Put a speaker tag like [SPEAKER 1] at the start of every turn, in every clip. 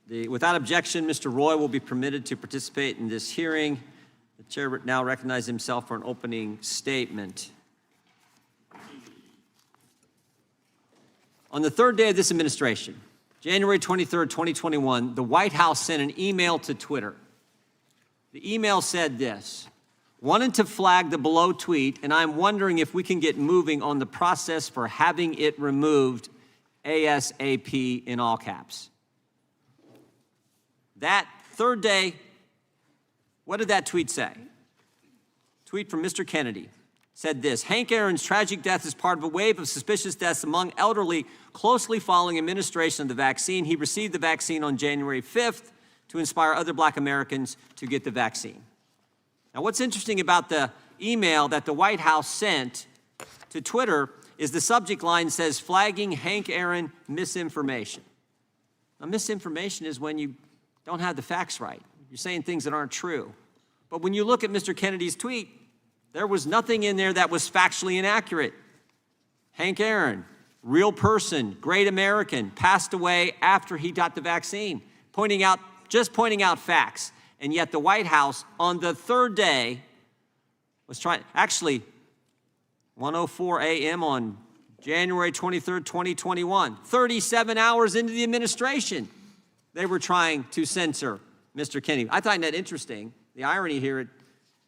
[SPEAKER 1] Without objection, Mr. Roy will be permitted to participate in this hearing. The chair now recognizes himself for an opening statement. On the third day of this administration, January 23rd, 2021, the White House sent an email to Twitter. The email said this: wanted to flag the below tweet, and I'm wondering if we can get moving on the process for having it removed ASAP in all caps. That third day, what did that tweet say? Tweet from Mr. Kennedy said this: Hank Aaron's tragic death is part of a wave of suspicious deaths among elderly closely following administration of the vaccine. He received the vaccine on January 5th to inspire other Black Americans to get the vaccine. Now, what's interesting about the email that the White House sent to Twitter is the subject line says, flagging Hank Aaron misinformation. Now, misinformation is when you don't have the facts right. You're saying things that aren't true. But when you look at Mr. Kennedy's tweet, there was nothing in there that was factually inaccurate. Hank Aaron, real person, great American, passed away after he got the vaccine, just pointing out facts. And yet the White House on the third day was trying, actually 1:04 a.m. on January 23rd, 2021, 37 hours into the administration, they were trying to censor Mr. Kennedy. I find that interesting, the irony here,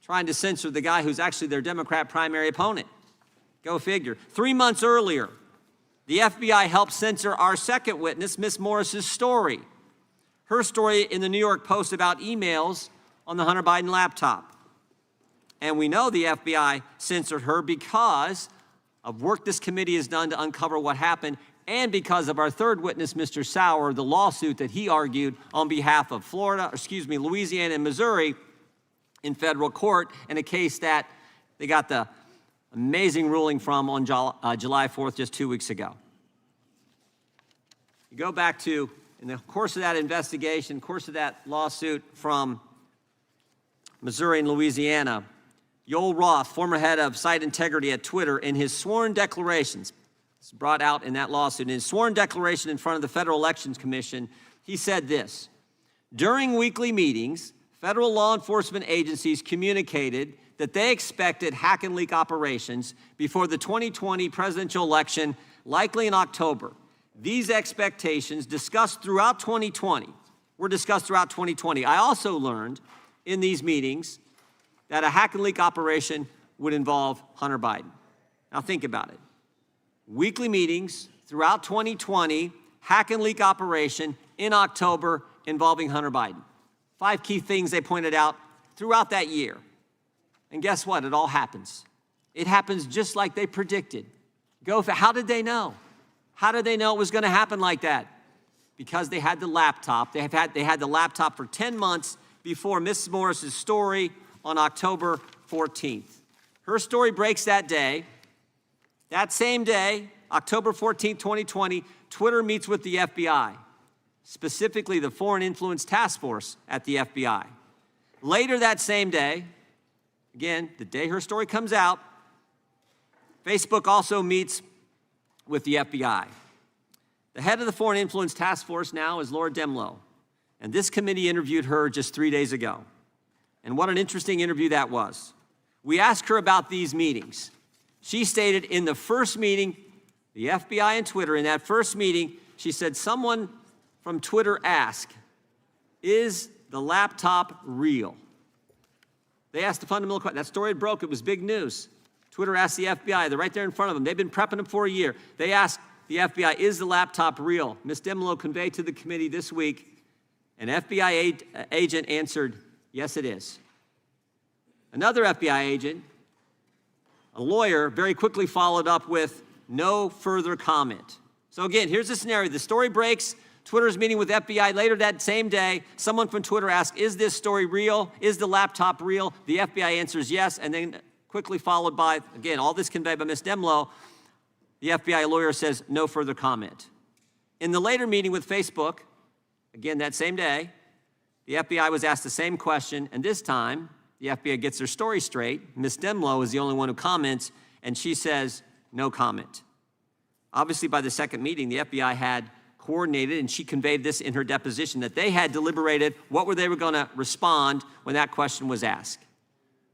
[SPEAKER 1] trying to censor the guy who's actually their Democrat primary opponent. Go figure. 3 months earlier, the FBI helped censor our second witness, Ms. Morris's story. Her story in the New York Post about emails on the Hunter Biden laptop. And we know the FBI censored her because of work this committee has done to uncover what happened, and because of our third witness, Mr. Sauer, the lawsuit that he argued on behalf of Louisiana and Missouri in federal court in a case that they got the amazing ruling from on July 4th, just 2 weeks ago. You go back to, in the course of that investigation, course of that lawsuit from Missouri and Louisiana, Yoel Roth, former head of site integrity at Twitter, in his sworn declarations, it's brought out in that lawsuit, in his sworn declaration in front of the Federal Elections Commission, he said this: during weekly meetings, federal law enforcement agencies communicated that they expected hack and leak operations before the 2020 presidential election, likely in October. These expectations discussed throughout 2020 were discussed throughout 2020. I also learned in these meetings that a hack and leak operation would involve Hunter Biden. Now think about it. Weekly meetings throughout 2020, hack and leak operation in October involving Hunter Biden. 5 key things they pointed out throughout that year. And guess what? It all happens. It happens just like they predicted. How did they know? How did they know it was going to happen like that? Because they had the laptop. They had the laptop for 10 months before Ms. Morris's story on October 14th. Her story breaks that day. That same day, October 14th, 2020, Twitter meets with the FBI, specifically the Foreign Influence Task Force at the FBI. Later that same day, again, the day her story comes out, Facebook also meets with the FBI. The head of the Foreign Influence Task Force now is Laura Demlow, and this committee interviewed her just 3 days ago. And what an interesting interview that was. We asked her about these meetings. She stated in the first meeting, the FBI and Twitter, in that first meeting, she said, someone from Twitter asked, is the laptop real? They asked the fundamental question. That story broke. It was big news. Twitter asked the FBI. They're right there in front of them. They've been prepping them for a year. They asked the FBI, is the laptop real? Ms. Demlow conveyed to the committee this week, an FBI agent answered, yes, it is. Another FBI agent, a lawyer, very quickly followed up with no further comment. So again, here's the scenario. The story breaks. Twitter's meeting with FBI later that same day. Someone from Twitter asked, is this story real? Is the laptop real? The FBI answers yes, and then quickly followed by, again, all this conveyed by Ms. Demlow, the FBI lawyer says no further comment. In the later meeting with Facebook, again that same day, the FBI was asked the same question, and this time, the FBI gets their story straight. Ms. Demlow is the only one who comments, and she says no comment. Obviously, by the second meeting, the FBI had coordinated, and she conveyed this in her deposition, that they had deliberated what they were going to respond when that question was asked.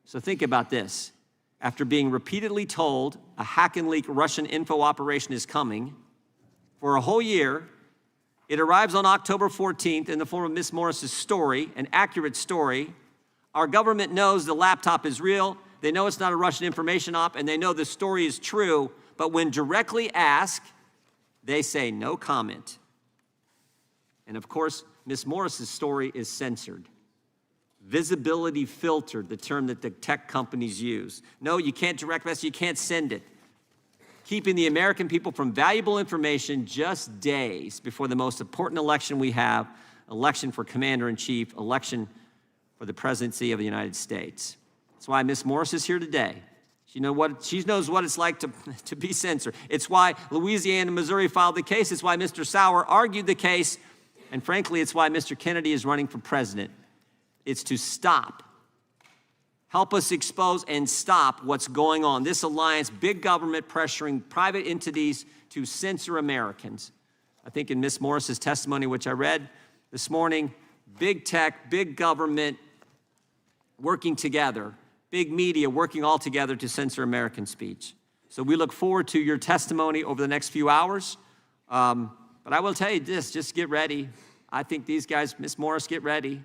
[SPEAKER 1] So think about this. After being repeatedly told a hack and leak Russian info operation is coming for a whole year, it arrives on October 14th in the form of Ms. Morris's story, an accurate story. Our government knows the laptop is real. They know it's not a Russian information op, and they know the story is true. But when directly asked, they say no comment. And of course, Ms. Morris's story is censored. Visibility filtered, the term that the tech companies use. No, you can't direct message, you can't send it. Keeping the American people from valuable information just days before the most important election we have, election for commander-in-chief, election for the presidency of the United States. That's why Ms. Morris is here today. She knows what it's like to be censored. It's why Louisiana and Missouri filed the case. It's why Mr. Sauer argued the case. And frankly, it's why Mr. Kennedy is running for president. It's to stop. Help us expose and stop what's going on. This alliance, big government pressuring private entities to censor Americans. I think in Ms. Morris's testimony, which I read this morning, big tech, big government working together, big media working all together to censor American speech. So we look forward to your testimony over the next few hours. But I will tell you this, just get ready. I think these guys, Ms. Morris, get ready.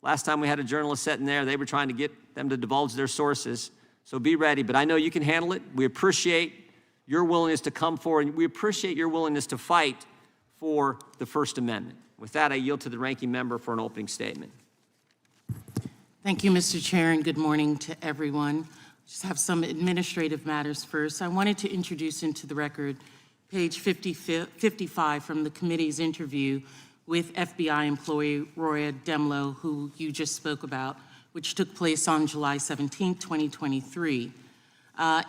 [SPEAKER 1] Last time we had a journalist sitting there, they were trying to get them to divulge their sources. So be ready, but I know you can handle it. We appreciate your willingness to come forward. We appreciate your willingness to fight for the First Amendment. With that, I yield to the ranking member for an opening statement.
[SPEAKER 2] Thank you, Mr. Chair, and good morning to everyone. Just have some administrative matters first. I wanted to introduce into the record page 55 from the committee's interview with FBI employee Roya Demlow, who you just spoke about, which took place on July 17, 2023.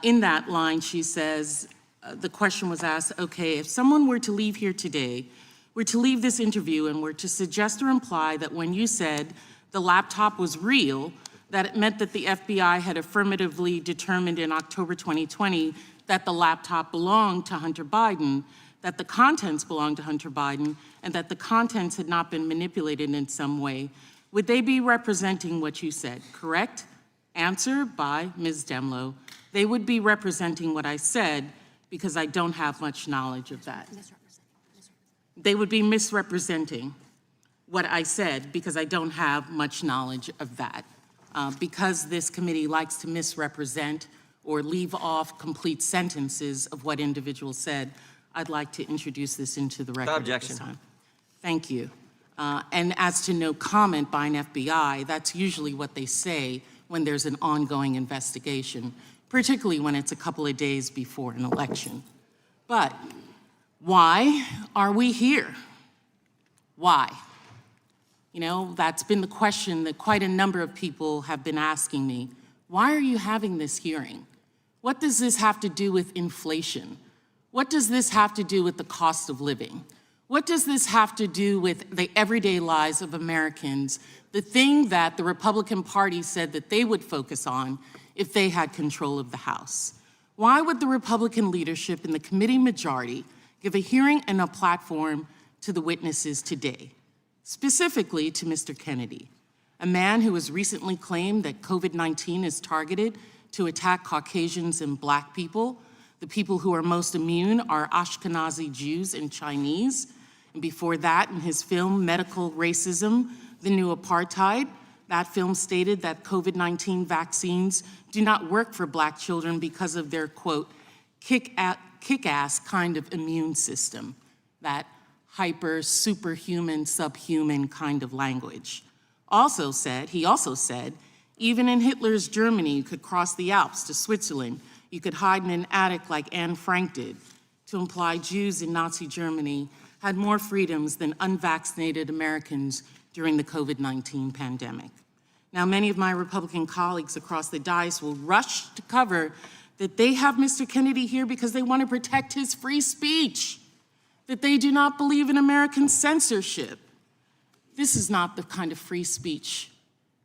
[SPEAKER 2] In that line, she says, the question was asked, okay, if someone were to leave here today, were to leave this interview and were to suggest or imply that when you said the laptop was real, that it meant that the FBI had affirmatively determined in October 2020 that the laptop belonged to Hunter Biden, that the contents belonged to Hunter Biden, and that the contents had not been manipulated in some way, would they be representing what you said, correct? Answer by Ms. Demlow. They would be representing what I said because I don't have much knowledge of that. They would be misrepresenting what I said because I don't have much knowledge of that. Because this committee likes to misrepresent or leave off complete sentences of what individuals said, I'd like to introduce this into the record at this time. Thank you. And as to no comment by an FBI, that's usually what they say when there's an ongoing investigation, particularly when it's a couple of days before an election. But why are we here? Why? You know, that's been the question that quite a number of people have been asking me. Why are you having this hearing? What does this have to do with inflation? What does this have to do with the cost of living? What does this have to do with the everyday lives of Americans, the thing that the Republican Party said that they would focus on if they had control of the House? Why would the Republican leadership and the committee majority give a hearing and a platform to the witnesses today, specifically to Mr. Kennedy, a man who has recently claimed that COVID-19 is targeted to attack Caucasians and Black people? The people who are most immune are Ashkenazi Jews and Chinese. And before that, in his film, Medical Racism, The New Apartheid, that film stated that COVID-19 vaccines do not work for Black children because of their, quote, kick-ass kind of immune system, that hyper, superhuman, subhuman kind of language. He also said, even in Hitler's Germany, you could cross the Alps to Switzerland. You could hide in an attic like Anne Frank did, to imply Jews in Nazi Germany had more freedoms than unvaccinated Americans during the COVID-19 pandemic. Now, many of my Republican colleagues across the dais will rush to cover that they have Mr. Kennedy here because they want to protect his free speech, that they do not believe in American censorship. This is not the kind of free speech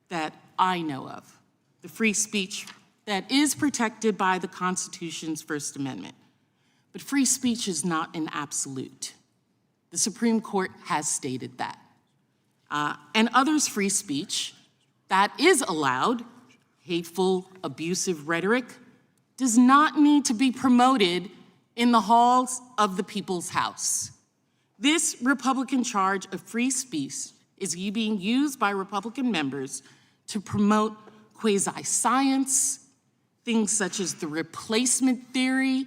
[SPEAKER 2] that I know of, the free speech that is protected by the Constitution's First Amendment. But free speech is not an absolute. The Supreme Court has stated that. And others' free speech that is allowed, hateful, abusive rhetoric, does not need to be promoted in the halls of the people's house. This Republican charge of free speech is being used by Republican members to promote quasi-science, things such as the replacement theory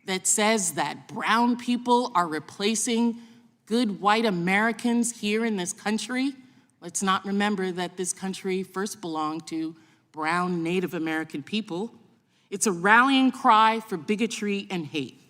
[SPEAKER 2] that says that brown people are replacing good white Americans here in this country. Let's not remember that this country first belonged to brown Native American people. It's a rallying cry for bigotry and hate.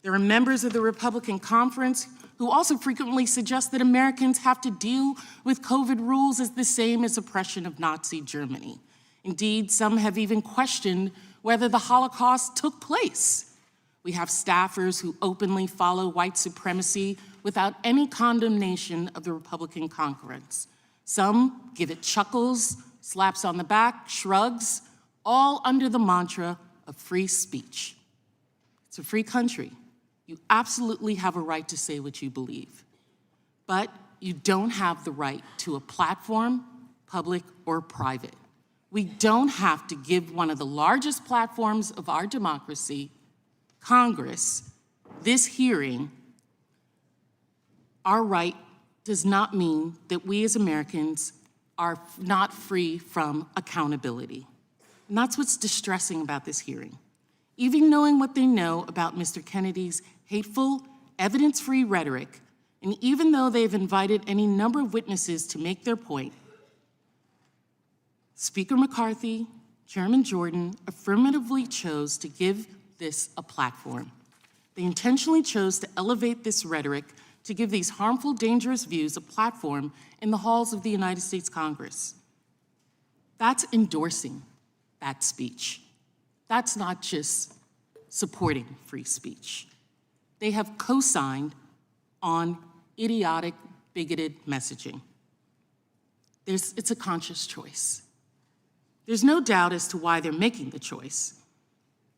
[SPEAKER 2] There are members of the Republican conference who also frequently suggest that Americans have to deal with COVID rules as the same as oppression of Nazi Germany. Indeed, some have even questioned whether the Holocaust took place. We have staffers who openly follow white supremacy without any condemnation of the Republican conference. Some give it chuckles, slaps on the back, shrugs, all under the mantra of free speech. It's a free country. You absolutely have a right to say what you believe, but you don't have the right to a platform, public or private. We don't have to give one of the largest platforms of our democracy, Congress, this hearing. Our right does not mean that we as Americans are not free from accountability. And that's what's distressing about this hearing. Even knowing what they know about Mr. Kennedy's hateful, evidence-free rhetoric, and even though they've invited any number of witnesses to make their point, Speaker McCarthy, Chairman Jordan affirmatively chose to give this a platform. They intentionally chose to elevate this rhetoric to give these harmful, dangerous views a platform in the halls of the United States Congress. That's endorsing that speech. That's not just supporting free speech. They have co-signed on idiotic, bigoted messaging. It's a conscious choice. There's no doubt as to why they're making the choice.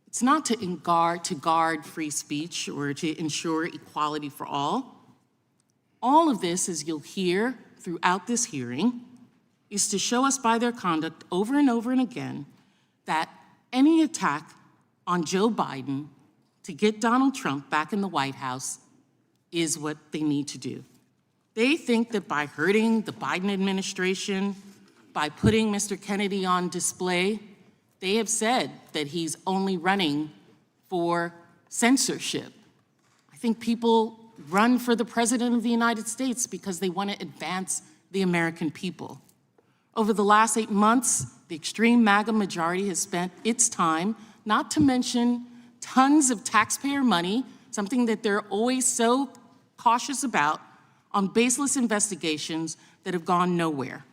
[SPEAKER 2] It's not to guard free speech or to ensure equality for all. All of this, as you'll hear throughout this hearing, is to show us by their conduct over and over and again that any attack on Joe Biden to get Donald Trump back in the White House is what they need to do. They think that by hurting the Biden administration, by putting Mr. Kennedy on display, they have said that he's only running for censorship. I think people run for the President of the United States because they want to advance the American people. Over the last 8 months, the extreme MAGA majority has spent its time, not to mention tons of taxpayer money, something that they're always so cautious about, on baseless investigations that have gone nowhere,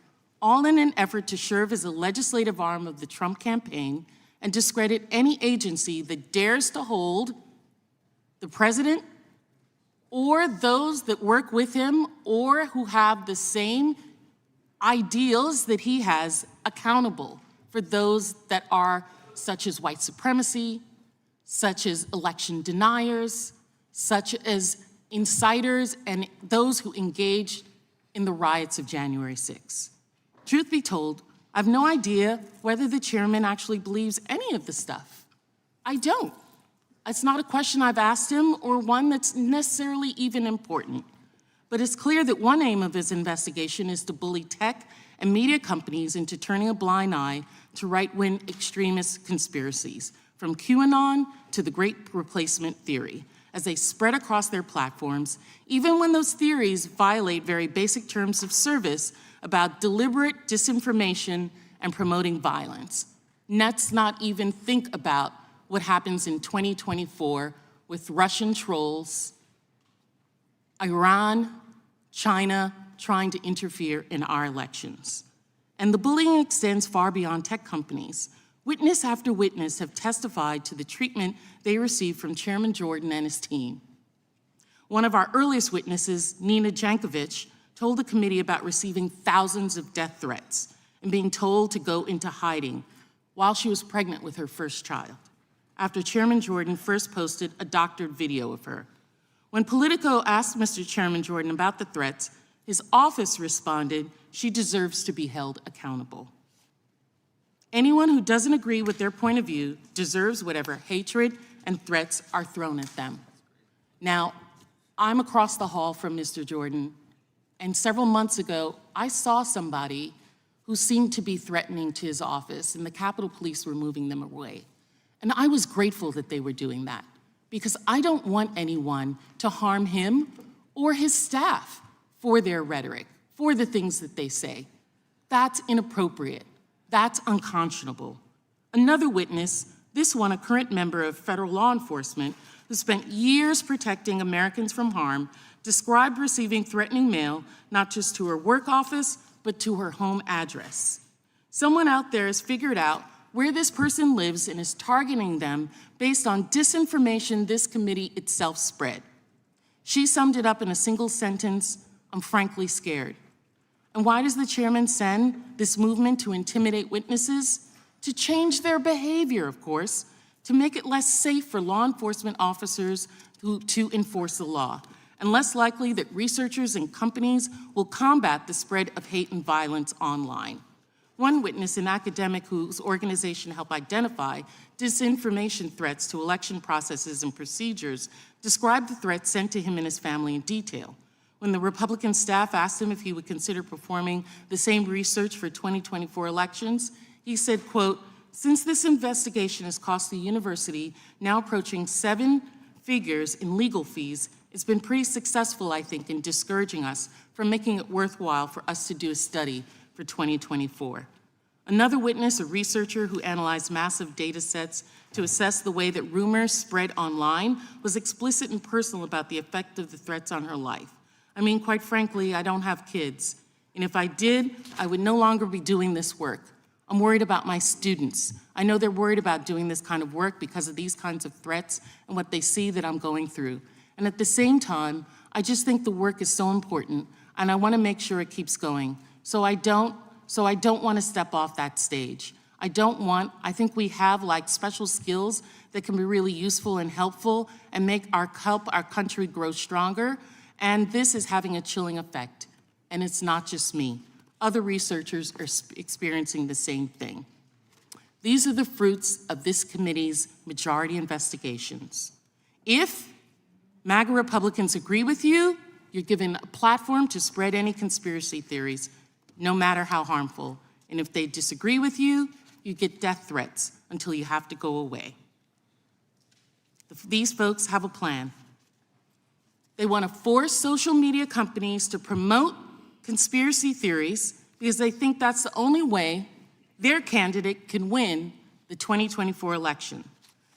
[SPEAKER 2] all in an effort to serve as a legislative arm of the Trump campaign and discredit any agency that dares to hold the president or those that work with him or who have the same ideals that he has accountable for those that are such as white supremacy, such as election deniers, such as inciters and those who engaged in the riots of January 6th. Truth be told, I have no idea whether the chairman actually believes any of the stuff. I don't. It's not a question I've asked him or one that's necessarily even important. But it's clear that one aim of his investigation is to bully tech and media companies into turning a blind eye to right-wing extremist conspiracies, from QAnon to the Great Replacement theory, as they spread across their platforms, even when those theories violate very basic terms of service about deliberate disinformation and promoting violence. Let's not even think about what happens in 2024 with Russian trolls, Iran, China trying to interfere in our elections. And the bullying extends far beyond tech companies. Witness after witness have testified to the treatment they received from Chairman Jordan and his team. One of our earliest witnesses, Nina Jankovic, told the committee about receiving thousands of death threats and being told to go into hiding while she was pregnant with her first child, after Chairman Jordan first posted a doctored video of her. When Politico asked Mr. Chairman Jordan about the threats, his office responded, "She deserves to be held accountable." Anyone who doesn't agree with their point of view deserves whatever hatred and threats are thrown at them. Now, I'm across the hall from Mr. Jordan, and several months ago, I saw somebody who seemed to be threatening to his office, and the Capitol Police were moving them away. And I was grateful that they were doing that, because I don't want anyone to harm him or his staff for their rhetoric, for the things that they say. That's inappropriate. That's unconscionable. Another witness, this one a current member of federal law enforcement who spent years protecting Americans from harm, described receiving threatening mail not just to her work office, but to her home address. Someone out there has figured out where this person lives and is targeting them based on disinformation this committee itself spread. She summed it up in a single sentence, "I'm frankly scared." And why does the chairman send this movement to intimidate witnesses? To change their behavior, of course, to make it less safe for law enforcement officers to enforce the law, and less likely that researchers and companies will combat the spread of hate and violence online. One witness, an academic whose organization helped identify disinformation threats to election processes and procedures, described the threats sent to him and his family in detail. When the Republican staff asked him if he would consider performing the same research for 2024 elections, he said, quote, "Since this investigation has cost the university now approaching 7 figures in legal fees, it's been pretty successful, I think, in discouraging us from making it worthwhile for us to do a study for 2024. Another witness, a researcher who analyzed massive data sets to assess the way that rumors spread online, was explicit and personal about the effect of the threats on her life. I mean, quite frankly, I don't have kids, and if I did, I would no longer be doing this work. I'm worried about my students. I know they're worried about doing this kind of work because of these kinds of threats and what they see that I'm going through. And at the same time, I just think the work is so important, and I want to make sure it keeps going. So I don't want to step off that stage. I think we have like special skills that can be really useful and helpful and help our country grow stronger. And this is having a chilling effect. And it's not just me. Other researchers are experiencing the same thing. These are the fruits of this committee's majority investigations. If MAGA Republicans agree with you, you're given a platform to spread any conspiracy theories, no matter how harmful. And if they disagree with you, you get death threats until you have to go away. These folks have a plan. They want to force social media companies to promote conspiracy theories because they think that's the only way their candidate can win the 2024 election.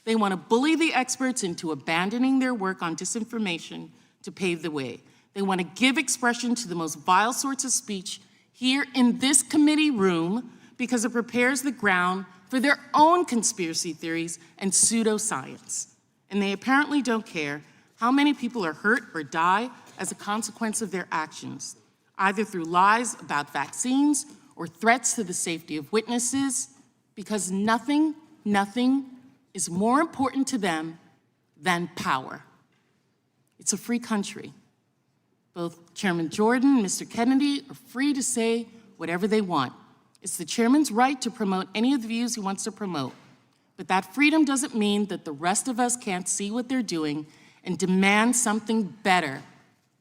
[SPEAKER 2] They want to bully the experts into abandoning their work on disinformation to pave the way. They want to give expression to the most vile sorts of speech here in this committee room because it prepares the ground for their own conspiracy theories and pseudoscience. And they apparently don't care how many people are hurt or die as a consequence of their actions, either through lies about vaccines or threats to the safety of witnesses, because nothing is more important to them than power. It's a free country. Both Chairman Jordan and Mr. Kennedy are free to say whatever they want. It's the chairman's right to promote any of the views he wants to promote. But that freedom doesn't mean that the rest of us can't see what they're doing and demand something better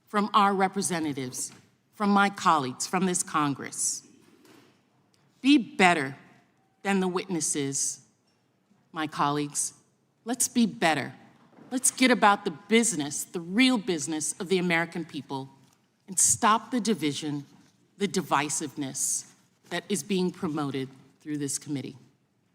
[SPEAKER 2] from our representatives, from my colleagues, from this Congress. Be better than the witnesses, my colleagues. Let's be better. Let's get about the business, the real business of the American people, and stop the division, the divisiveness that is being promoted through this committee.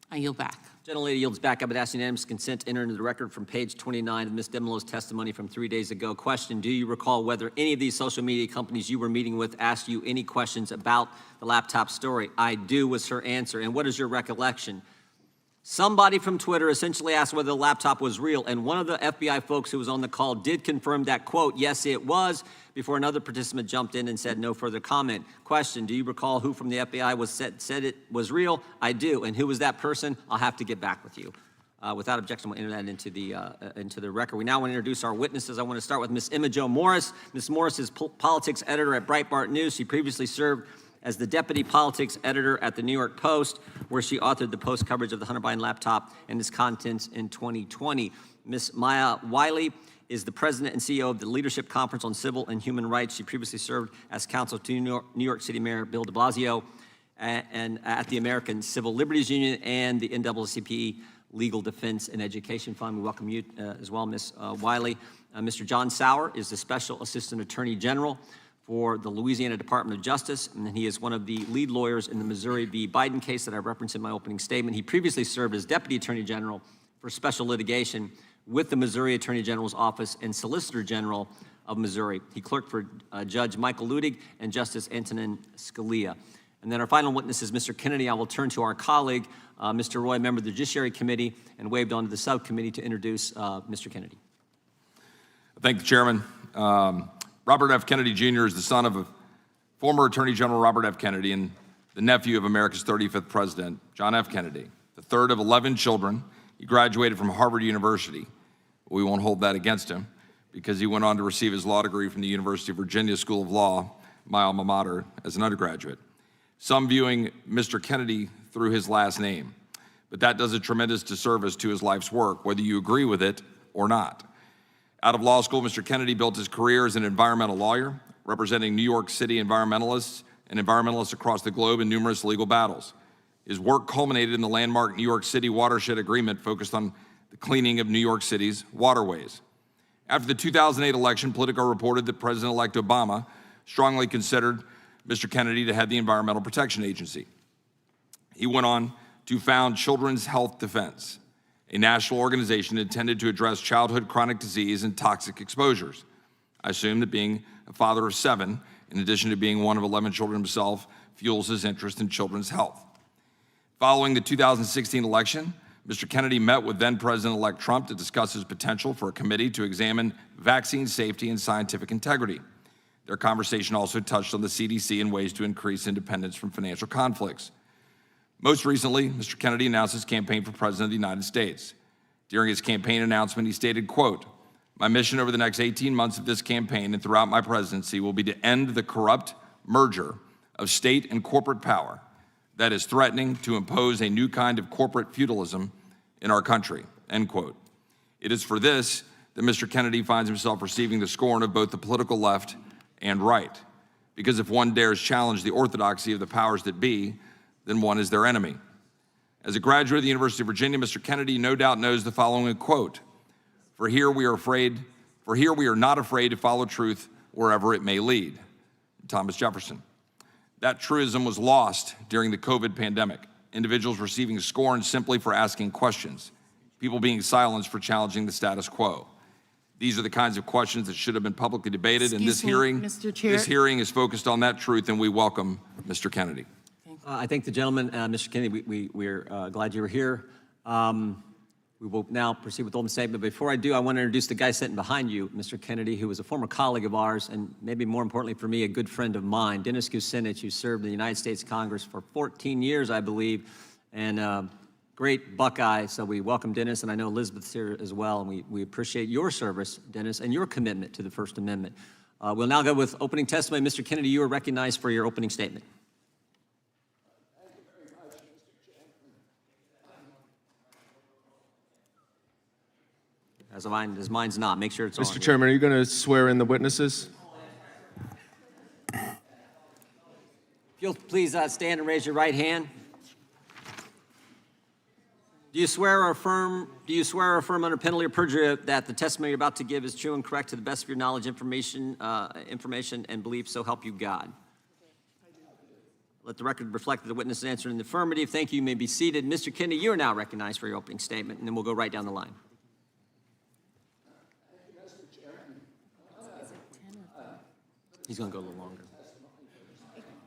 [SPEAKER 2] I yield back.
[SPEAKER 1] Gentlelady yields back. I would ask unanimous consent to enter into the record from page 29 of Ms. Demelow's testimony from 3 days ago. Question, do you recall whether any of these social media companies you were meeting with asked you any questions about the laptop story? I do was her answer. And what is your recollection? Somebody from Twitter essentially asked whether the laptop was real, and one of the FBI folks who was on the call did confirm that, quote, yes, it was, before another participant jumped in and said no further comment. Question, do you recall who from the FBI said it was real? I do, and who was that person? I'll have to get back with you. Without objection, we'll enter that into the record. We now want to introduce our witnesses. I want to start with Ms. Emma Jo Morris. Ms. Morris is politics editor at Breitbart News. She previously served as the deputy politics editor at the New York Post, where she authored the Post coverage of the Hunter Biden laptop and its contents in 2020. Ms. Maya Wiley is the president and CEO of the Leadership Conference on Civil and Human Rights. She previously served as counsel to New York City Mayor Bill de Blasio and at the American Civil Liberties Union and the NAACP Legal Defense and Education Fund. We welcome you as well, Ms. Wiley. Mr. John Sauer is the Special Assistant Attorney General for the Louisiana Department of Justice, and he is one of the lead lawyers in the Missouri v. Biden case that I referenced in my opening statement. He previously served as Deputy Attorney General for Special Litigation with the Missouri Attorney General's Office and Solicitor General of Missouri. He clerked for Judge Michael Ludig and Justice Antonin Scalia. And then our final witness is Mr. Kennedy. I will turn to our colleague, Mr. Roy, member of the Judiciary Committee, and waved on to the subcommittee to introduce Mr. Kennedy.
[SPEAKER 3] Thank you, Chairman. Robert F. Kennedy Jr. is the son of former Attorney General Robert F. Kennedy and the nephew of America's 35th President, John F. Kennedy. The third of 11 children, he graduated from Harvard University. We won't hold that against him because he went on to receive his law degree from the University of Virginia School of Law, my alma mater, as an undergraduate. Some viewing Mr. Kennedy through his last name, but that does a tremendous disservice to his life's work, whether you agree with it or not. Out of law school, Mr. Kennedy built his career as an environmental lawyer, representing New York City environmentalists and environmentalists across the globe in numerous legal battles. His work culminated in the landmark New York City Watershed Agreement focused on the cleaning of New York City's waterways. After the 2008 election, Politico reported that President-elect Obama strongly considered Mr. Kennedy to head the Environmental Protection Agency. He went on to found Children's Health Defense, a national organization intended to address childhood chronic disease and toxic exposures. I assume that being a father of 7, in addition to being one of 11 children himself, fuels his interest in children's health. Following the 2016 election, Mr. Kennedy met with then-President-elect Trump to discuss his potential for a committee to examine vaccine safety and scientific integrity. Their conversation also touched on the CDC and ways to increase independence from financial conflicts. Most recently, Mr. Kennedy announced his campaign for President of the United States. During his campaign announcement, he stated, quote, "My mission over the next 18 months of this campaign and throughout my presidency will be to end the corrupt merger of state and corporate power that is threatening to impose a new kind of corporate feudalism in our country," end quote. It is for this that Mr. Kennedy finds himself receiving the scorn of both the political left and right. Because if one dares challenge the orthodoxy of the powers that be, then one is their enemy. As a graduate of the University of Virginia, Mr. Kennedy no doubt knows the following quote, for here we are not afraid to follow truth wherever it may lead. Thomas Jefferson. That truism was lost during the COVID pandemic. Individuals receiving scorn simply for asking questions, people being silenced for challenging the status quo. These are the kinds of questions that should have been publicly debated, and this hearing is focused on that truth, and we welcome Mr. Kennedy.
[SPEAKER 1] I thank the gentleman, Mr. Kennedy. We're glad you were here. We will now proceed with the open statement. Before I do, I want to introduce the guy sitting behind you, Mr. Kennedy, who was a former colleague of ours, and maybe more importantly for me, a good friend of mine, Dennis Kucinich, who served in the United States Congress for 14 years, I believe, and great Buckeye. So we welcome Dennis, and I know Elizabeth's here as well, and we appreciate your service, Dennis, and your commitment to the First Amendment. We'll now go with opening testimony. Mr. Kennedy, you are recognized for your opening statement. As mine's not. Make sure it's on.
[SPEAKER 4] Mr. Chairman, are you going to swear in the witnesses?
[SPEAKER 1] If you'll please stand and raise your right hand. Do you swear or affirm under penalty of perjury that the testimony you're about to give is true and correct to the best of your knowledge, information and belief, so help you God? Let the record reflect that the witness answered in the affirmative. Thank you. You may be seated. Mr. Kennedy, you are now recognized for your opening statement, and then we'll go right down the line. He's going to go a little longer.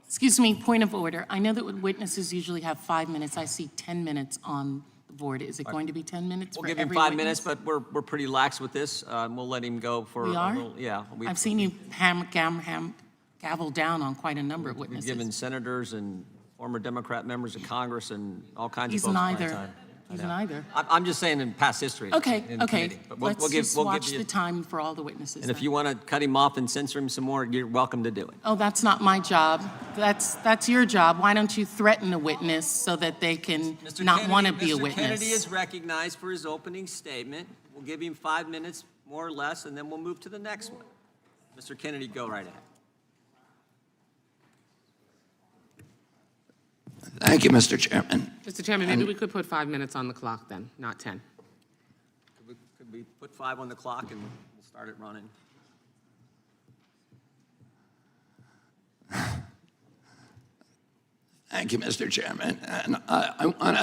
[SPEAKER 2] Excuse me, point of order. I know that witnesses usually have 5 minutes. I see 10 minutes on the board. Is it going to be 10 minutes for every witness?
[SPEAKER 1] We'll give him 5 minutes, but we're pretty lax with this. We'll let him go for
[SPEAKER 2] a
[SPEAKER 1] little. Yeah.
[SPEAKER 2] I've seen you gavel down on quite a number of witnesses.
[SPEAKER 1] We've given senators and former Democrat members of Congress and all kinds
[SPEAKER 2] He's
[SPEAKER 1] of folks
[SPEAKER 2] neither.
[SPEAKER 1] my time.
[SPEAKER 2] He's neither.
[SPEAKER 1] I'm just saying in past history.
[SPEAKER 2] Okay,
[SPEAKER 1] in
[SPEAKER 2] okay.
[SPEAKER 1] committee. But
[SPEAKER 2] Let's just watch
[SPEAKER 1] you,
[SPEAKER 2] the time for all the witnesses.
[SPEAKER 1] and if
[SPEAKER 2] then.
[SPEAKER 1] you want to cut him off and censor him some more, you're welcome to do it.
[SPEAKER 2] Oh, that's not my job. That's your job. Why don't you threaten a witness so that they can not want to be a
[SPEAKER 1] Mr.
[SPEAKER 2] witness?
[SPEAKER 1] Kennedy is recognized for his opening statement. We'll give him 5 minutes, more or less, and then we'll move to the next one. Mr. Kennedy, go right ahead.
[SPEAKER 5] Thank you, Mr. Chairman.
[SPEAKER 6] Mr. Chairman, maybe we could put 5 minutes on the clock then, not 10.
[SPEAKER 1] Could we put 5 on the clock and we'll start it running?
[SPEAKER 5] Thank you, Mr. Chairman. And I want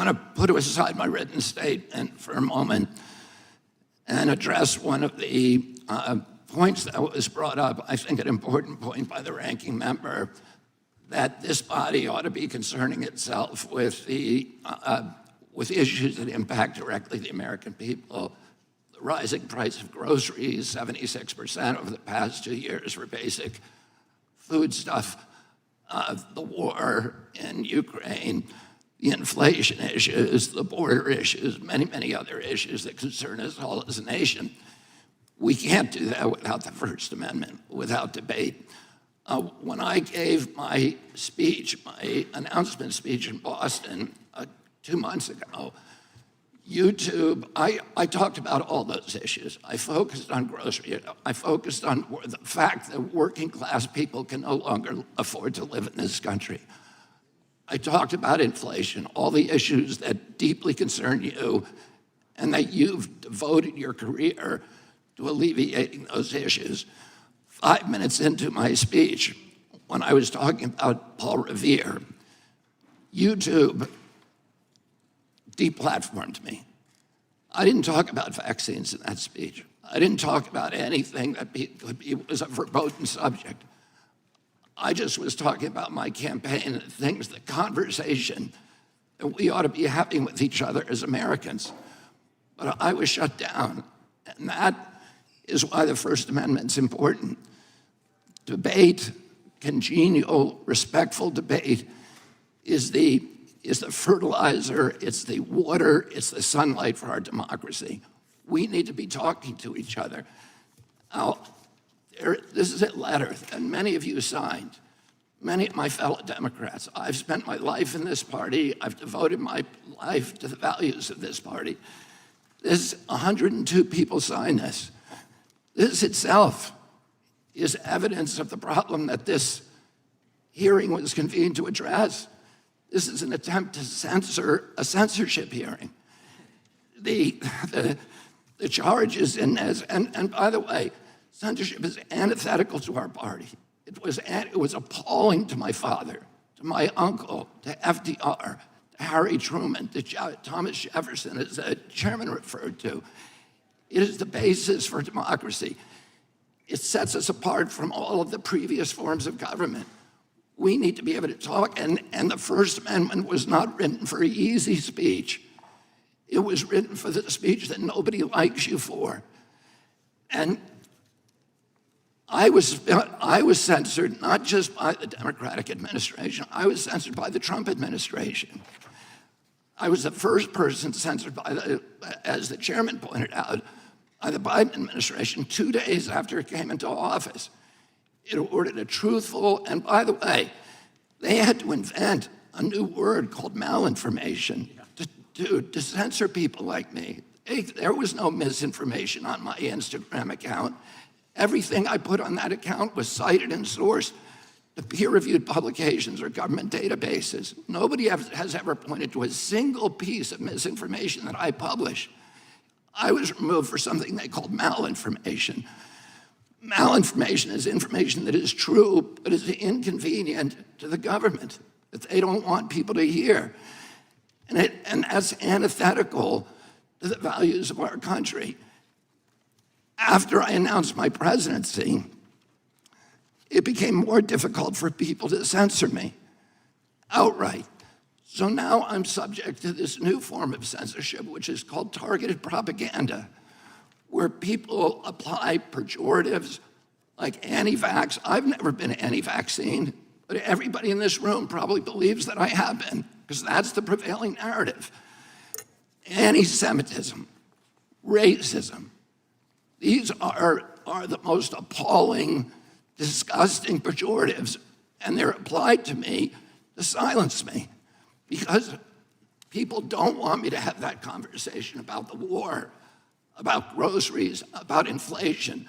[SPEAKER 5] to put aside my written statement for a moment and address one of the points that was brought up. I think an important point by the ranking member, that this body ought to be concerning itself with issues that impact directly the American people. The rising price of groceries, 76% over the past 2 years for basic foodstuff, the war in Ukraine, the inflation issues, the border issues, many, many other issues that concern us all as a nation. We can't do that without the First Amendment, without debate. When I gave my speech, my announcement speech in Boston 2 months ago, YouTube, I talked about all those issues. I focused on grocery. I focused on the fact that working class people can no longer afford to live in this country. I talked about inflation, all the issues that deeply concern you and that you've devoted your career to alleviating those issues. 5 minutes into my speech, when I was talking about Paul Revere, YouTube deplatformed me. I didn't talk about vaccines in that speech. I didn't talk about anything that was a verboten subject. I just was talking about my campaign and things, the conversation that we ought to be having with each other as Americans. But I was shut down, and that is why the First Amendment's important. Debate, congenial, respectful debate is the fertilizer, it's the water, it's the sunlight for our democracy. We need to be talking to each other. Now, this is a letter that many of you signed, many of my fellow Democrats. I've spent my life in this party. I've devoted my life to the values of this party. This 102 people signed this. This itself is evidence of the problem that this hearing was convened to address. This is an attempt to censor a censorship hearing. The charges in this, and by the way, censorship is antithetical to our party. It was appalling to my father, to my uncle, to FDR, to Harry Truman, to Thomas Jefferson, as the chairman referred to. It is the basis for democracy. It sets us apart from all of the previous forms of government. We need to be able to talk, and the First Amendment was not written for easy speech. It was written for the speech that nobody likes you for. And I was censored not just by the Democratic administration, I was censored by the Trump administration. I was the first person censored by as the chairman pointed out, by the Biden administration 2 days after it came into office. It ordered a truthful, and by the way, they had to invent a new word called malinformation to censor people like me. There was no misinformation on my Instagram account. Everything I put on that account was cited and sourced to peer-reviewed publications or government databases. Nobody has ever pointed to a single piece of misinformation that I publish. I was removed for something they called malinformation. Malinformation is information that is true, but is inconvenient to the government, that they don't want people to hear. And that's antithetical to the values of our country. After I announced my presidency, it became more difficult for people to censor me outright. So now I'm subject to this new form of censorship, which is called targeted propaganda, where people apply pejoratives like anti-vax. I've never been anti-vaccine, but everybody in this room probably believes that I have been. because that's the prevailing narrative. Anti-Semitism, racism, these are the most appalling, disgusting pejoratives, and they're applied to me to silence me, because people don't want me to have that conversation about the war, about groceries, about inflation,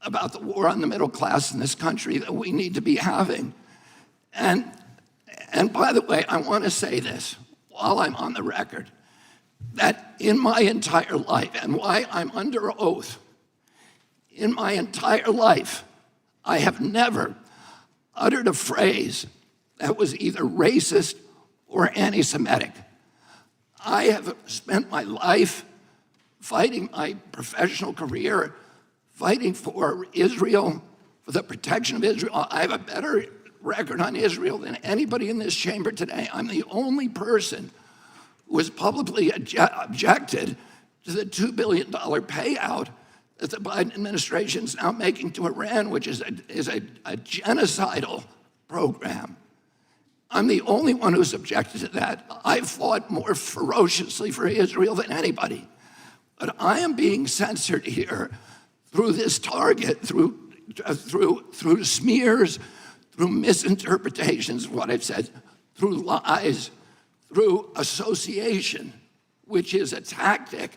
[SPEAKER 5] about the war on the middle class in this country that we need to be having. And by the way, I want to say this while I'm on the record, that in my entire life, and why I'm under oath, in my entire life, I have never uttered a phrase that was either racist or anti-Semitic. I have spent my life fighting my professional career, fighting for Israel, for the protection of Israel. I have a better record on Israel than anybody in this chamber today. I'm the only person who has publicly objected to the $2 billion payout that the Biden administration is now making to Iran, which is a genocidal program. I'm the only one who's objected to that. I fought more ferociously for Israel than anybody. But I am being censored here through this target, through smears, through misinterpretations of what I've said, through lies, through association, which is a tactic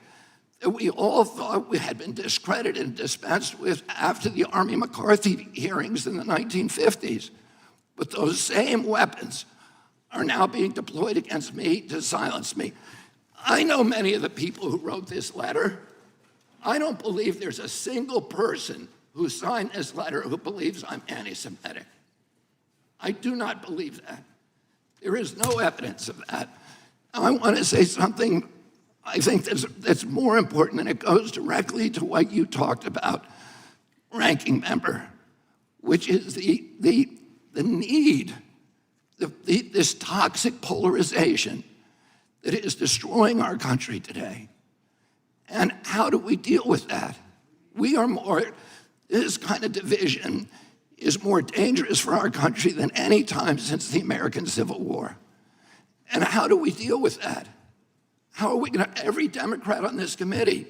[SPEAKER 5] that we all thought we had been discredited and dispensed with after the Army McCarthy hearings in the 1950s. But those same weapons are now being deployed against me to silence me. I know many of the people who wrote this letter. I don't believe there's a single person who signed this letter who believes I'm anti-Semitic. I do not believe that. There is no evidence of that. Now, I want to say something I think that's more important, and it goes directly to what you talked about, ranking member, which is the need, this toxic polarization that is destroying our country today. And how do we deal with that? This kind of division is more dangerous for our country than any time since the American Civil War. And how do we deal with that? How are we going to, every Democrat on this committee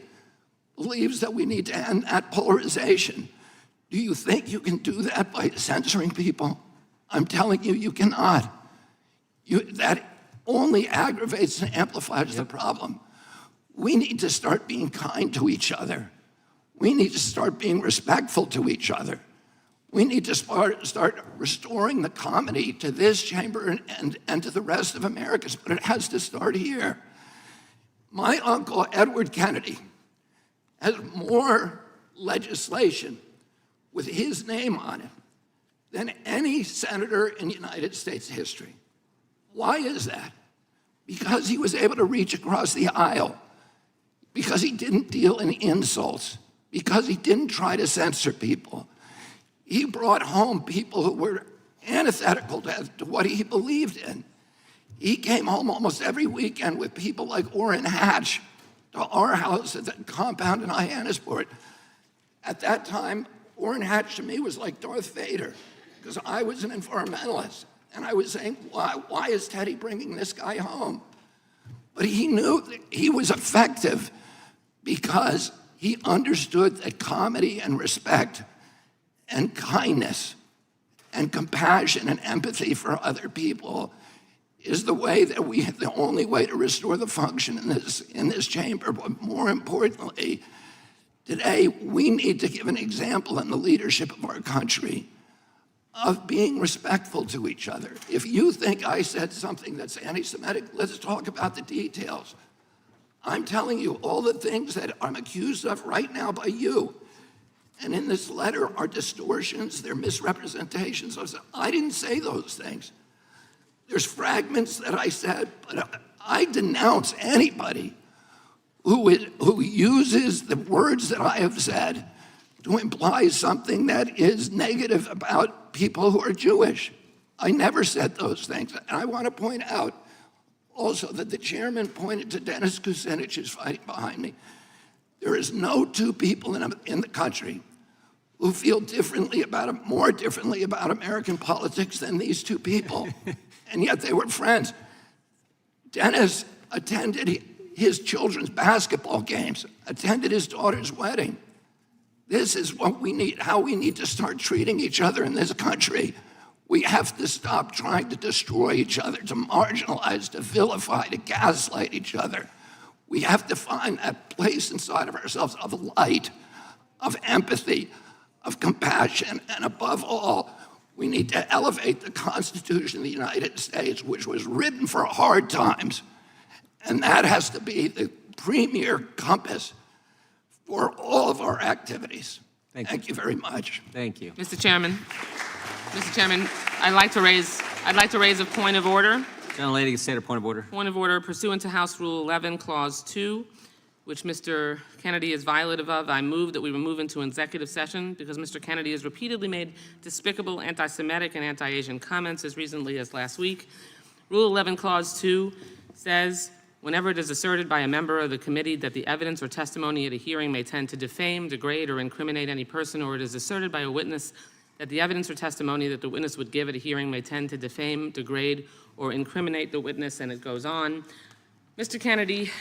[SPEAKER 5] believes that we need to end that polarization. Do you think you can do that by censoring people? I'm telling you, you cannot. That only aggravates and amplifies the problem. We need to start being kind to each other. We need to start being respectful to each other. We need to start restoring the comedy to this chamber and to the rest of America, but it has to start here. My uncle, Edward Kennedy, has more legislation with his name on it than any senator in United States history. Why is that? Because he was able to reach across the aisle, because he didn't deal in insults, because he didn't try to censor people. He brought home people who were antithetical to what he believed in. He came home almost every weekend with people like Orrin Hatch to our house at the compound in Hyannisport. At that time, Orrin Hatch to me was like Darth Vader, because I was an environmentalist. And I was saying, why is Teddy bringing this guy home? But he knew that he was effective because he understood that comedy and respect and kindness and compassion and empathy for other people is the only way to restore the function in this chamber. But more importantly, today we need to give an example in the leadership of our country of being respectful to each other. If you think I said something that's anti-Semitic, let's talk about the details. I'm telling you all the things that I'm accused of right now by you. And in this letter are distortions, they're misrepresentations. I didn't say those things. There's fragments that I said, but I denounce anybody who uses the words that I have said to imply something that is negative about people who are Jewish. I never said those things. And I want to point out also that the chairman pointed to Dennis Kucinich, who's fighting behind me. There is no two people in the country who feel more differently about American politics than these two people. And yet they were friends. Dennis attended his children's basketball games, attended his daughter's wedding. This is what we need, how we need to start treating each other in this country. We have to stop trying to destroy each other, to marginalize, to vilify, to gaslight each other. We have to find that place inside of ourselves of light, of empathy, of compassion, and above all, we need to elevate the Constitution of the United States, which was written for hard times, and that has to be the premier compass for all of our activities. Thank you very much.
[SPEAKER 1] Thank you.
[SPEAKER 6] Mr. Chairman, I'd like to raise a point of order.
[SPEAKER 1] Gentlelady can state a point of order.
[SPEAKER 6] Point of order pursuant to House Rule 11, Clause 2, which Mr. Kennedy is violative of. I move that we remove into executive session because Mr. Kennedy has repeatedly made despicable anti-Semitic and anti-Asian comments as recently as last week. Rule 11, Clause 2 says, whenever it is asserted by a member of the committee that the evidence or testimony at a hearing may tend to defame, degrade, or incriminate any person, or it is asserted by a witness that the evidence or testimony that the witness would give at a hearing may tend to defame, degrade, or incriminate the witness, and it goes on. Mr. Kennedy,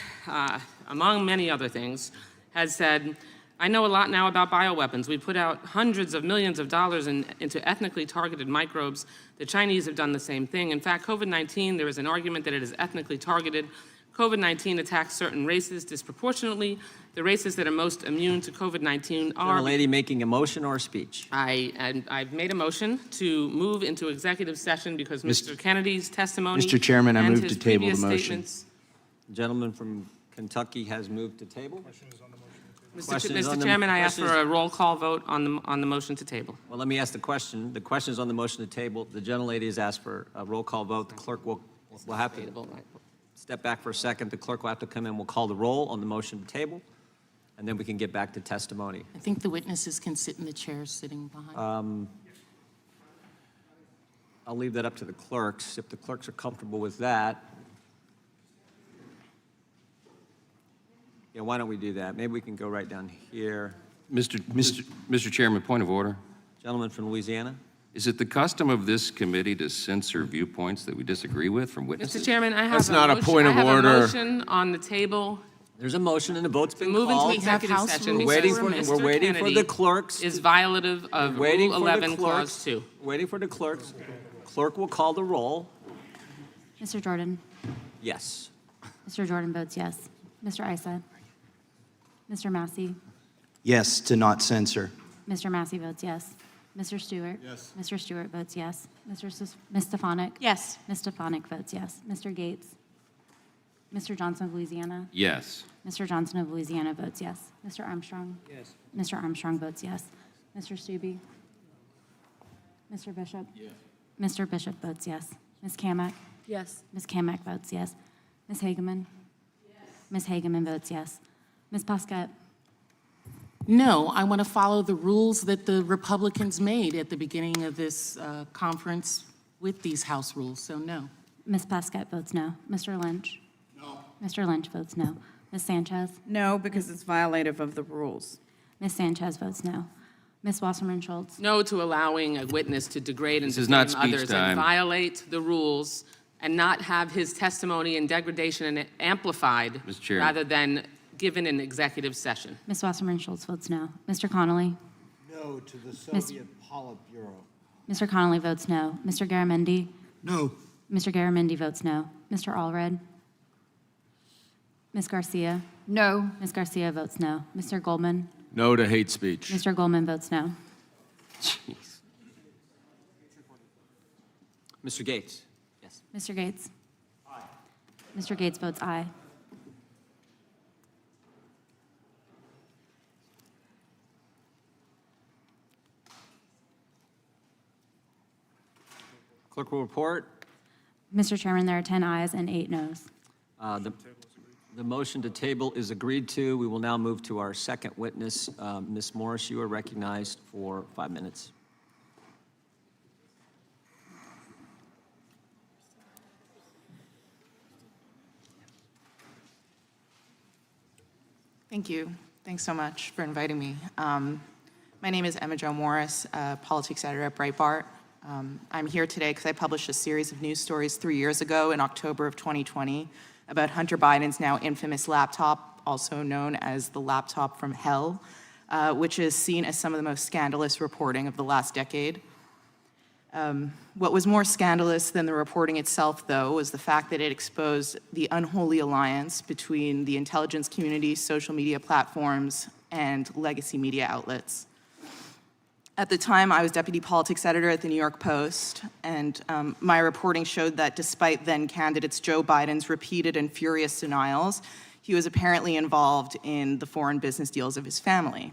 [SPEAKER 6] among many other things, has said, I know a lot now about bioweapons. We put out hundreds of millions of dollars into ethnically targeted microbes. The Chinese have done the same thing. In fact, COVID-19, there is an argument that it is ethnically targeted. COVID-19 attacks certain races disproportionately. The races that are most immune to COVID-19 are...
[SPEAKER 1] Gentlelady making a motion or a speech?
[SPEAKER 6] I've made a motion to move into executive session because Mr. Kennedy's testimony...
[SPEAKER 7] Mr. Chairman, I
[SPEAKER 6] and
[SPEAKER 7] move
[SPEAKER 6] his
[SPEAKER 7] to table the
[SPEAKER 6] previous
[SPEAKER 7] motion.
[SPEAKER 6] statements-
[SPEAKER 1] The gentleman from Kentucky has moved to table. Question is on
[SPEAKER 6] Mr.
[SPEAKER 1] the-
[SPEAKER 6] Chairman, I ask
[SPEAKER 1] question
[SPEAKER 6] for
[SPEAKER 1] is-
[SPEAKER 6] a roll call vote on the motion to table.
[SPEAKER 1] Well, let me ask the question. The question is on the motion to table. The gentlelady has asked for a roll call vote. The clerk will have to step back for a second. The clerk will have to come in. We'll call the roll on the motion to table, and then we can get back to testimony.
[SPEAKER 2] I think the witnesses can sit in the chairs sitting behind.
[SPEAKER 1] I'll leave that up to the clerks. If the clerks are comfortable with that. Yeah, why don't we do that? Maybe we can go right down here.
[SPEAKER 8] Mr. Chairman, point of order.
[SPEAKER 1] Gentleman from Louisiana.
[SPEAKER 8] Is it the custom of this committee to censor viewpoints that we disagree with from
[SPEAKER 6] Mr.
[SPEAKER 8] witnesses?
[SPEAKER 6] Chairman, I have
[SPEAKER 4] That's not a point of
[SPEAKER 6] I have
[SPEAKER 4] order.
[SPEAKER 6] a motion on the table
[SPEAKER 1] There's a motion and the vote's
[SPEAKER 6] to
[SPEAKER 1] been
[SPEAKER 6] move into
[SPEAKER 1] called.
[SPEAKER 6] executive
[SPEAKER 2] House
[SPEAKER 6] session
[SPEAKER 2] rules.
[SPEAKER 1] We're waiting
[SPEAKER 6] because
[SPEAKER 1] for- we're
[SPEAKER 6] Mr.
[SPEAKER 1] waiting for
[SPEAKER 6] Kennedy
[SPEAKER 1] the clerks.
[SPEAKER 6] is violative of
[SPEAKER 1] Waiting
[SPEAKER 6] Rule
[SPEAKER 1] for
[SPEAKER 6] 11,
[SPEAKER 1] the
[SPEAKER 6] Clause
[SPEAKER 1] clerks.
[SPEAKER 6] 2.
[SPEAKER 1] Waiting for the clerks. Clerk will call the roll.
[SPEAKER 9] Mr. Jordan.
[SPEAKER 1] Yes.
[SPEAKER 9] Mr. Jordan votes yes. Mr. Issa. Mr. Massey.
[SPEAKER 7] Yes, to not censor.
[SPEAKER 9] Mr. Massey votes yes. Mr. Stewart.
[SPEAKER 4] Yes.
[SPEAKER 9] Mr. Stewart votes yes. Ms. Stefanik.
[SPEAKER 10] Yes.
[SPEAKER 9] Ms. Stefanik votes yes. Mr. Gates. Mr. Johnson of Louisiana.
[SPEAKER 8] Yes.
[SPEAKER 9] Mr. Johnson of Louisiana votes yes. Mr. Armstrong.
[SPEAKER 1] Yes.
[SPEAKER 9] Mr. Armstrong votes yes. Mr. Stubbe. Mr. Bishop.
[SPEAKER 4] Yes.
[SPEAKER 9] Mr. Bishop votes yes. Ms. Kamak.
[SPEAKER 10] Yes.
[SPEAKER 9] Ms. Kamak votes yes. Ms. Hageman. Ms. Hageman votes yes. Ms. Pasquette.
[SPEAKER 2] No, I want to follow the rules that the Republicans made at the beginning of this conference with these House rules, so no.
[SPEAKER 9] Ms. Pasquette votes no. Mr. Lynch? No. Mr. Lynch votes no. Ms. Sanchez?
[SPEAKER 10] No, because it's violative of the rules.
[SPEAKER 9] Ms. Sanchez votes no. Ms. Wasserman Schultz?
[SPEAKER 6] No to allowing a witness to degrade and
[SPEAKER 8] This is not
[SPEAKER 6] defame
[SPEAKER 8] speech
[SPEAKER 6] others
[SPEAKER 8] time.
[SPEAKER 6] and violate the rules and not have his testimony and degradation and amplified
[SPEAKER 8] Mr. Chair.
[SPEAKER 6] rather than given in executive session.
[SPEAKER 9] Ms. Wasserman Schultz votes no. Mr. Connolly?
[SPEAKER 11] No to the Soviet Politburo.
[SPEAKER 9] Mr. Connolly votes no. Mr. Garamendi?
[SPEAKER 11] No.
[SPEAKER 9] Mr. Garamendi votes no. Mr. Allred? Ms. Garcia?
[SPEAKER 10] No.
[SPEAKER 9] Ms. Garcia votes no. Mr. Goldman?
[SPEAKER 4] No to hate speech.
[SPEAKER 9] Mr. Goldman votes no.
[SPEAKER 8] Jeez.
[SPEAKER 1] Mr. Gates. Yes.
[SPEAKER 9] Mr. Gates? Aye. Mr. Gates votes aye.
[SPEAKER 1] Clerk will report.
[SPEAKER 9] Mr. Chairman, there are 10 ayes and 8 noes.
[SPEAKER 1] The motion to table is agreed to. We will now move to our second witness. Ms. Morris, you are recognized for 5 minutes.
[SPEAKER 12] Thank you. Thanks so much for inviting me. My name is Emma Jo Morris, politics editor at Breitbart.
[SPEAKER 2] I'm here today because I published a series of news stories 3 years ago in October of 2020 about Hunter Biden's now infamous laptop, also known as the laptop from hell, which is seen as some of the most scandalous reporting of the last decade. What was more scandalous than the reporting itself, though, was the fact that it exposed the unholy alliance between the intelligence community, social media platforms, and legacy media outlets. At the time, I was deputy politics editor at the New York Post, and my reporting showed that despite then-candidates Joe Biden's repeated and furious denials, he was apparently involved in the foreign business deals of his family.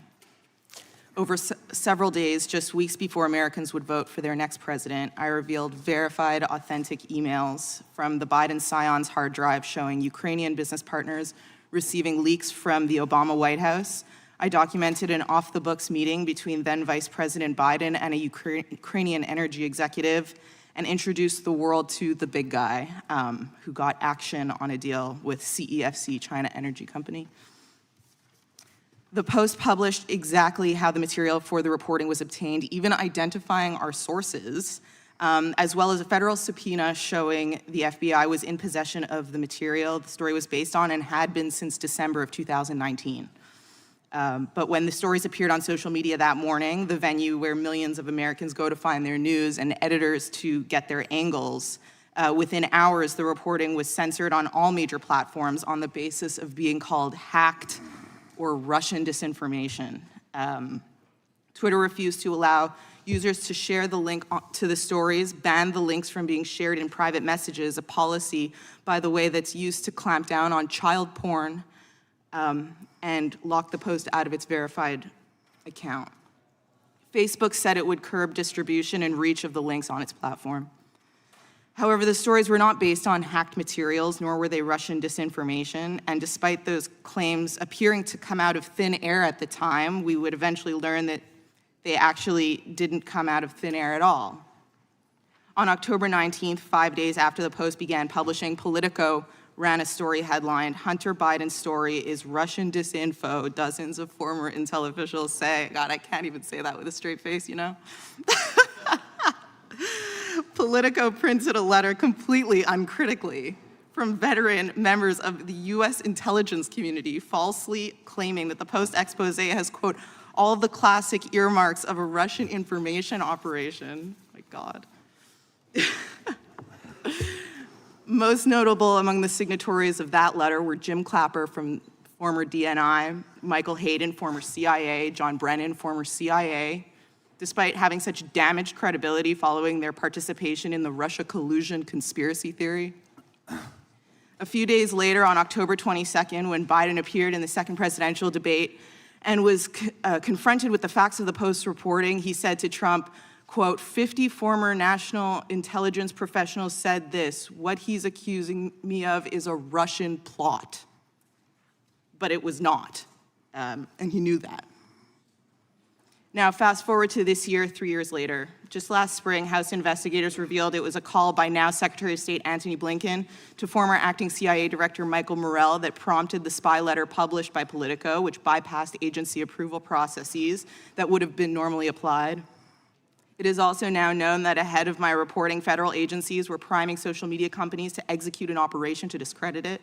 [SPEAKER 2] Over several days, just weeks before Americans would vote for their next president, I revealed verified, authentic emails from the Biden Scion's hard drive showing Ukrainian business partners receiving leaks from the Obama White House. I documented an off-the-books meeting between then Vice President Biden and a Ukrainian energy executive and introduced the world to the big guy who got action on a deal with CEFC, China Energy Company. The Post published exactly how the material for the reporting was obtained, even identifying our sources, as well as a federal subpoena showing the FBI was in possession of the material the story was based on and had been since December of 2019. But when the stories appeared on social media that morning, the venue where millions of Americans go to find their news and editors to get their angles, within hours, the reporting was censored on all major platforms on the basis of being called hacked or Russian disinformation. Twitter refused to allow users to share the link to the stories, banned the links from being shared in private messages, a policy, by the way, that's used to clamp down on child porn, and locked the Post out of its verified account. Facebook said it would curb distribution and reach of the links on its platform. However, the stories were not based on hacked materials, nor were they Russian disinformation, and despite those claims appearing to come out of thin air at the time, we would eventually learn that they actually didn't come out of thin air at all. On October 19th, 5 days after the Post began publishing, Politico ran a story headlined, "Hunter Biden's story is Russian disinfo, dozens of former intel officials say." God, I can't even say that with a straight face, you know? Politico printed a letter completely uncritically from veteran members of the US intelligence community, falsely claiming that the Post expose has, quote, all the classic earmarks of a Russian information operation. My God. Most notable among the signatories of that letter were Jim Clapper from former DNI, Michael Hayden, former CIA, John Brennan, former CIA, despite having such damaged credibility following their participation in the Russia collusion conspiracy theory. A few days later, on October 22nd, when Biden appeared in the second presidential debate and was confronted with the facts of the Post reporting, he said to Trump, quote, 50 former national intelligence professionals said this, what he's accusing me of is a Russian plot. But it was not, and he knew that. Now, fast forward to this year, 3 years later. Just last spring, House investigators revealed it was a call by now Secretary of State Antony Blinken to former acting CIA Director Michael Morell that prompted the spy letter published by Politico, which bypassed agency approval processes that would have been normally applied. It is also now known that ahead of my reporting, federal agencies were priming social media companies to execute an operation to discredit it.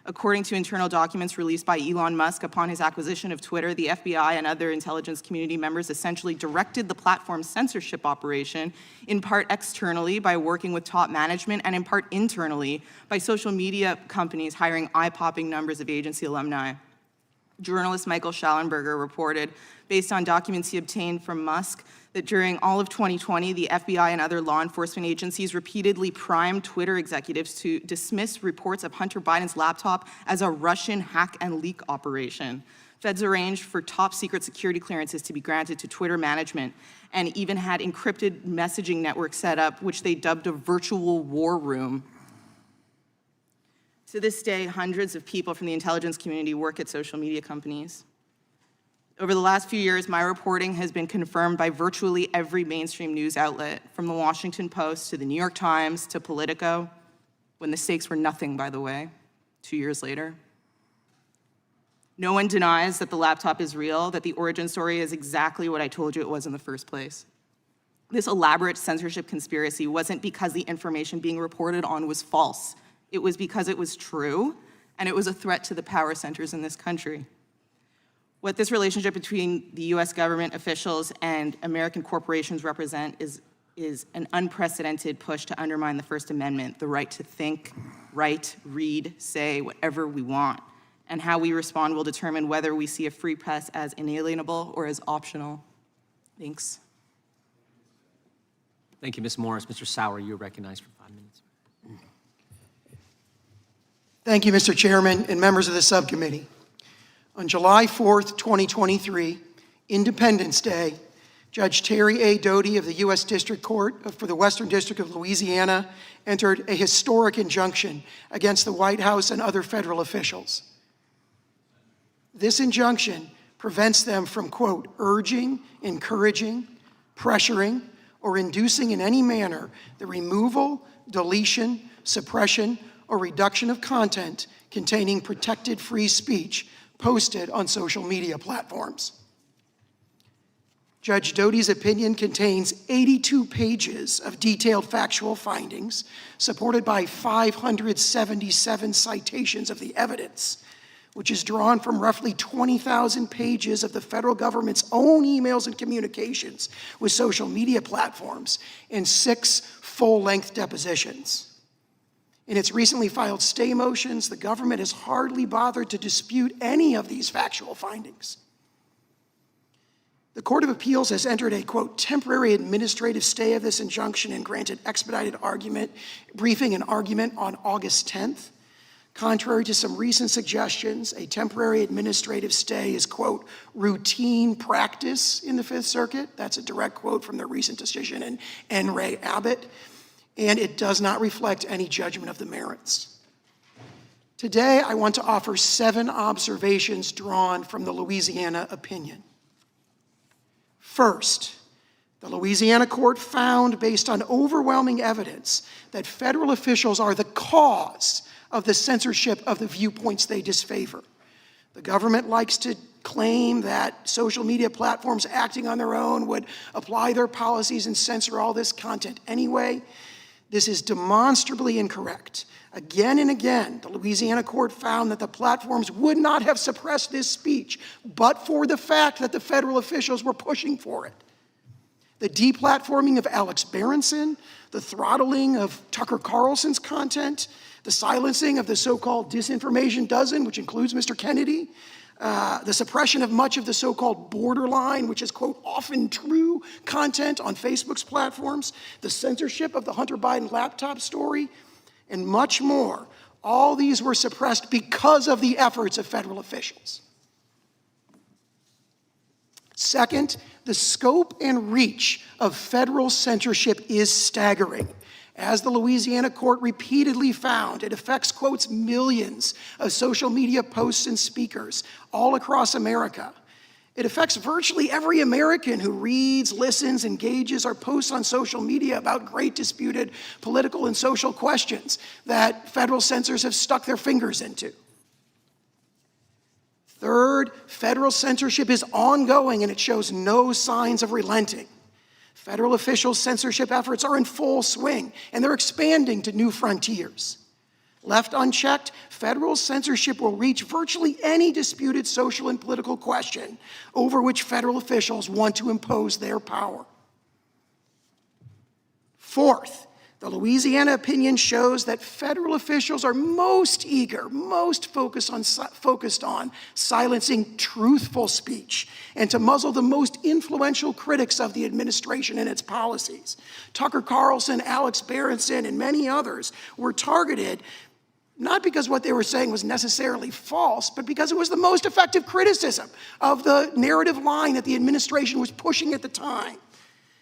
[SPEAKER 2] According to internal documents released by Elon Musk upon his acquisition of Twitter, the FBI and other intelligence community members essentially directed the platform's censorship operation, in part externally by working with top management, and in part internally by social media companies hiring eye-popping numbers of agency alumni. Journalist Michael Schallenberger reported, based on documents he obtained from Musk, that during all of 2020, the FBI and other law enforcement agencies repeatedly primed Twitter executives to dismiss reports of Hunter Biden's laptop as a Russian hack and leak operation. Feds arranged for top secret security clearances to be granted to Twitter management and even had encrypted messaging networks set up, which they dubbed a virtual war room. To this day, hundreds of people from the intelligence community work at social media companies. Over the last few years, my reporting has been confirmed by virtually every mainstream news outlet, from the Washington Post to the New York Times to Politico, when the stakes were nothing, by the way, 2 years later. No one denies that the laptop is real, that the origin story is exactly what I told you it was in the first place.
[SPEAKER 12] This elaborate censorship conspiracy wasn't because the information being reported on was false. It was because it was true, and it was a threat to the power centers in this country. What this relationship between the US government officials and American corporations represent is an unprecedented push to undermine the First Amendment, the right to think, write, read, say whatever we want. And how we respond will determine whether we see a free press as inalienable or as optional. Thanks.
[SPEAKER 1] Thank you, Ms. Morris. Mr. Sauer, you're recognized for 5 minutes.
[SPEAKER 13] Thank you, Mr. Chairman and members of the subcommittee. On July 4th, 2023, Independence Day, Judge Terry A. Doty of the U.S. District Court for the Western District of Louisiana entered a historic injunction against the White House and other federal officials. This injunction prevents them from, quote, urging, encouraging, pressuring, or inducing in any manner the removal, deletion, suppression, or reduction of content containing protected free speech posted on social media platforms. Judge Doty's opinion contains 82 pages of detailed factual findings, supported by 577 citations of the evidence, which is drawn from roughly 20,000 pages of the federal government's own emails and communications with social media platforms and 6 full-length depositions. In its recently filed stay motions, the government has hardly bothered to dispute any of these factual findings. The Court of Appeals has entered a, quote, temporary administrative stay of this injunction and granted expedited briefing and argument on August 10th. Contrary to some recent suggestions, a temporary administrative stay is, quote, routine practice in the Fifth Circuit. That's a direct quote from the recent decision in N. Ray Abbott. And it does not reflect any judgment of the merits. Today, I want to offer 7 observations drawn from the Louisiana opinion. First, the Louisiana court found, based on overwhelming evidence, that federal officials are the cause of the censorship of the viewpoints they disfavor. The government likes to claim that social media platforms acting on their own would apply their policies and censor all this content anyway. This is demonstrably incorrect. Again and again, the Louisiana court found that the platforms would not have suppressed this speech, but for the fact that the federal officials were pushing for it. The deplatforming of Alex Berenson, the throttling of Tucker Carlson's content, the silencing of the so-called disinformation dozen, which includes Mr. Kennedy, the suppression of much of the so-called borderline, which is, quote, often true content on Facebook's platforms, the censorship of the Hunter Biden laptop story, and much more. All these were suppressed because of the efforts of federal officials. Second, the scope and reach of federal censorship is staggering. As the Louisiana court repeatedly found, it affects, quotes, millions of social media posts and speakers all across America. It affects virtually every American who reads, listens, engages, or posts on social media about great disputed political and social questions that federal censors have stuck their fingers into. Third, federal censorship is ongoing and it shows no signs of relenting. Federal officials' censorship efforts are in full swing, and they're expanding to new frontiers. Left unchecked, federal censorship will reach virtually any disputed social and political question over which federal officials want to impose their power. Fourth, the Louisiana opinion shows that federal officials are most eager, most focused on silencing truthful speech and to muzzle the most influential critics of the administration and its policies. Tucker Carlson, Alex Berenson, and many others were targeted not because what they were saying was necessarily false, but because it was the most effective criticism of the narrative line that the administration was pushing at the time.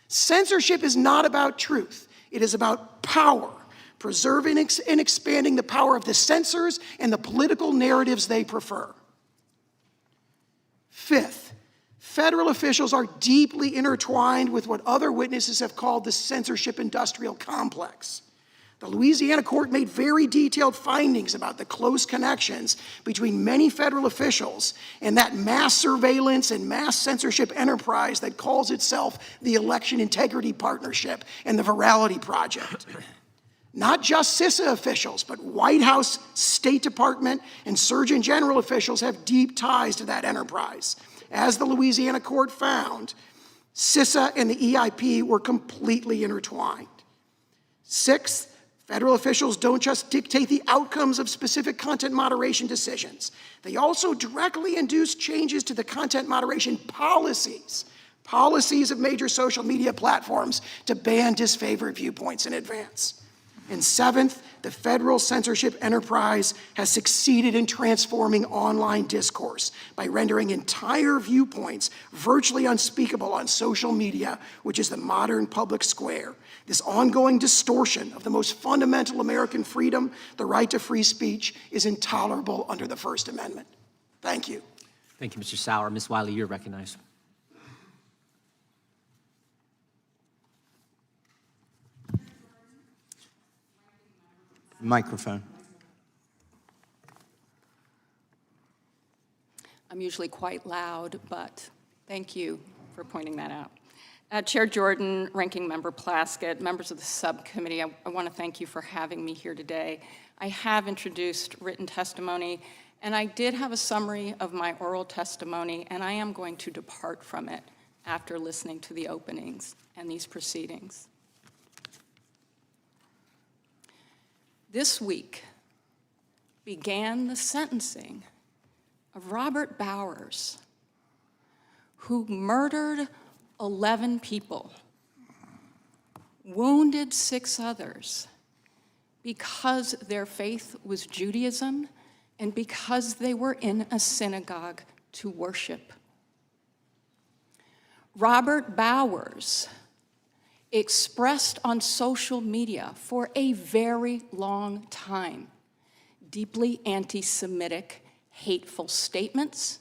[SPEAKER 13] Censorship is not about truth. It is about power, preserving and expanding the power of the censors and the political narratives they prefer. Fifth, federal officials are deeply intertwined with what other witnesses have called the censorship industrial complex. The Louisiana court made very detailed findings about the close connections between many federal officials and that mass surveillance and mass censorship enterprise that calls itself the Election Integrity Partnership and the Virality Project. Not just CISA officials, but White House, State Department, and Surgeon General officials have deep ties to that enterprise. As the Louisiana court found, CISA and the EIP were completely intertwined. Sixth, federal officials don't just dictate the outcomes of specific content moderation decisions. They also directly induce changes to the content moderation policies of major social media platforms to ban disfavored viewpoints in advance. And seventh, the federal censorship enterprise has succeeded in transforming online discourse by rendering entire viewpoints virtually unspeakable on social media, which is the modern public square. This ongoing distortion of the most fundamental American freedom, the right to free speech, is intolerable under the First Amendment. Thank you.
[SPEAKER 1] Thank you, Mr. Sauer. Ms. Wiley, you're recognized.
[SPEAKER 7] Microphone.
[SPEAKER 14] I'm usually quite loud, but thank you for pointing that out. Chair Jordan, Ranking Member Plaskett, members of the subcommittee, I want to thank you for having me here today. I have introduced written testimony, and I did have a summary of my oral testimony, and I am going to depart from it after listening to the openings and these proceedings. This week began the sentencing of Robert Bowers, who murdered 11 people, wounded 6 others, because their faith was Judaism and because they were in a synagogue to worship. Robert Bowers expressed on social media for a very long time deeply anti-Semitic, hateful statements.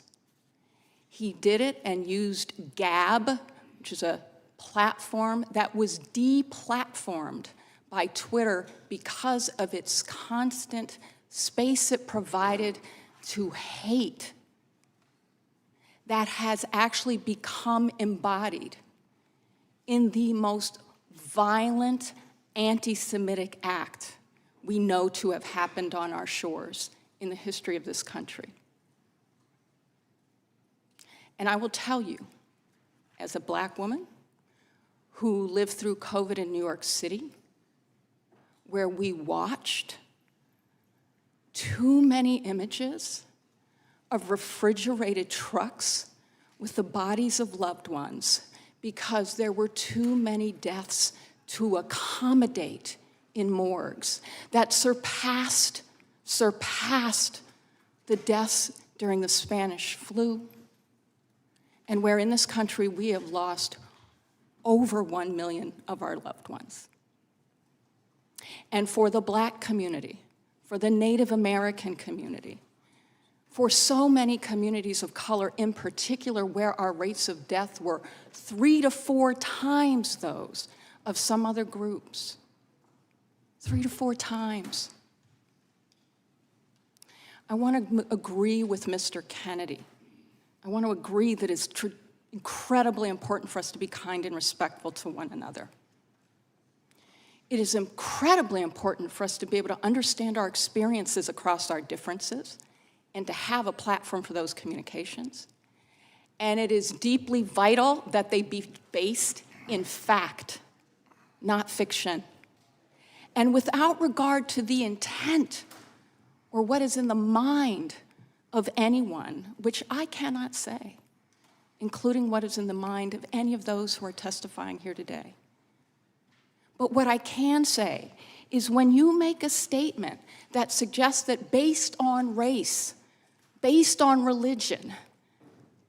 [SPEAKER 14] He did it and used Gab, which is a platform that was deplatformed by Twitter because of its constant space it provided to hate that has actually become embodied in the most violent anti-Semitic act we know to have happened on our shores in the history of this country. And I will tell you, as a Black woman who lived through COVID in New York City, where we watched too many images of refrigerated trucks with the bodies of loved ones because there were too many deaths to accommodate in morgues that surpassed the deaths during the Spanish flu, and where in this country we have lost over 1 million of our loved ones. And for the Black community, for the Native American community, for so many communities of color in particular, where our rates of death were 3 to 4 times those of some other groups. 3 to 4 times. I want to agree with Mr. Kennedy. I want to agree that it's incredibly important for us to be kind and respectful to one another. It is incredibly important for us to be able to understand our experiences across our differences and to have a platform for those communications. And it is deeply vital that they be based in fact, not fiction. And without regard to the intent or what is in the mind of anyone, which I cannot say, including what is in the mind of any of those who are testifying here today. But what I can say is when you make a statement that suggests that based on race, based on religion,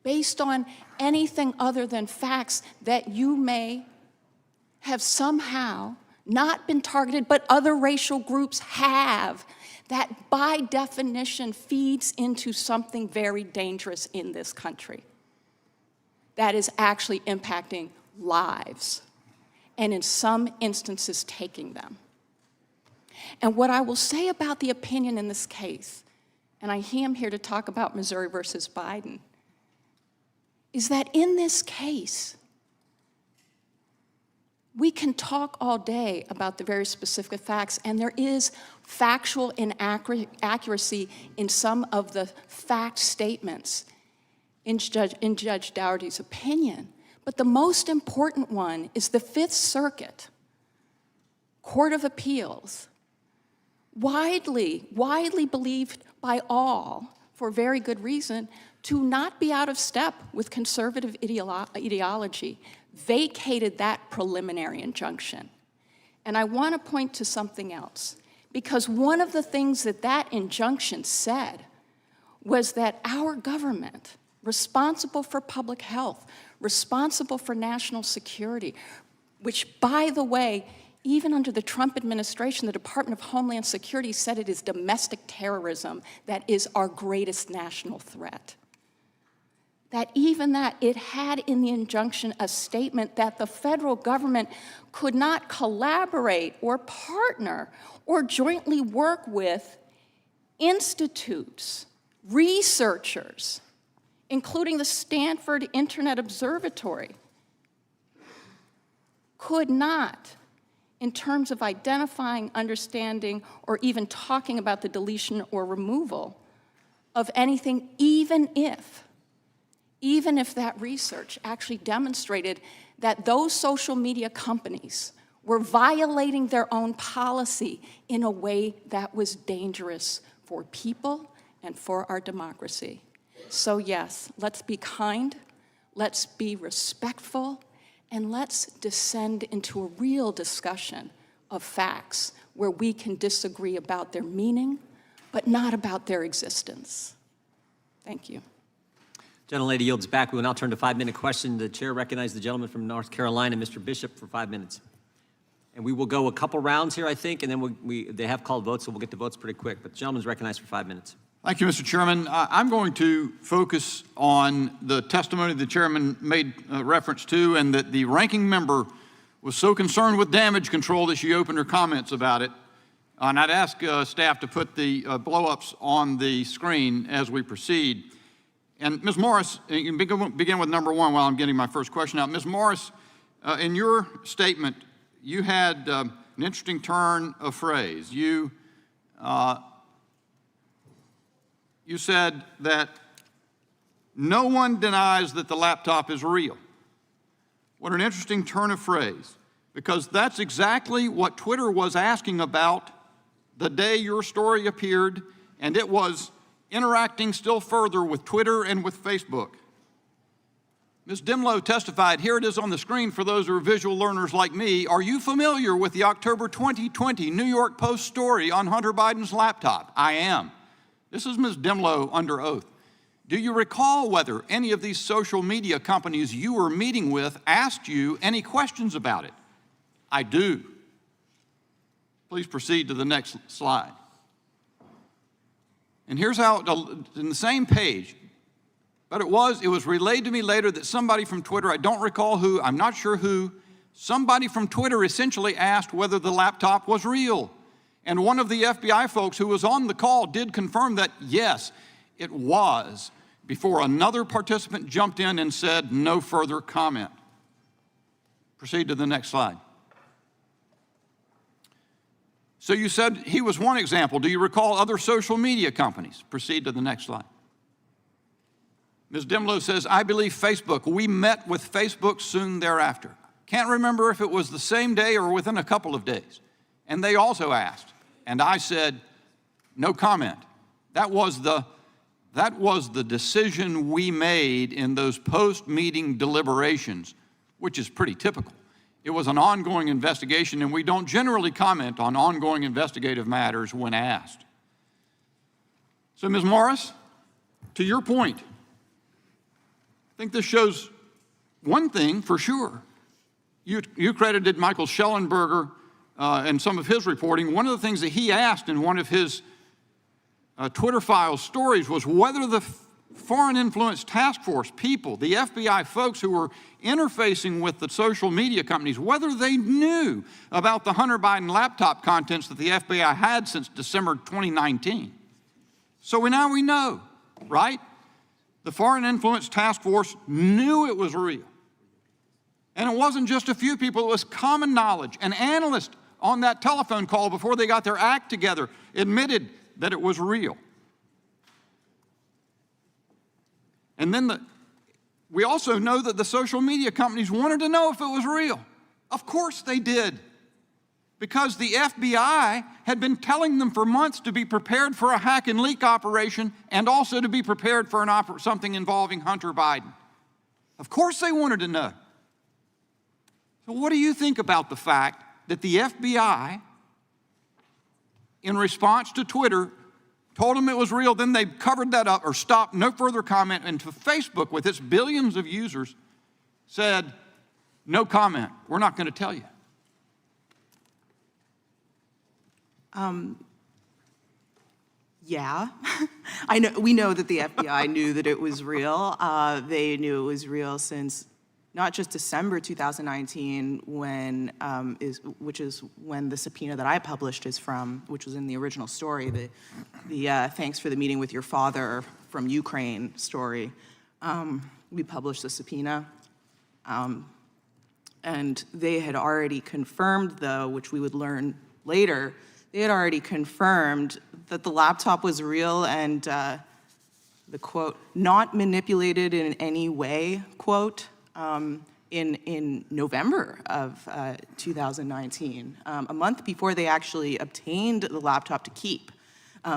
[SPEAKER 14] based on anything other than facts, that you may have somehow not been targeted, but other racial groups have, that by definition feeds into something very dangerous in this country that is actually impacting lives, and in some instances taking them. And what I will say about the opinion in this case, and I am here to talk about Missouri versus Biden, is that in this case, we can talk all day about the very specific facts, and there is factual inaccuracy in some of the fact statements in Judge Dougherty's opinion. But the most important one is the Fifth Circuit Court of Appeals, widely believed by all, for very good reason, to not be out of step with conservative ideology, vacated that preliminary injunction. And I want to point to something else, because one of the things that that injunction said was that our government, responsible for public health, responsible for national security, which, by the way, even under the Trump administration, the Department of Homeland Security said it is domestic terrorism that is our greatest national threat. That even that, it had in the injunction a statement that the federal government could not collaborate or partner or jointly work with institutes, researchers, including the Stanford Internet Observatory, could not, in terms of identifying, understanding, or even talking about the deletion or removal of anything, even if that research actually demonstrated that those social media companies were violating their own policy in a way that was dangerous for people and for our democracy. So yes, let's be kind, let's be respectful, and let's descend into a real discussion of facts where we can disagree about their meaning, but not about their existence. Thank you.
[SPEAKER 1] Gentlelady yields back. We will now turn to 5-minute question. The chair recognizes the gentleman from North Carolina, Mr. Bishop, for 5 minutes. And we will go a couple rounds here, I think, and then they have called votes, so we'll get to votes pretty quick. But the gentleman's recognized for 5 minutes.
[SPEAKER 15] Thank you, Mr. Chairman. I'm going to focus on the testimony the chairman made reference to, and that the ranking member was so concerned with damage control that she opened her comments about it. And I'd ask staff to put the blow-ups on the screen as we proceed. And Ms. Morris, you can begin with number one while I'm getting my first question out. Ms. Morris, in your statement, you had an interesting turn of phrase. You said that no one denies that the laptop is real. What an interesting turn of phrase, because that's exactly what Twitter was asking about the day your story appeared, and it was interacting still further with Twitter and with Facebook. Ms. Dimlow testified, here it is on the screen for those who are visual learners like me. Are you familiar with the October 2020 New York Post story on Hunter Biden's laptop? I am. This is Ms. Dimlow under oath. Do you recall whether any of these social media companies you were meeting with asked you any questions about it? I do. Please proceed to the next slide. And here's how, in the same page, but it was relayed to me later that somebody from Twitter, I don't recall who, I'm not sure who, somebody from Twitter essentially asked whether the laptop was real. And one of the FBI folks who was on the call did confirm that, yes, it was, before another participant jumped in and said no further comment. Proceed to the next slide. So you said he was one example. Do you recall other social media companies? Proceed to the next slide. Ms. Dimlow says, I believe Facebook. We met with Facebook soon thereafter. Can't remember if it was the same day or within a couple of days. And they also asked, and I said, no comment. That was the decision we made in those post-meeting deliberations, which is pretty typical. It was an ongoing investigation, and we don't generally comment on ongoing investigative matters when asked. So, Ms. Morris, to your point, I think this shows one thing for sure. You credited Michael Schellenberger and some of his reporting. One of the things that he asked in one of his Twitter Files stories was whether the foreign influence task force people, the FBI folks who were interfacing with the social media companies, whether they knew about the Hunter Biden laptop contents that the FBI had since December 2019. So now we know, right? The Foreign Influence Task Force knew it was real. And it wasn't just a few people, it was common knowledge. An analyst on that telephone call before they got their act together admitted that it was real. And then we also know that the social media companies wanted to know if it was real. Of course they did, because the FBI had been telling them for months to be prepared for a hack and leak operation and also to be prepared for something involving Hunter Biden. Of course they wanted to know. So what do you think about the fact that the FBI, in response to Twitter, told them it was real, then they covered that up or stopped, no further comment, and to Facebook, with its billions of users, said, no comment, we're not going to tell you?
[SPEAKER 12] Yeah, we know that the FBI knew that it was real. They knew it was real since not just December 2019, which is when the subpoena that I published is from, which was in the original story, the thanks for the meeting with your father from Ukraine story. We published the subpoena. And they had already confirmed, though, which we would learn later, they had already confirmed that the laptop was real and the quote, not manipulated in any way, quote, in November of 2019, a month before they actually obtained the laptop to keep,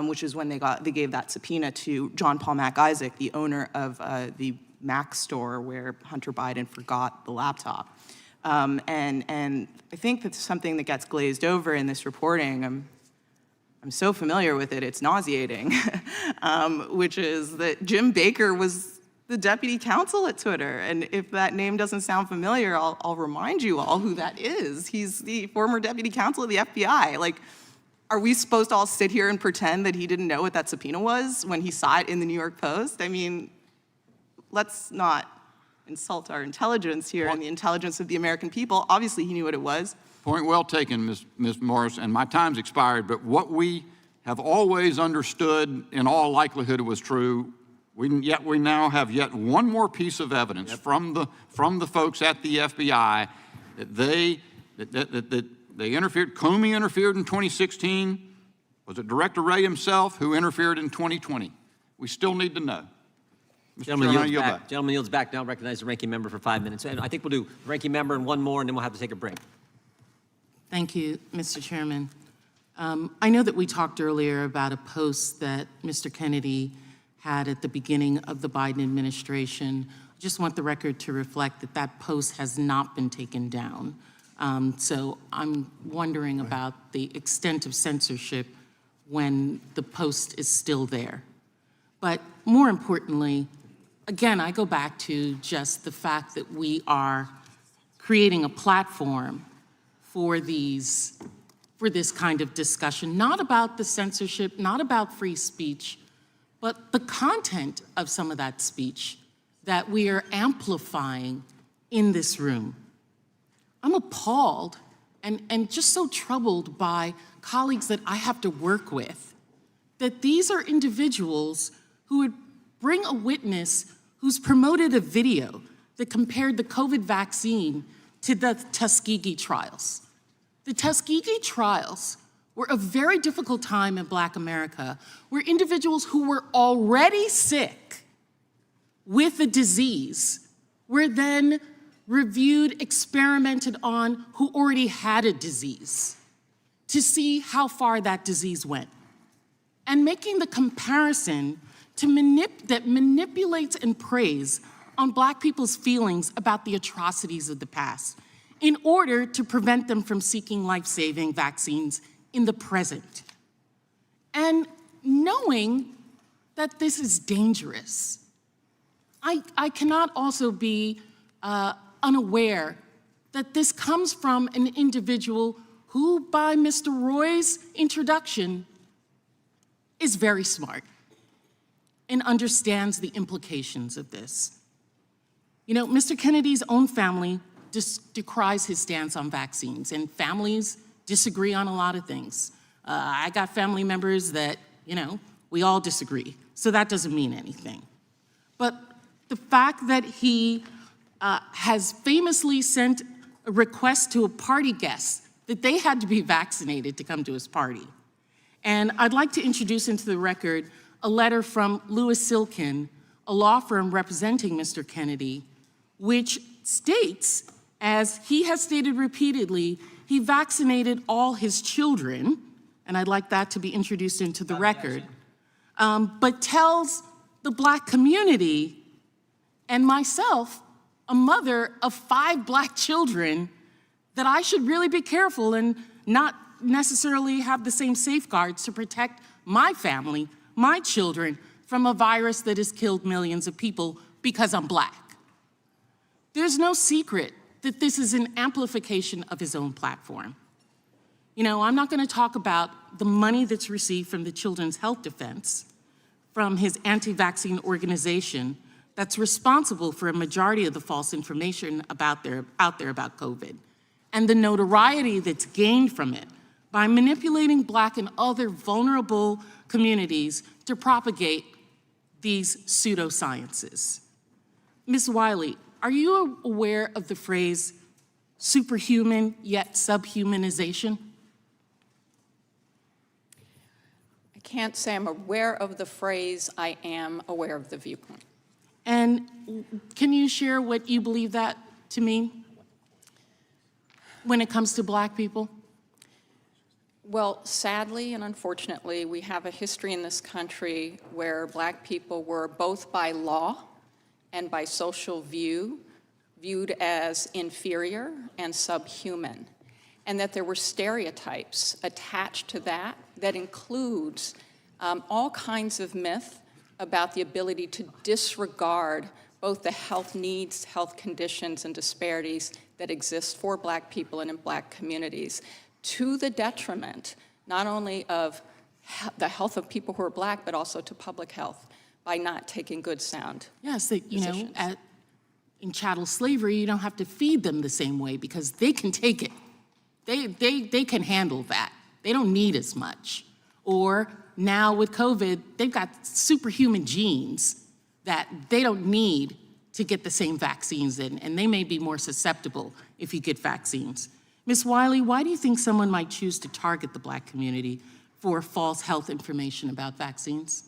[SPEAKER 12] which is when they gave that subpoena to John Paul Mac Isaac, the owner of the Mac store where Hunter Biden forgot the laptop. And I think that's something that gets glazed over in this reporting. I'm so familiar with it, it's nauseating, which is that Jim Baker was the deputy counsel at Twitter. And if that name doesn't sound familiar, I'll remind you all who that is. He's the former deputy counsel of the FBI. Like, are we supposed to all sit here and pretend that he didn't know what that subpoena was when he saw it in the New York Post? I mean, let's not insult our intelligence here and the intelligence of the American people. Obviously, he knew what it was.
[SPEAKER 15] Point well taken, Ms. Morris, and my time's expired, but what we have always understood in all likelihood was true, we now have yet one more piece of evidence from the folks at the FBI that they interfered. Comey interfered in 2016. Was it Director Wray himself who interfered in 2020? We still need to know.
[SPEAKER 1] Gentleman yields back. Now recognize the ranking member for 5 minutes. And I think we'll do ranking member and one more, and then we'll have to take a break.
[SPEAKER 2] Thank you, Mr. Chairman. I know that we talked earlier about a post that Mr. Kennedy had at the beginning of the Biden administration. I just want the record to reflect that that post has not been taken down. So I'm wondering about the extent of censorship when the post is still there. But more importantly, again, I go back to just the fact that we are creating a platform for this kind of discussion, not about the censorship, not about free speech, but the content of some of that speech that we are amplifying in this room. I'm appalled and just so troubled by colleagues that I have to work with, that these are individuals who would bring a witness who's promoted a video that compared the COVID vaccine to the Tuskegee trials. The Tuskegee trials were a very difficult time in Black America, where individuals who were already sick with a disease were then reviewed, experimented on, who already had a disease, to see how far that disease went. And making the comparison that manipulates and preys on Black people's feelings about the atrocities of the past in order to prevent them from seeking life-saving vaccines in the present. And knowing that this is dangerous, I cannot also be unaware that this comes from an individual who, by Mr. Roy's introduction, is very smart. and understands the implications of this. You know, Mr. Kennedy's own family decries his stance on vaccines, and families disagree on a lot of things. I got family members that, you know, we all disagree, so that doesn't mean anything. But the fact that he has famously sent a request to a party guest that they had to be vaccinated to come to his party. And I'd like to introduce into the record a letter from Louis Silkin, a law firm representing Mr. Kennedy, which states, as he has stated repeatedly, he vaccinated all his children, and I'd like that to be introduced into the record, but tells the Black community and myself, a mother of 5 Black children, that I should really be careful and not necessarily have the same safeguards to protect my family, my children, from a virus that has killed millions of people because I'm Black. There's no secret that this is an amplification of his own platform. You know, I'm not going to talk about the money that's received from the Children's Health Defense, from his anti-vaccine organization that's responsible for a majority of the false information out there about COVID, and the notoriety that's gained from it by manipulating Black and other vulnerable communities to propagate these pseudosciences. Ms. Wiley, are you aware of the phrase superhuman yet subhumanization?
[SPEAKER 14] I can't say I'm aware of the phrase. I am aware of the viewpoint.
[SPEAKER 2] And can you share what you believe that to mean when it comes to Black people?
[SPEAKER 14] Well, sadly and unfortunately, we have a history in this country where Black people were both by law and by social view viewed as inferior and subhuman, and that there were stereotypes attached to that that includes all kinds of myth about the ability to disregard both the health needs, health conditions, and disparities that exist for Black people and in Black communities, to the detriment not only of the health of people who are Black, but also to public health by not taking good, sound
[SPEAKER 2] Yes, that, you know,
[SPEAKER 14] positions.
[SPEAKER 2] in chattel slavery, you don't have to feed them the same way because they can take it. They can handle that. They don't need as much. Or now with COVID, they've got superhuman genes that they don't need to get the same vaccines in, and they may be more susceptible if you get vaccines. Ms. Wiley, why do you think someone might choose to target the Black community for false health information about vaccines?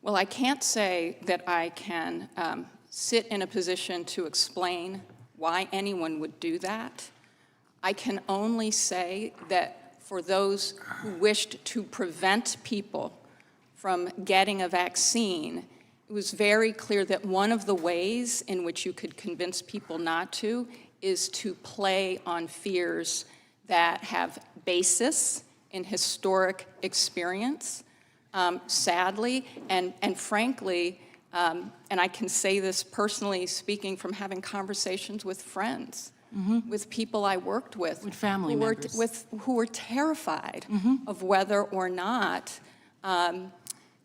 [SPEAKER 14] Well, I can't say that I can sit in a position to explain why anyone would do that. I can only say that for those who wished to prevent people from getting a vaccine, it was very clear that one of the ways in which you could convince people not to is to play on fears that have basis in historic experience. Sadly, and frankly, and I can say this personally, speaking from having conversations with friends, with people I worked with
[SPEAKER 2] family members.
[SPEAKER 14] who were terrified of whether or not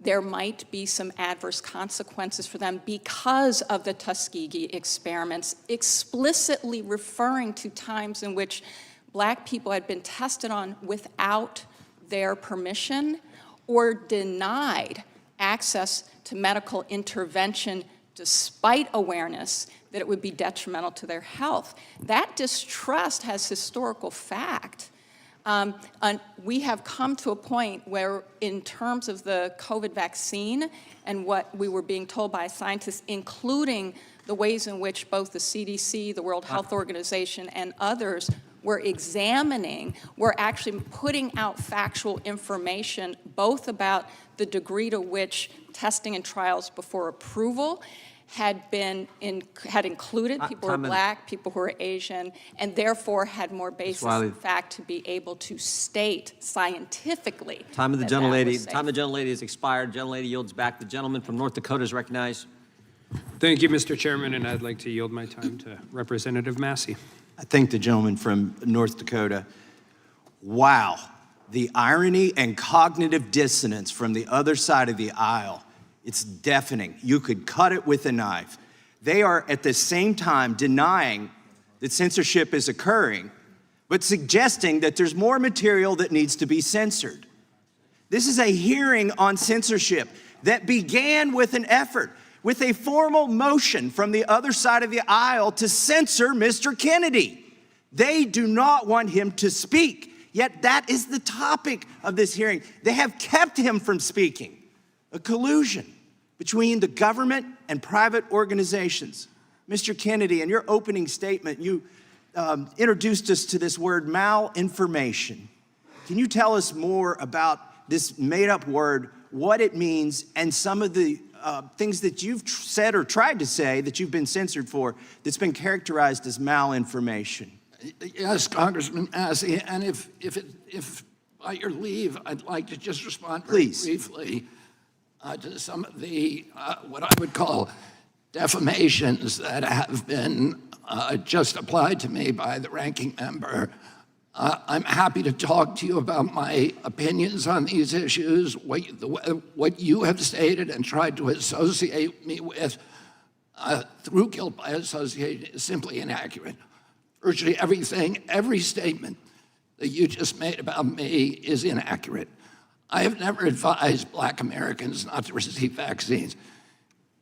[SPEAKER 14] there might be some adverse consequences for them because of the Tuskegee experiments, explicitly referring to times in which Black people had been tested on without their permission or denied access to medical intervention despite awareness that it would be detrimental to their health. That distrust has historical fact. And we have come to a point where, in terms of the COVID vaccine and what we were being told by scientists, including the ways in which both the CDC, the World Health Organization, and others were examining, were actually putting out factual information, both about the degree to which testing and trials before approval had included people who were Black, people who were Asian, and therefore had more basis in fact to be able to state scientifically.
[SPEAKER 1] Time of the
[SPEAKER 14] that that was safe.
[SPEAKER 1] Time of the gentlelady has expired. Gentlelady yields back. The gentleman from North Dakota is recognized.
[SPEAKER 16] Thank you, Mr. Chairman, and I'd like to yield my time to Representative Massey.
[SPEAKER 7] I thank the gentleman from North Dakota. Wow, the irony and cognitive dissonance from the other side of the aisle It's deafening. You could cut it with a knife. They are at the same time denying that censorship is occurring, but suggesting that there's more material that needs to be censored. This is a hearing on censorship that began with an effort, with a formal motion from the other side of the aisle to censor Mr. Kennedy. They do not want him to speak, yet that is the topic of this hearing. They have kept him from speaking. A collusion between the government and private organizations. Mr. Kennedy, in your opening statement, you introduced us to this word malinformation. Can you tell us more about this made-up word, what it means, and some of the things that you've said or tried to say that you've been censored for that's been characterized as malinformation?
[SPEAKER 5] Yes, Congressman Massey, and if by your leave, I'd like to just respond very briefly to some of the, what I would call defamations that have been just applied to me by the ranking member. I'm happy to talk to you about my opinions on these issues, what you have stated and tried to associate me with through guilt by association is simply inaccurate. Virtually everything, every statement that you just made about me is inaccurate. I have never advised Black Americans not to receive vaccines.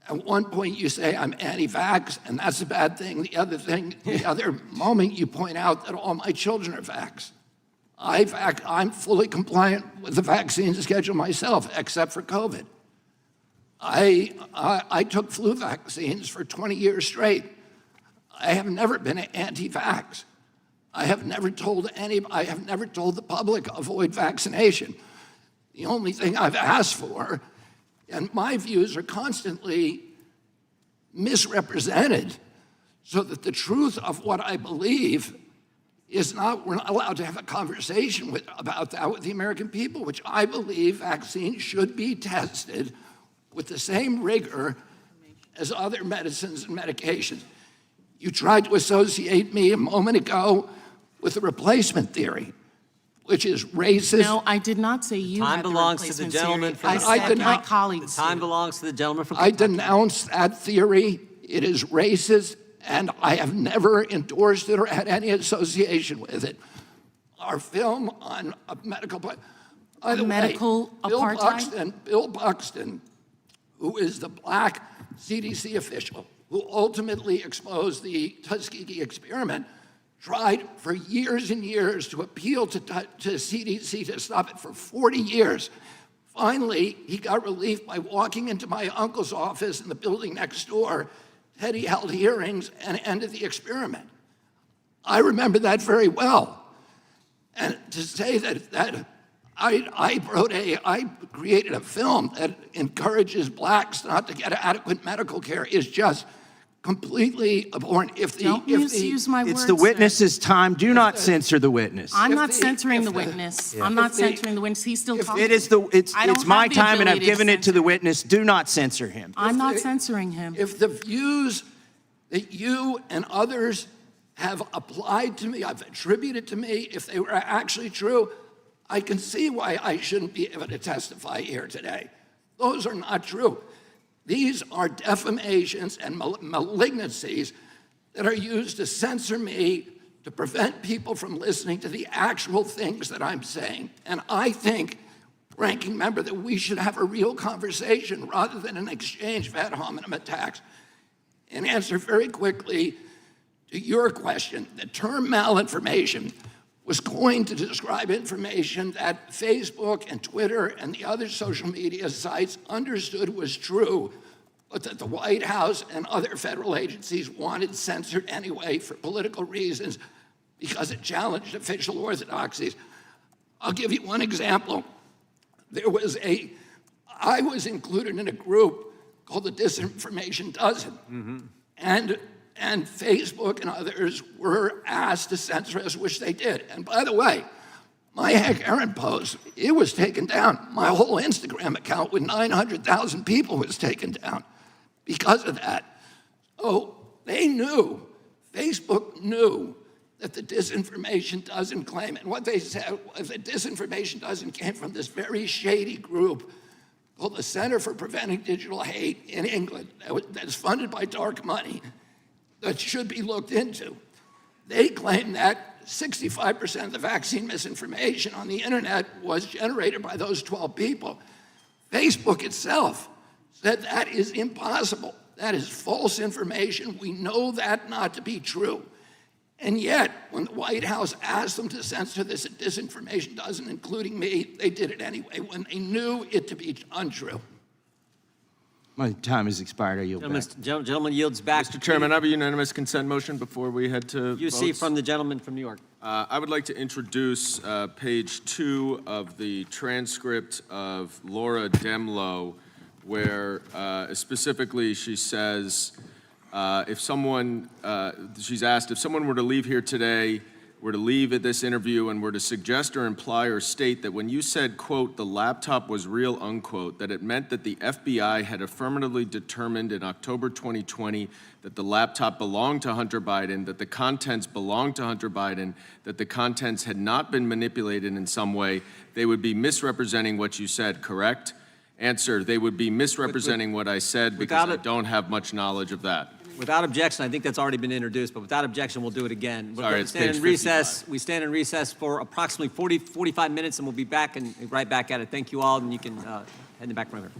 [SPEAKER 5] At one point you say I'm anti-vax, and that's a bad thing. The other moment you point out that all my children are vaxxed. I'm fully compliant with the vaccine schedule myself, except for COVID. I took flu vaccines for 20 years straight. I have never been anti-vax. I have never told the public avoid vaccination. The only thing I've asked for, and my views are constantly misrepresented, so that the truth of what I believe is not, we're not allowed to have a conversation about that with the American people, which I believe vaccines should be tested with the same rigor as other medicines and medications. You tried to associate me a moment ago with the replacement theory, which is racist.
[SPEAKER 2] No, I did not say you
[SPEAKER 1] Time
[SPEAKER 2] had the
[SPEAKER 1] belongs to the
[SPEAKER 2] replacement
[SPEAKER 1] gentleman
[SPEAKER 2] theory.
[SPEAKER 1] from
[SPEAKER 2] I said my colleagues.
[SPEAKER 1] Time belongs to the gentleman from
[SPEAKER 5] I
[SPEAKER 1] Kentucky.
[SPEAKER 5] denounce that theory. It is racist, and I have never endorsed it or had any association with it. Our film on a medical, by the way, Bill Buxton, who is the Black CDC official who ultimately exposed the Tuskegee experiment, tried for years and years to appeal to CDC to stop it for 40 years. Finally, he got relief by walking into my uncle's office in the building next door. Teddy held hearings and ended the experiment. I remember that very well. And to say that I created a film that encourages Blacks not to get adequate medical care is just completely abhorrent.
[SPEAKER 2] Don't misuse my words.
[SPEAKER 7] It's the witness's time. Do not censor the witness.
[SPEAKER 2] I'm not censoring the witness. I'm not censoring the witness. He's still talking.
[SPEAKER 7] It's my time, and I've given it to the witness. Do not censor him.
[SPEAKER 2] I'm not censoring him.
[SPEAKER 5] If the views that you and others have applied to me, I've attributed to me, if they were actually true, I can see why I shouldn't be able to testify here today. Those are not true. These are defamations and malignancies that are used to censor me, to prevent people from listening to the actual things that I'm saying. And I think, ranking member, that we should have a real conversation rather than an exchange of ad hominem attacks. And answer very quickly to your question, the term malinformation was coined to describe information that Facebook and Twitter and the other social media sites understood was true, but that the White House and other federal agencies wanted censored anyway for political reasons because it challenged official orthodoxies. I'll give you one example. I was included in a group called the Disinformation Dozen. And Facebook and others were asked to censor us, which they did. And by the way, my Hank Aaron post, it was taken down. My whole Instagram account with 900,000 people was taken down because of that. Oh, they knew, Facebook knew that the Disinformation Dozen claim, and what they said was the Disinformation Dozen came from this very shady group called the Center for Preventing Digital Hate in England that's funded by dark money that should be looked into. They claim that 65% of the vaccine misinformation on the internet was generated by those 12 people. Facebook itself said that is impossible. That is false information. We know that not to be true. And yet, when the White House asked them to censor this disinformation, including me, they did it anyway when they knew it to be untrue.
[SPEAKER 11] My time has expired. I yield back.
[SPEAKER 1] Gentleman yields back.
[SPEAKER 4] Mr. Chairman, I have a unanimous consent motion before we head to
[SPEAKER 1] You see
[SPEAKER 4] votes.
[SPEAKER 1] from the gentleman from New York.
[SPEAKER 4] I would like to introduce page 2 of the transcript of Laura Demlow, where specifically she says, if someone, she's asked, if someone were to leave here today, were to leave at this interview and were to suggest or imply or state that when you said, quote, the laptop was real, unquote, that it meant that the FBI had affirmatively determined in October 2020 that the laptop belonged to Hunter Biden, that the contents belonged to Hunter Biden, that the contents had not been manipulated in some way, they would be misrepresenting what you said, correct? Answer, they would be misrepresenting what I said because I don't have much knowledge of that.
[SPEAKER 1] Without objection, I think that's already been introduced, but without objection, we'll do it again. We're
[SPEAKER 4] Sorry,
[SPEAKER 1] going to
[SPEAKER 4] it's
[SPEAKER 1] stand
[SPEAKER 4] page
[SPEAKER 1] in recess.
[SPEAKER 4] 55.
[SPEAKER 1] We stand in recess for approximately 45 minutes, and we'll be back and right back at it. Thank you all, and you can head in the back room.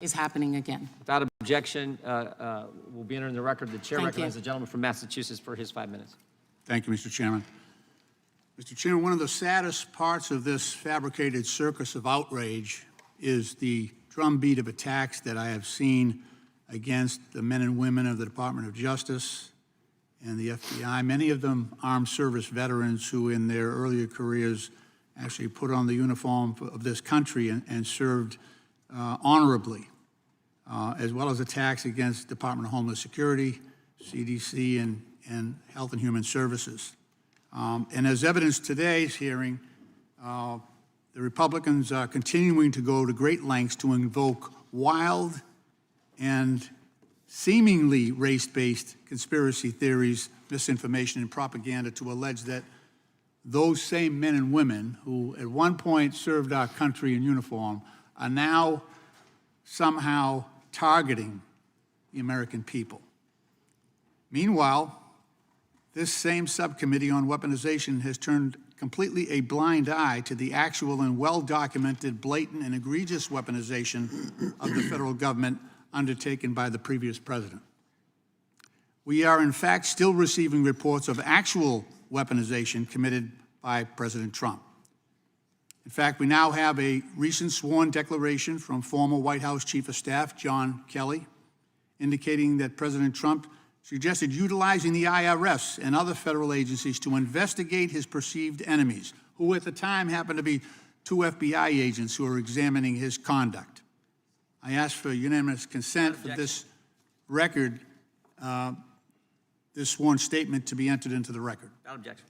[SPEAKER 2] Is happening again.
[SPEAKER 1] Without objection, we'll be entering the record. The chair
[SPEAKER 2] Thank
[SPEAKER 1] recognizes
[SPEAKER 2] you.
[SPEAKER 1] the gentleman from Massachusetts for his 5 minutes.
[SPEAKER 11] Thank you, Mr. Chairman. Mr. Chairman, one of the saddest parts of this fabricated circus of outrage is the drumbeat of attacks that I have seen against the men and women of the Department of Justice and the FBI, many of them armed service veterans who in their earlier careers actually put on the uniform of this country and served honorably, as well as attacks against Department of Homeland Security, CDC, and Health and Human Services. And as evidenced today's hearing, the Republicans are continuing to go to great lengths to invoke wild and seemingly race-based conspiracy theories, misinformation, and propaganda to allege that those same men and women who at one point served our country in uniform are now somehow targeting the American people. Meanwhile, this same subcommittee on weaponization has turned completely a blind eye to the actual and well-documented blatant and egregious weaponization of the federal government undertaken by the previous president. We are, in fact, still receiving reports of actual weaponization committed by President Trump. In fact, we now have a recent sworn declaration from former White House Chief of Staff John Kelly indicating that President Trump suggested utilizing the IRS and other federal agencies to investigate his perceived enemies, who at the time happened to be 2 FBI agents who were examining his conduct. I ask for unanimous consent for this record, this sworn statement to be entered into the record.
[SPEAKER 1] Without objection.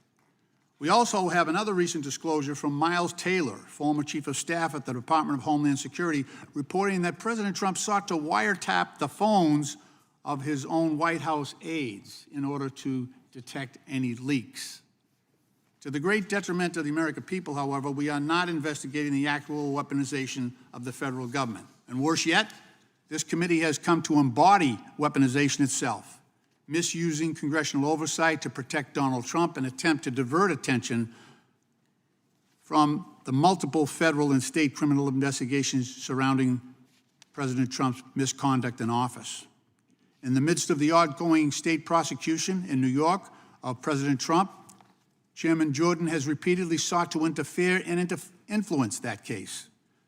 [SPEAKER 11] We also have another recent disclosure from Miles Taylor, former Chief of Staff at the Department of Homeland Security, reporting that President Trump sought to wiretap the phones of his own White House aides in order to detect any leaks. To the great detriment of the American people, however, we are not investigating the actual weaponization of the federal government. And worse yet, this committee has come to embody weaponization itself, misusing congressional oversight to protect Donald Trump and attempt to divert attention from the multiple federal and state criminal investigations surrounding President Trump's misconduct in office. In the midst of the ongoing state prosecution in New York of President Trump, Chairman Jordan has repeatedly sought to interfere and influence that case,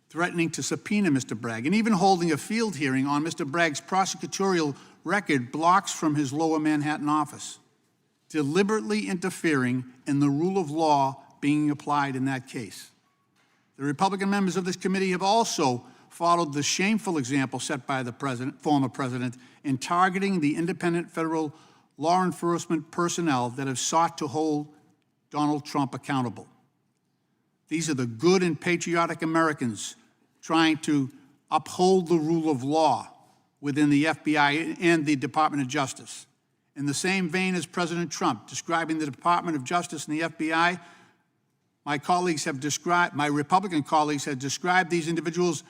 [SPEAKER 11] threatening to subpoena Mr. Bragg and even holding a field hearing on Mr. Bragg's prosecutorial record blocks from his lower Manhattan office, deliberately interfering in the rule of law being applied in that case. The Republican members of this committee have also followed the shameful example set by the former president in targeting the independent federal law enforcement personnel that have sought to hold Donald Trump accountable. These are the good and patriotic Americans trying to uphold the rule of law within the FBI and the Department of Justice. In the same vein as President Trump describing the Department of Justice and the FBI, my Republican colleagues have described these individuals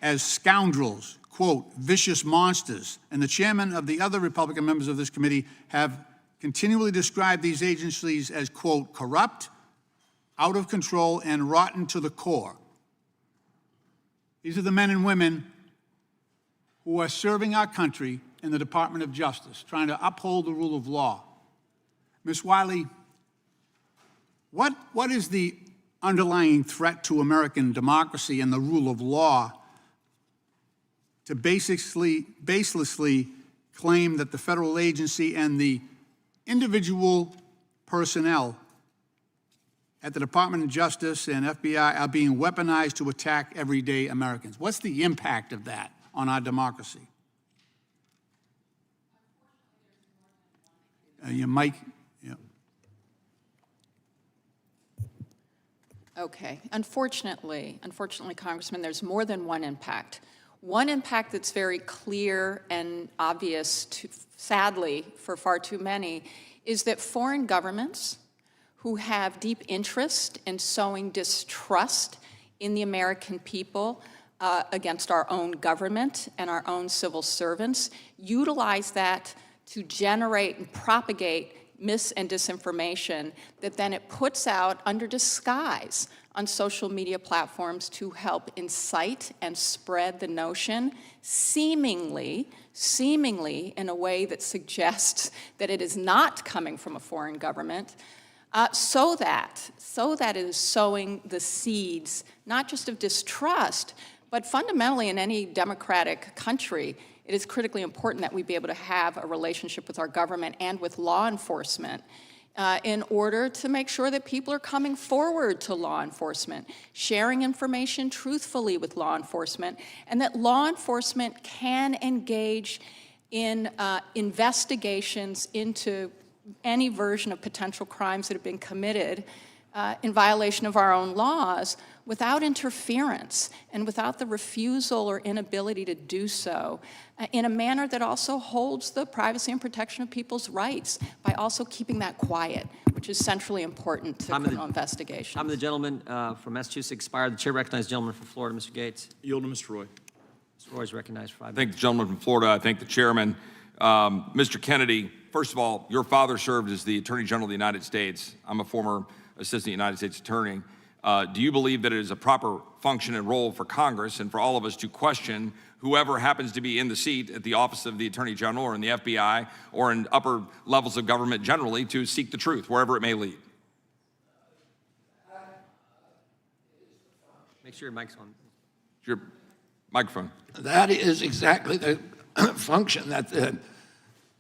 [SPEAKER 11] as scoundrels, quote, vicious monsters. And the chairman of the other Republican members of this committee have continually described these agencies as, quote, corrupt, out of control, and rotten to the core. These are the men and women who are serving our country in the Department of Justice, trying to uphold the rule of law. Ms. Wiley, what is the underlying threat to American democracy and the rule of law to baselessly claim that the federal agency and the individual personnel at the Department of Justice and FBI are being weaponized to attack everyday Americans? What's the impact of that on our democracy? Your mic, yeah.
[SPEAKER 14] Okay. Unfortunately, Congressman, there's more than one impact. One impact that's very clear and obvious, sadly, for far too many, is that foreign governments who have deep interest in sowing distrust in the American people against our own government and our own civil servants utilize that to generate and propagate mis and disinformation that then it puts out under disguise on social media platforms to help incite and spread the notion, seemingly in a way that suggests that it is not coming from a foreign government, so that it is sowing the seeds, not just of distrust, but fundamentally in any democratic country, it is critically important that we be able to have a relationship with our government and with law enforcement in order to make sure that people are coming forward to law enforcement, sharing information truthfully with law enforcement, and that law enforcement can engage in investigations into any version of potential crimes that have been committed in violation of our own laws without interference and without the refusal or inability to do so in a manner that also holds the privacy and protection of people's rights by also keeping that quiet, which is centrally important to criminal investigation.
[SPEAKER 1] The gentleman from Massachusetts expired. The chair recognizes the gentleman from Florida, Mr. Gates.
[SPEAKER 4] Yield to Mr. Roy.
[SPEAKER 1] Mr. Roy is recognized for 5
[SPEAKER 3] I
[SPEAKER 1] minutes.
[SPEAKER 3] thank the gentleman from Florida. I thank the chairman. Mr. Kennedy, first of all, your father served as the Attorney General of the United States. I'm a former Assistant United States Attorney. Do you believe that it is a proper function and role for Congress and for all of us to question whoever happens to be in the seat at the office of the Attorney General or in the FBI or in upper levels of government generally to seek the truth, wherever it may lead?
[SPEAKER 1] Make sure your mic's on.
[SPEAKER 3] Your microphone.
[SPEAKER 5] That is exactly the function that the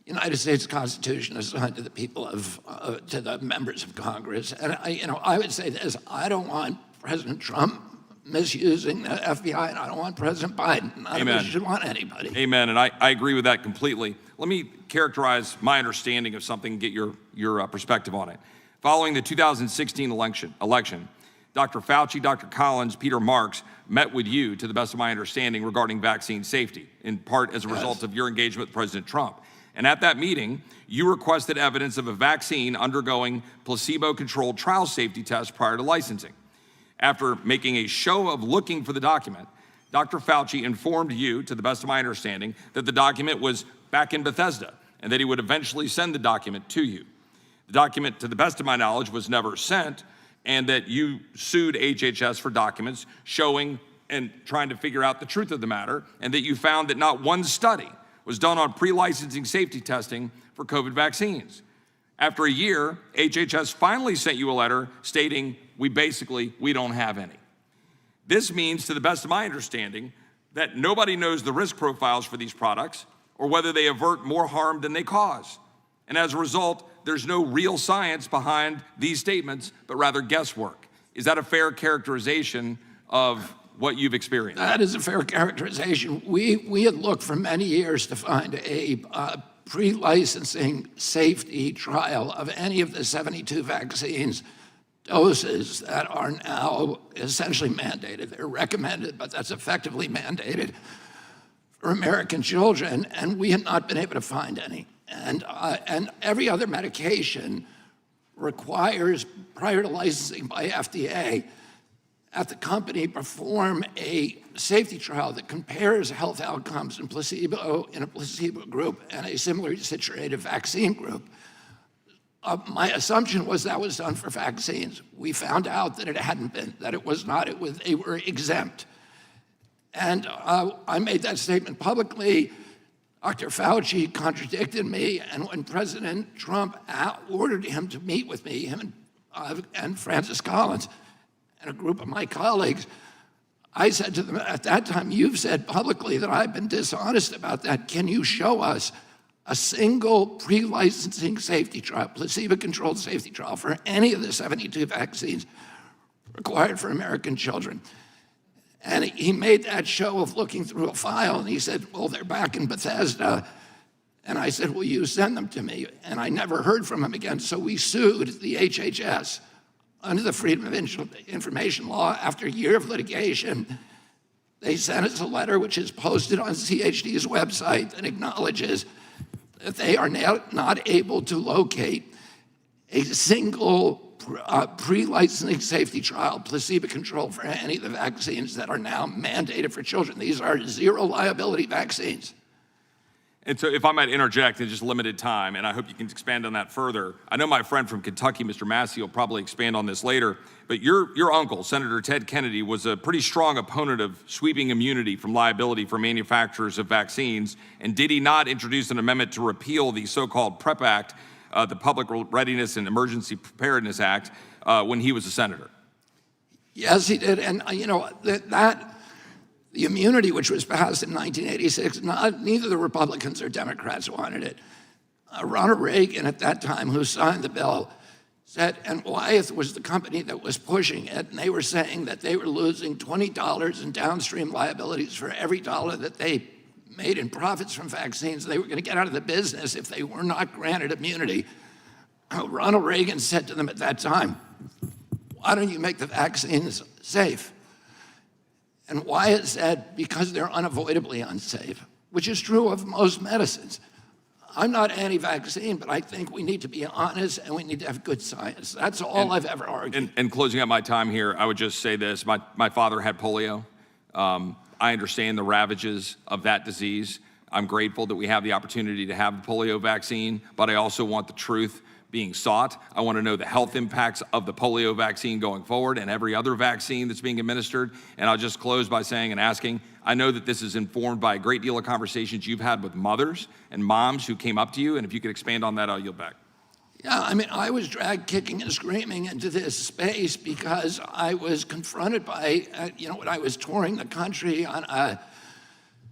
[SPEAKER 5] United States Constitution assigned to the people to the members of Congress. And I would say this: I don't want President Trump misusing the FBI, and I don't want President Biden. None of us should want anybody.
[SPEAKER 3] Amen. And I agree with that completely. Let me characterize my understanding of something and get your perspective on it. Following the 2016 election, Dr. Fauci, Dr. Collins, Peter Marks met with you, to the best of my understanding, regarding vaccine safety, in part as a result of your engagement with President Trump. And at that meeting, you requested evidence of a vaccine undergoing placebo-controlled trial safety tests prior to licensing. After making a show of looking for the document, Dr. Fauci informed you, to the best of my understanding, that the document was back in Bethesda and that he would eventually send the document to you. The document, to the best of my knowledge, was never sent, and that you sued HHS for documents showing and trying to figure out the truth of the matter, and that you found that not one study was done on pre-licensing safety testing for COVID vaccines. After a year, HHS finally sent you a letter stating, we don't have any. This means, to the best of my understanding, that nobody knows the risk profiles for these products or whether they avert more harm than they cause. And as a result, there's no real science behind these statements, but rather guesswork. Is that a fair characterization of what you've experienced?
[SPEAKER 5] That is a fair characterization. We had looked for many years to find a pre-licensing safety trial of any of the 72 vaccines doses that are now essentially mandated. They're recommended, but that's effectively mandated for American children, and we have not been able to find any. And every other medication requires, prior to licensing by FDA, that the company perform a safety trial that compares health outcomes in a placebo group and a similarly situated vaccine group. My assumption was that was done for vaccines. We found out that it hadn't been, that it was not, they were exempt. And I made that statement publicly. Dr. Fauci contradicted me, and when President Trump ordered him to meet with me, him and Francis Collins and a group of my colleagues, I said to them at that time, you've said publicly that I've been dishonest about that. Can you show us a single pre-licensing safety trial, placebo-controlled safety trial for any of the 72 vaccines required for American children? And he made that show of looking through a file, and he said, well, they're back in Bethesda. And I said, well, you send them to me. And I never heard from him again, so we sued the HHS under the Freedom of Information Law. After a year of litigation, they sent us a letter which is posted on CHD's website that acknowledges that they are now not able to locate a single pre-licensing safety trial, placebo-controlled, for any of the vaccines that are now mandated for children. These are zero liability vaccines.
[SPEAKER 3] And so if I might interject in just limited time, and I hope you can expand on that further. I know my friend from Kentucky, Mr. Massey, will probably expand on this later, but your uncle, Senator Ted Kennedy, was a pretty strong opponent of sweeping immunity from liability for manufacturers of vaccines. And did he not introduce an amendment to repeal the so-called PrEP Act, the Public Readiness and Emergency Preparedness Act, when he was a senator?
[SPEAKER 5] Yes, he did. And, the immunity which was passed in 1986, neither the Republicans or Democrats wanted it. Ronald Reagan at that time, who signed the bill, said, and Wyeth was the company that was pushing it, and they were saying that they were losing $20 in downstream liabilities for every dollar that they made in profits from vaccines. They were going to get out of the business if they were not granted immunity. Ronald Reagan said to them at that time, why don't you make the vaccines safe? And Wyeth said, because they're unavoidably unsafe, which is true of most medicines. I'm not anti-vaccine, but I think we need to be honest and we need to have good science. That's all I've ever argued.
[SPEAKER 3] And closing out my time here, I would just say this. My father had polio. I understand the ravages of that disease. I'm grateful that we have the opportunity to have the polio vaccine, but I also want the truth being sought. I want to know the health impacts of the polio vaccine going forward and every other vaccine that's being administered. And I'll just close by saying and asking, I know that this is informed by a great deal of conversations you've had with mothers and moms who came up to you, and if you could expand on that, I'll yield back.
[SPEAKER 5] Yeah, I mean, I was dragged kicking and screaming into this space because I was confronted by, when I was touring the country on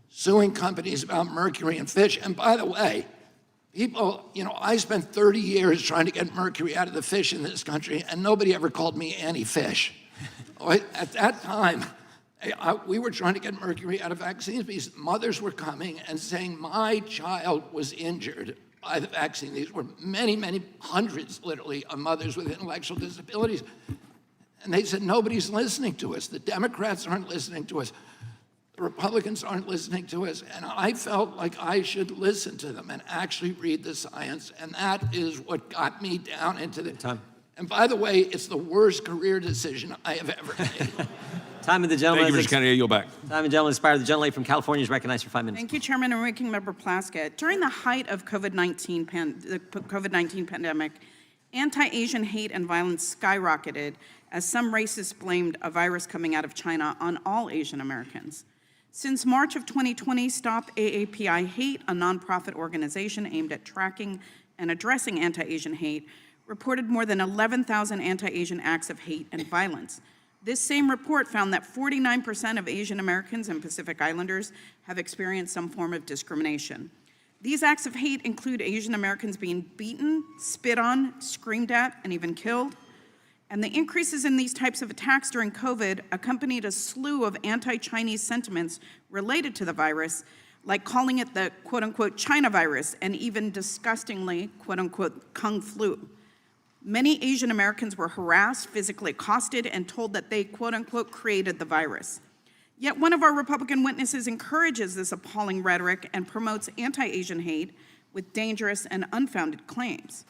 [SPEAKER 5] suing companies about mercury in fish. And by the way, people, I spent 30 years trying to get mercury out of the fish in this country, and nobody ever called me anti-fish. At that time, we were trying to get mercury out of vaccines because mothers were coming and saying, my child was injured by the vaccine. These were many, many hundreds, literally, of mothers with intellectual disabilities. And they said, nobody's listening to us. The Democrats aren't listening to us. The Republicans aren't listening to us. And I felt like I should listen to them and actually read the science. And that is what got me down into the time. And by the way, it's the worst career decision I have ever made.
[SPEAKER 1] Time of the gentleman.
[SPEAKER 3] Thank you, Mr. Kennedy. I yield back.
[SPEAKER 1] Time of the gentleman expired. The gentlelady from California is recognized for 5 minutes.
[SPEAKER 10] Thank you, Chairman and Ranking Member Plaskett. During the height of the COVID-19 pandemic, anti-Asian hate and violence skyrocketed as some racists blamed a virus coming out of China on all Asian Americans. Since March of 2020, Stop AAPI Hate, a nonprofit organization aimed at tracking and addressing anti-Asian hate, reported more than 11,000 anti-Asian acts of hate and violence. This same report found that 49% of Asian Americans and Pacific Islanders have experienced some form of discrimination. These acts of hate include Asian Americans being beaten, spit on, screamed at, and even killed. And the increases in these types of attacks during COVID accompanied a slew of anti-Chinese sentiments related to the virus, like calling it the quote-unquote China virus and even disgustingly quote-unquote Kung flu. Many Asian Americans were harassed, physically accosted, and told that they quote-unquote created the virus. Yet one of our Republican witnesses encourages this appalling rhetoric and promotes anti-Asian hate with dangerous and unfounded claims.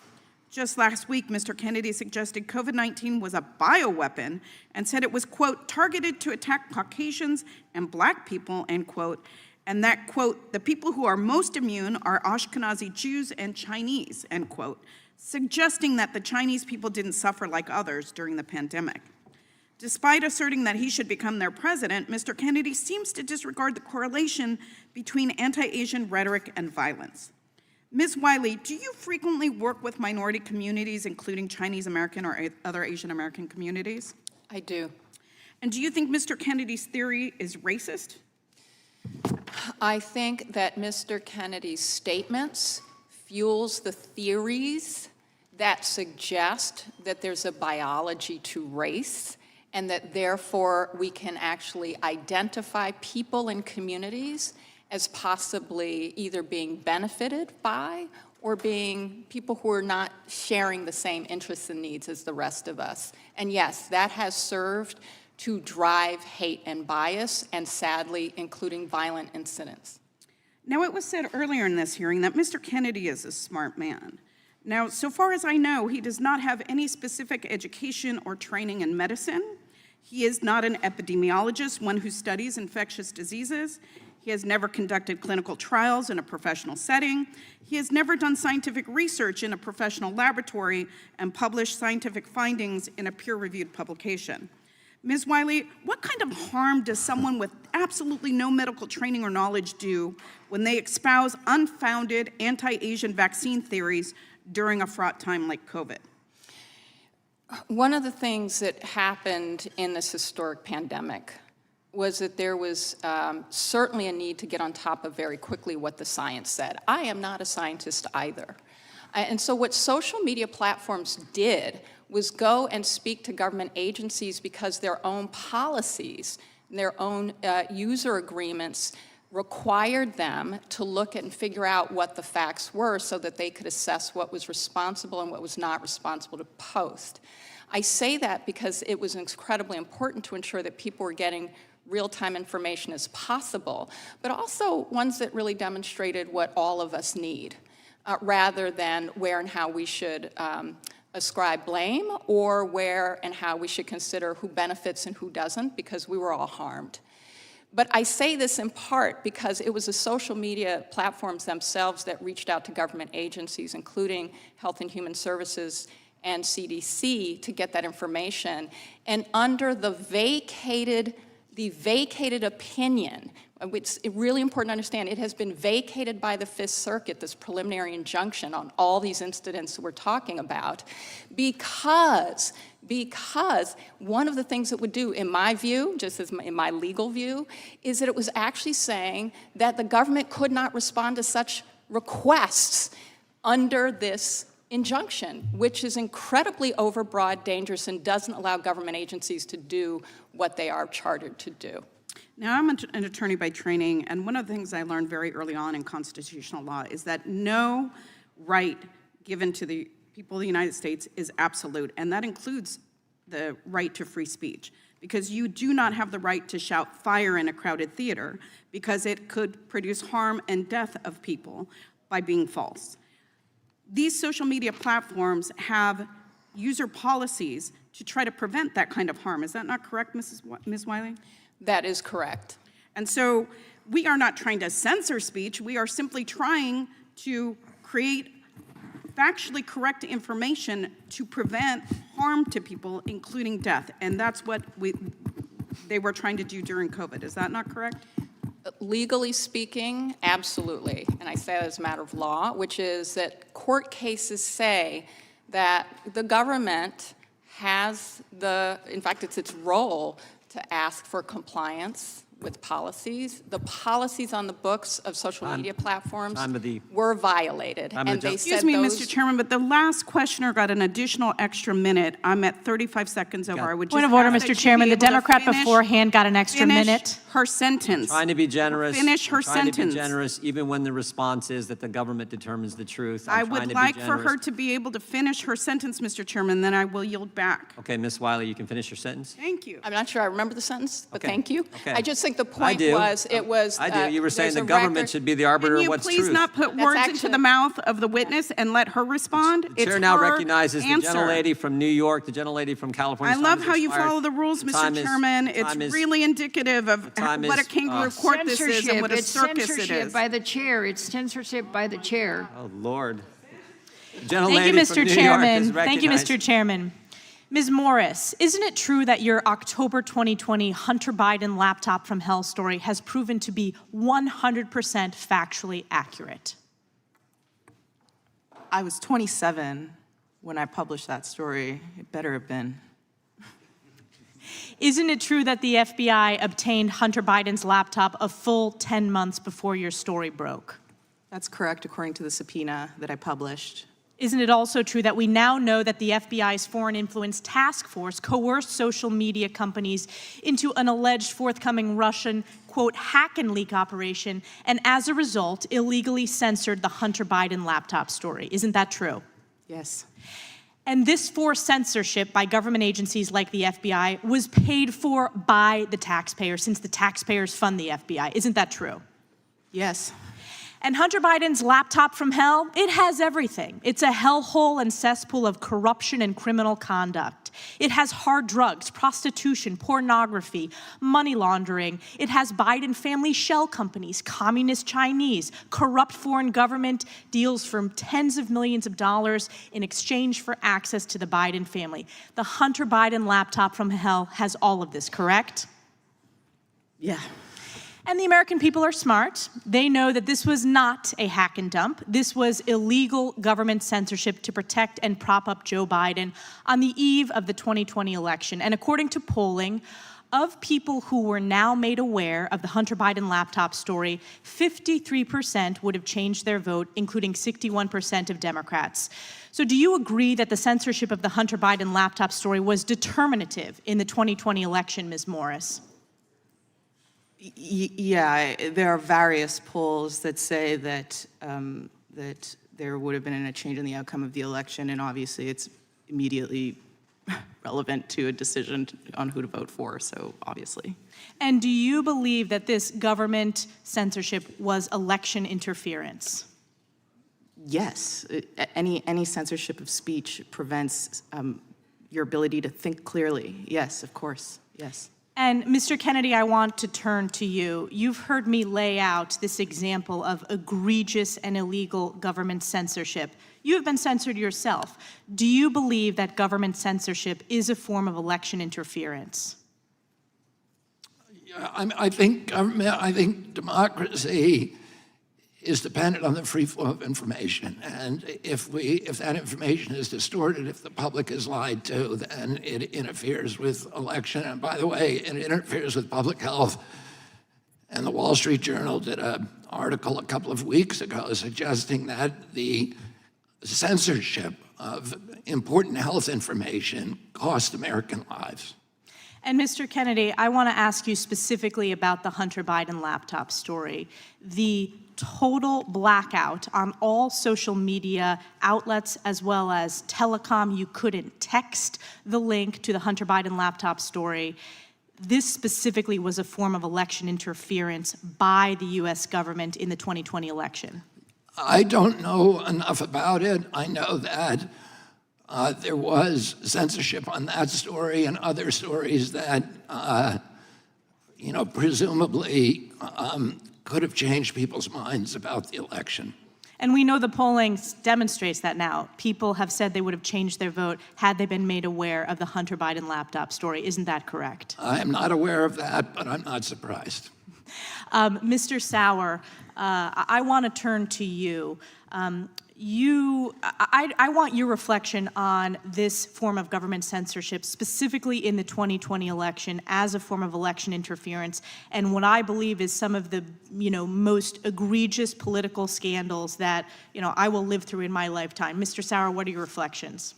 [SPEAKER 10] Just last week, Mr. Kennedy suggested COVID-19 was a bioweapon and said it was, quote, targeted to attack Caucasians and Black people, end quote, and that, quote, the people who are most immune are Ashkenazi Jews and Chinese, end quote, suggesting that the Chinese people didn't suffer like others during the pandemic. Despite asserting that he should become their president, Mr. Kennedy seems to disregard the correlation between anti-Asian rhetoric and violence. Ms. Wiley, do you frequently work with minority communities, including Chinese American or other Asian American communities?
[SPEAKER 14] I do.
[SPEAKER 10] And do you think Mr. Kennedy's theory is racist?
[SPEAKER 14] I think that Mr. Kennedy's statements fuels the theories that suggest that there's a biology to race and that therefore we can actually identify people in communities as possibly either being benefited by or being people who are not sharing the same interests and needs as the rest of us. And yes, that has served to drive hate and bias, and sadly, including violent incidents.
[SPEAKER 10] Now, it was said earlier in this hearing that Mr. Kennedy is a smart man. Now, so far as I know, he does not have any specific education or training in medicine. He is not an epidemiologist, one who studies infectious diseases. He has never conducted clinical trials in a professional setting. He has never done scientific research in a professional laboratory and published scientific findings in a peer-reviewed publication. Ms. Wiley, what kind of harm does someone with absolutely no medical training or knowledge do when they espouse unfounded anti-Asian vaccine theories during a fraught time like COVID?
[SPEAKER 14] One of the things that happened in this historic pandemic was that there was certainly a need to get on top of very quickly what the science said. I am not a scientist either. And so what social media platforms did was go and speak to government agencies because their own policies, their own user agreements required them to look and figure out what the facts were so that they could assess what was responsible and what was not responsible to post. I say that because it was incredibly important to ensure that people were getting real-time information as possible, but also ones that really demonstrated what all of us need, rather than where and how we should ascribe blame or where and how we should consider who benefits and who doesn't, because we were all harmed. But I say this in part because it was the social media platforms themselves that reached out to government agencies, including Health and Human Services and CDC, to get that information. And under the vacated opinion, it's really important to understand, it has been vacated by the Fifth Circuit, this preliminary injunction on all these incidents we're talking about, because one of the things it would do, in my view, just as in my legal view, is that it was actually saying that the government could not respond to such requests under this injunction, which is incredibly overbroad, dangerous, and doesn't allow government agencies to do what they are chartered to do.
[SPEAKER 10] Now, I'm an attorney by training, and one of the things I learned very early on in constitutional law is that no right given to the people of the United States is absolute, and that includes the right to free speech, because you do not have the right to shout fire in a crowded theater because it could produce harm and death of people by being false. These social media platforms have user policies to try to prevent that kind of harm. Is that not correct, Ms. Wiley?
[SPEAKER 14] That is correct.
[SPEAKER 10] And so we are not trying to censor speech. We are simply trying to create factually correct information to prevent harm to people, including death. And that's what they were trying to do during COVID. Is that not correct?
[SPEAKER 14] Legally speaking, absolutely. And I say that as a matter of law, which is that court cases say that the government has in fact, it's its role to ask for compliance with policies. The policies on the books of social media platforms were violated. And they said
[SPEAKER 10] Excuse me, Mr. Chairman, but the last questioner got an additional extra minute. I'm at 35 seconds over. I would just
[SPEAKER 17] Point of order,
[SPEAKER 10] ask that
[SPEAKER 17] Mr.
[SPEAKER 10] she
[SPEAKER 17] Chairman.
[SPEAKER 10] be
[SPEAKER 17] The
[SPEAKER 10] able to
[SPEAKER 17] Democrat
[SPEAKER 10] finish-
[SPEAKER 17] beforehand got an extra
[SPEAKER 10] finish
[SPEAKER 17] minute.
[SPEAKER 10] her sentence.
[SPEAKER 1] Trying to be generous.
[SPEAKER 10] Finish her
[SPEAKER 1] trying to
[SPEAKER 10] sentence.
[SPEAKER 1] be generous, even when the response is that the government determines the truth.
[SPEAKER 10] I
[SPEAKER 1] I'm trying
[SPEAKER 10] would
[SPEAKER 1] to be
[SPEAKER 10] like for
[SPEAKER 1] generous.
[SPEAKER 10] her to be able to finish her sentence, Mr. Chairman, then I will yield back.
[SPEAKER 1] Okay, Ms. Wiley, you can finish your sentence.
[SPEAKER 10] Thank you.
[SPEAKER 14] I'm not sure I remember the sentence, but
[SPEAKER 1] Okay.
[SPEAKER 14] thank you.
[SPEAKER 1] Okay.
[SPEAKER 14] I just think the point
[SPEAKER 1] do.
[SPEAKER 14] was, it was.
[SPEAKER 1] I do. You were saying
[SPEAKER 14] there's
[SPEAKER 1] the
[SPEAKER 14] a
[SPEAKER 1] government
[SPEAKER 14] record-
[SPEAKER 1] should be the arbiter
[SPEAKER 10] Can
[SPEAKER 1] of
[SPEAKER 10] you
[SPEAKER 1] what's
[SPEAKER 10] please
[SPEAKER 1] truth.
[SPEAKER 10] not put
[SPEAKER 14] That's
[SPEAKER 10] words into
[SPEAKER 14] actually-
[SPEAKER 10] the mouth of the witness and let her respond?
[SPEAKER 1] The chair
[SPEAKER 10] It's
[SPEAKER 1] now
[SPEAKER 10] her
[SPEAKER 1] recognizes the
[SPEAKER 10] answer.
[SPEAKER 1] gentlelady from New York, the gentlelady from California.
[SPEAKER 10] I love how you follow the rules,
[SPEAKER 1] The time
[SPEAKER 10] Mr.
[SPEAKER 1] is-
[SPEAKER 10] Chairman.
[SPEAKER 1] the
[SPEAKER 10] It's
[SPEAKER 1] time is-
[SPEAKER 10] really indicative of
[SPEAKER 1] time
[SPEAKER 10] what a
[SPEAKER 1] is
[SPEAKER 10] kangaroo
[SPEAKER 1] up.
[SPEAKER 10] court this is and what a
[SPEAKER 17] It's
[SPEAKER 10] circus it
[SPEAKER 17] censorship
[SPEAKER 10] is.
[SPEAKER 17] by the chair. It's censorship by the chair.
[SPEAKER 1] Oh, Lord.
[SPEAKER 17] Thank you,
[SPEAKER 1] Gentlelady from
[SPEAKER 17] Mr.
[SPEAKER 1] New York is
[SPEAKER 17] Chairman. Thank you,
[SPEAKER 1] recognized.
[SPEAKER 17] Mr. Chairman. Ms. Morris, isn't it true that your October 2020 Hunter Biden laptop from hell story has proven to be 100% factually accurate?
[SPEAKER 12] I was 27 when I published that story. It better have been.
[SPEAKER 17] Isn't it true that the FBI obtained Hunter Biden's laptop a full 10 months before your story broke?
[SPEAKER 12] That's correct, according to the subpoena that I published.
[SPEAKER 17] Isn't it also true that we now know that the FBI's Foreign Influence Task Force coerced social media companies into an alleged forthcoming Russian, quote, hack and leak operation, and as a result, illegally censored the Hunter Biden laptop story? Isn't that true?
[SPEAKER 12] Yes.
[SPEAKER 17] And this forced censorship by government agencies like the FBI was paid for by the taxpayer, since the taxpayers fund the FBI. Isn't that true?
[SPEAKER 12] Yes.
[SPEAKER 17] And Hunter Biden's laptop from hell, it has everything. It's a hellhole and cesspool of corruption and criminal conduct. It has hard drugs, prostitution, pornography, money laundering. It has Biden family shell companies, communist Chinese, corrupt foreign government deals for tens of millions of dollars in exchange for access to the Biden family. The Hunter Biden laptop from hell has all of this, correct?
[SPEAKER 12] Yeah.
[SPEAKER 17] And the American people are smart. They know that this was not a hack and dump. This was illegal government censorship to protect and prop up Joe Biden on the eve of the 2020 election. And according to polling, of people who were now made aware of the Hunter Biden laptop story, 53% would have changed their vote, including 61% of Democrats. So do you agree that the censorship of the Hunter Biden laptop story was determinative in the 2020 election, Ms. Morris?
[SPEAKER 12] Yeah, there are various polls that say that that there would have been a change in the outcome of the election, and obviously it's immediately relevant to a decision on who to vote for, so obviously.
[SPEAKER 17] And do you believe that this government censorship was election interference?
[SPEAKER 12] Yes, any censorship of speech prevents your ability to think clearly. Yes, of course, yes.
[SPEAKER 17] And Mr. Kennedy, I want to turn to you. You've heard me lay out this example of egregious and illegal government censorship. You have been censored yourself. Do you believe that government censorship is a form of election interference?
[SPEAKER 5] I think democracy is dependent on the free flow of information. And if that information is distorted, if the public is lied to, then it interferes with election. And by the way, it interferes with public health. And the Wall Street Journal did an article a couple of weeks ago suggesting that the censorship of important health information cost American lives.
[SPEAKER 17] And Mr. Kennedy, I want to ask you specifically about the Hunter Biden laptop story. The total blackout on all social media outlets as well as telecom. You couldn't text the link to the Hunter Biden laptop story. This specifically was a form of election interference by the U.S. government in the 2020 election.
[SPEAKER 5] I don't know enough about it. I know that there was censorship on that story and other stories that, presumably could have changed people's minds about the election.
[SPEAKER 17] And we know the polling demonstrates that now. People have said they would have changed their vote had they been made aware of the Hunter Biden laptop story. Isn't that correct?
[SPEAKER 5] I am not aware of that, but I'm not surprised.
[SPEAKER 17] Mr. Sauer, I want to turn to you. I want your reflection on this form of government censorship, specifically in the 2020 election, as a form of election interference, and what I believe is some of the, most egregious political scandals that, I will live through in my lifetime. Mr. Sauer, what are your reflections?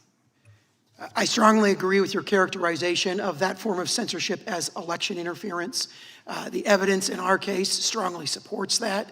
[SPEAKER 13] I strongly agree with your characterization of that form of censorship as election interference. The evidence in our case strongly supports that.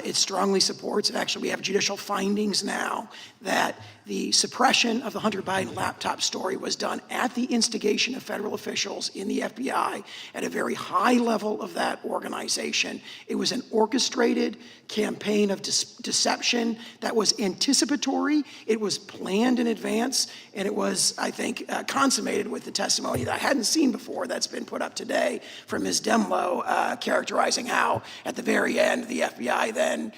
[SPEAKER 13] It strongly supports, and actually we have judicial findings now, that the suppression of the Hunter Biden laptop story was done at the instigation of federal officials in the FBI at a very high level of that organization. It was an orchestrated campaign of deception that was anticipatory. It was planned in advance, and it was, I think, consummated with the testimony that I hadn't seen before that's been put up today from Ms. Demlow, characterizing how, at the very end, the FBI then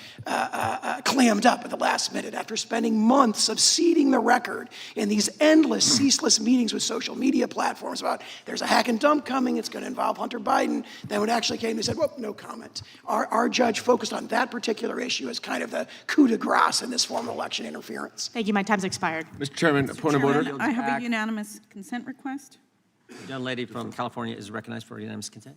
[SPEAKER 13] clammed up at the last minute after spending months of seeding the record in these endless, ceaseless meetings with social media platforms about there's a hack and dump coming, it's going to involve Hunter Biden. Then when it actually came, they said, well, no comment. Our judge focused on that particular issue as kind of the coup de grace in this form of election interference.
[SPEAKER 17] Thank you. My time's expired.
[SPEAKER 4] Mr. Chairman, point of order.
[SPEAKER 10] I have a unanimous consent request.
[SPEAKER 1] The young lady from California is recognized for unanimous consent.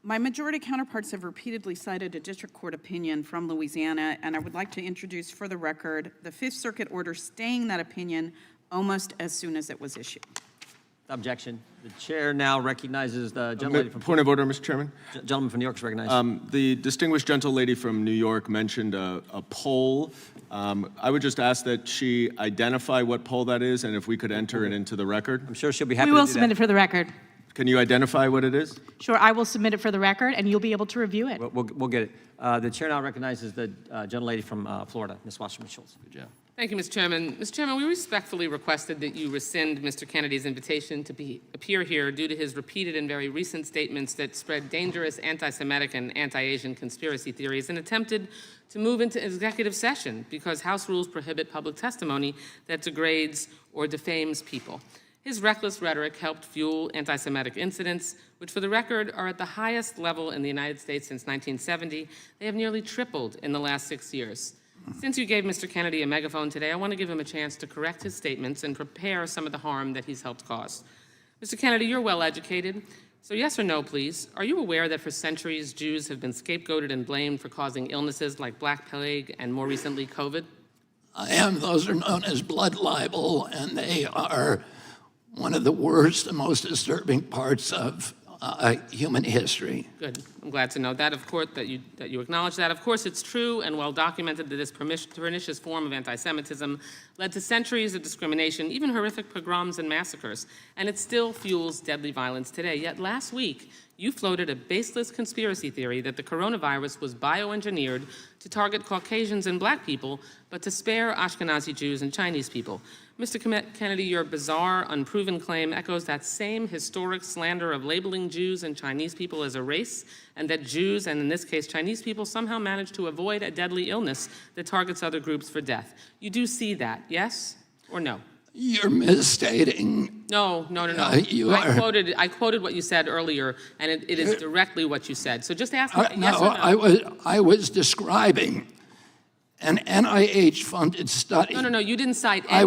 [SPEAKER 10] My majority counterparts have repeatedly cited a district court opinion from Louisiana, and I would like to introduce for the record the Fifth Circuit order staying that opinion almost as soon as it was issued.
[SPEAKER 1] Objection. The chair now recognizes the gentlelady from...
[SPEAKER 4] Point of order, Mr. Chairman.
[SPEAKER 1] Gentleman from New York is recognized.
[SPEAKER 4] The distinguished gentlelady from New York mentioned a poll. I would just ask that she identify what poll that is, and if we could enter it into the record.
[SPEAKER 1] I'm sure she'll be happy
[SPEAKER 17] We
[SPEAKER 1] to
[SPEAKER 17] will
[SPEAKER 1] do
[SPEAKER 17] submit
[SPEAKER 1] that.
[SPEAKER 17] it for the record.
[SPEAKER 4] Can you identify what it is?
[SPEAKER 17] Sure, I will submit it for the record, and you'll be able to review it.
[SPEAKER 1] We'll get it. The chair now recognizes the gentlelady from Florida, Ms. Wasserman-Schultz. Good job.
[SPEAKER 6] Thank you, Mr. Chairman. Mr. Chairman, we respectfully requested that you rescind Mr. Kennedy's invitation to appear here due to his repeated and very recent statements that spread dangerous anti-Semitic and anti-Asian conspiracy theories and attempted to move into executive session because House rules prohibit public testimony that degrades or defames people. His reckless rhetoric helped fuel anti-Semitic incidents, which for the record are at the highest level in the United States since 1970. They have nearly tripled in the last 6 years. Since you gave Mr. Kennedy a megaphone today, I want to give him a chance to correct his statements and prepare some of the harm that he's helped cause. Mr. Kennedy, you're well educated, so yes or no, please. Are you aware that for centuries Jews have been scapegoated and blamed for causing illnesses like Black Plague and more recently COVID?
[SPEAKER 5] I am. Those are known as blood libel, and they are one of the worst and most disturbing parts of human history.
[SPEAKER 6] Good. I'm glad to know that, of course, that you acknowledge that. Of course, it's true and well documented that this pernicious form of anti-Semitism led to centuries of discrimination, even horrific pogroms and massacres, and it still fuels deadly violence today. Yet last week, you floated a baseless conspiracy theory that the coronavirus was bioengineered to target Caucasians and Black people, but to spare Ashkenazi Jews and Chinese people. Mr. Kennedy, your bizarre, unproven claim echoes that same historic slander of labeling Jews and Chinese people as a race, and that Jews, and in this case Chinese people, somehow managed to avoid a deadly illness that targets other groups for death. You do see that, yes or no?
[SPEAKER 5] You're misstating.
[SPEAKER 6] No.
[SPEAKER 5] You are.
[SPEAKER 6] I quoted what you said earlier, and it is directly what you said. So just ask me yes
[SPEAKER 5] No,
[SPEAKER 6] or no.
[SPEAKER 5] I was describing an NIH-funded study.
[SPEAKER 6] No, you didn't cite any.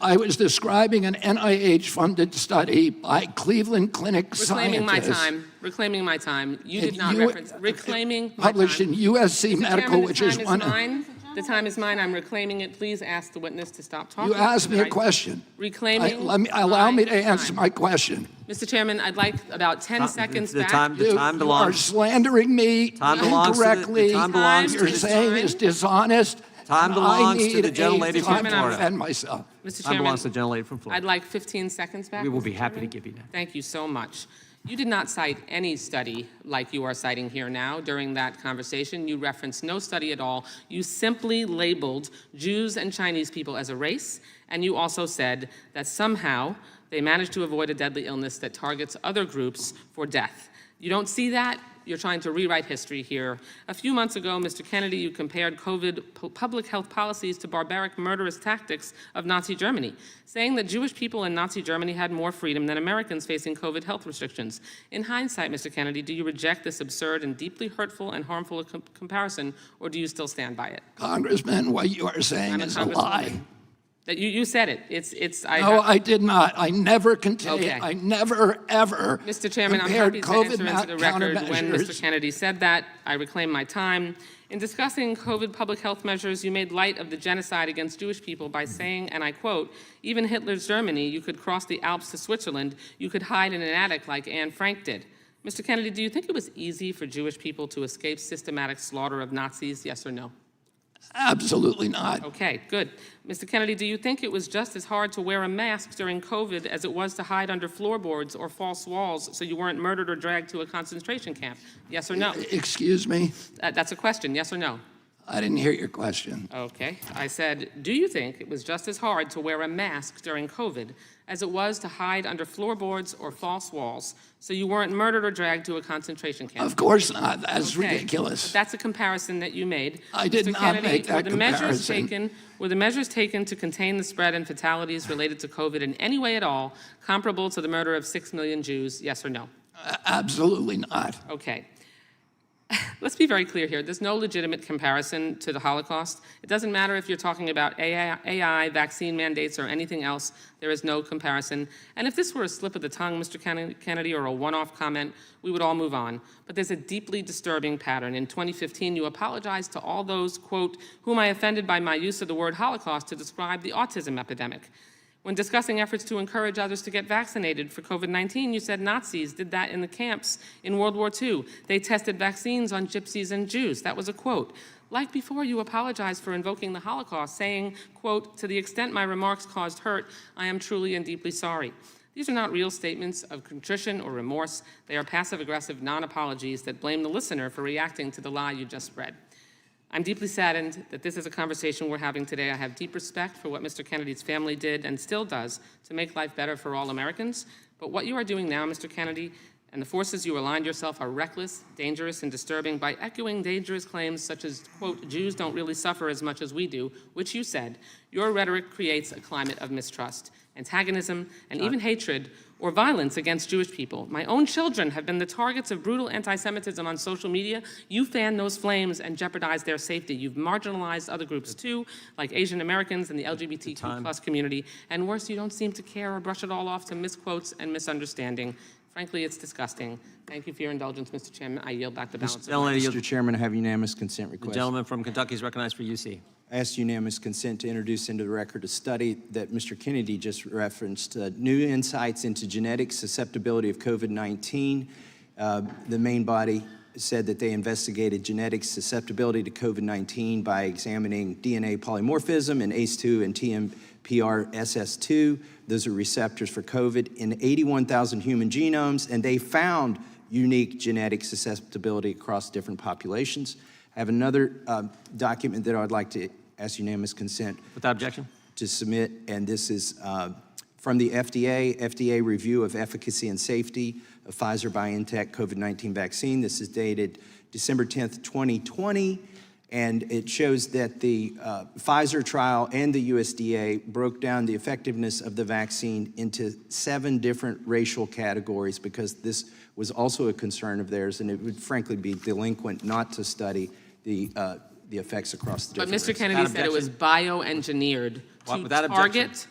[SPEAKER 5] I was describing an NIH-funded study by Cleveland Clinic scientists.
[SPEAKER 6] Reclaiming my time. You did not reference reclaiming my
[SPEAKER 5] published
[SPEAKER 6] time.
[SPEAKER 5] in USC
[SPEAKER 6] Mr.
[SPEAKER 5] Medical,
[SPEAKER 6] Chairman,
[SPEAKER 5] which is one.
[SPEAKER 6] The time is mine. I'm reclaiming it. Please ask the witness to stop talking.
[SPEAKER 5] You asked me a question.
[SPEAKER 6] Reclaiming.
[SPEAKER 5] Allow me to answer my question.
[SPEAKER 6] Mr. Chairman, I'd like about 10 seconds back.
[SPEAKER 1] The time belongs.
[SPEAKER 5] You are slandering me incorrectly. You're saying it's dishonest.
[SPEAKER 1] Time belongs to the gentlelady from
[SPEAKER 5] Florida.
[SPEAKER 1] Florida.
[SPEAKER 5] Defend myself.
[SPEAKER 6] Mr.
[SPEAKER 1] Time
[SPEAKER 6] Chairman,
[SPEAKER 1] belongs to the gentlelady from Florida.
[SPEAKER 6] I'd like 15 seconds back.
[SPEAKER 16] We will
[SPEAKER 6] Mr.
[SPEAKER 16] be happy to
[SPEAKER 6] Chairman.
[SPEAKER 16] give you that.
[SPEAKER 6] Thank you so much. You did not cite any study like you are citing here now during that conversation. You referenced no study at all. You simply labeled Jews and Chinese people as a race, and you also said that somehow they managed to avoid a deadly illness that targets other groups for death. You don't see that? You're trying to rewrite history here. A few months ago, Mr. Kennedy, you compared COVID public health policies to barbaric, murderous tactics of Nazi Germany, saying that Jewish people in Nazi Germany had more freedom than Americans facing COVID health restrictions. In hindsight, Mr. Kennedy, do you reject this absurd and deeply hurtful and harmful comparison, or do you still stand by it?
[SPEAKER 5] Congressman, what you are saying is a lie.
[SPEAKER 6] That you said it.
[SPEAKER 5] I did not. I never contained.
[SPEAKER 6] Okay.
[SPEAKER 5] I never, ever
[SPEAKER 6] Mr. Chairman, I'm
[SPEAKER 5] compared
[SPEAKER 6] happy to
[SPEAKER 5] COVID
[SPEAKER 6] answer into the record when Mr.
[SPEAKER 5] countermeasures.
[SPEAKER 6] Kennedy said that. I reclaim my time. In discussing COVID public health measures, you made light of the genocide against Jewish people by saying, and I quote, even Hitler's Germany, you could cross the Alps to Switzerland, you could hide in an attic like Anne Frank did. Mr. Kennedy, do you think it was easy for Jewish people to escape systematic slaughter of Nazis, yes or no?
[SPEAKER 5] Absolutely not.
[SPEAKER 6] Okay, good. Mr. Kennedy, do you think it was just as hard to wear a mask during COVID as it was to hide under floorboards or false walls so you weren't murdered or dragged to a concentration camp? Yes or no?
[SPEAKER 5] Excuse me?
[SPEAKER 6] That's a question, yes or no?
[SPEAKER 5] I didn't hear your question.
[SPEAKER 6] Okay. I said, do you think it was just as hard to wear a mask during COVID as it was to hide under floorboards or false walls so you weren't murdered or dragged to a concentration camp?
[SPEAKER 5] Of course not. That's
[SPEAKER 6] Okay.
[SPEAKER 5] ridiculous.
[SPEAKER 6] But that's a comparison that you made.
[SPEAKER 5] I did
[SPEAKER 6] Mr.
[SPEAKER 5] not
[SPEAKER 6] Kennedy,
[SPEAKER 5] make that comparison.
[SPEAKER 6] Were the measures taken to contain the spread and fatalities related to COVID in any way at all comparable to the murder of 6 million Jews, yes or no?
[SPEAKER 5] Absolutely not.
[SPEAKER 6] Okay. Let's be very clear here. There's no legitimate comparison to the Holocaust. It doesn't matter if you're talking about AI, vaccine mandates, or anything else. There is no comparison. And if this were a slip of the tongue, Mr. Kennedy, or a one-off comment, we would all move on. But there's a deeply disturbing pattern. In 2015, you apologized to all those, quote, whom I offended by my use of the word Holocaust to describe the autism epidemic. When discussing efforts to encourage others to get vaccinated for COVID-19, you said Nazis did that in the camps in World War II. They tested vaccines on gypsies and Jews. That was a quote. Like before, you apologized for invoking the Holocaust, saying, quote, to the extent my remarks caused hurt, I am truly and deeply sorry. These are not real statements of contrition or remorse. They are passive-aggressive non-apologies that blame the listener for reacting to the lie you just spread. I'm deeply saddened that this is a conversation we're having today. I have deep respect for what Mr. Kennedy's family did and still does to make life better for all Americans. But what you are doing now, Mr. Kennedy, and the forces you aligned yourself are reckless, dangerous, and disturbing by echoing dangerous claims such as, quote, Jews don't really suffer as much as we do, which you said. Your rhetoric creates a climate of mistrust, antagonism, and even hatred or violence against Jewish people. My own children have been the targets of brutal anti-Semitism on social media. You fan those flames and jeopardize their safety. You've marginalized other groups too, like Asian Americans and the LGBTQ+ community. And worse, you don't seem to care or brush it all off to misquotes and misunderstanding. Frankly, it's disgusting. Thank you for your indulgence, Mr. Chairman. I yield back the balance.
[SPEAKER 7] Mr. Chairman, I have unanimous consent
[SPEAKER 1] The
[SPEAKER 7] request.
[SPEAKER 1] gentleman from Kentucky is recognized for UC.
[SPEAKER 7] I ask unanimous consent to introduce into the record a study that Mr. Kennedy just referenced, new insights into genetic susceptibility of COVID-19. The main body said that they investigated genetic susceptibility to COVID-19 by examining DNA polymorphism in ACE2 and TMPRSS2. Those are receptors for COVID in 81,000 human genomes, and they found unique genetic susceptibility across different populations. I have another document that I would like to ask unanimous consent.
[SPEAKER 1] Without objection.
[SPEAKER 7] to submit, and this is from the FDA review of efficacy and safety of Pfizer-BioNTech COVID-19 vaccine. This is dated December 10th, 2020, and it shows that the Pfizer trial and the USDA broke down the effectiveness of the vaccine into 7 different racial categories, because this was also a concern of theirs, and it would frankly be delinquent not to study the effects across the
[SPEAKER 6] But
[SPEAKER 7] different
[SPEAKER 6] Mr.
[SPEAKER 7] races.
[SPEAKER 6] Kennedy said it was bioengineered to
[SPEAKER 1] without
[SPEAKER 6] target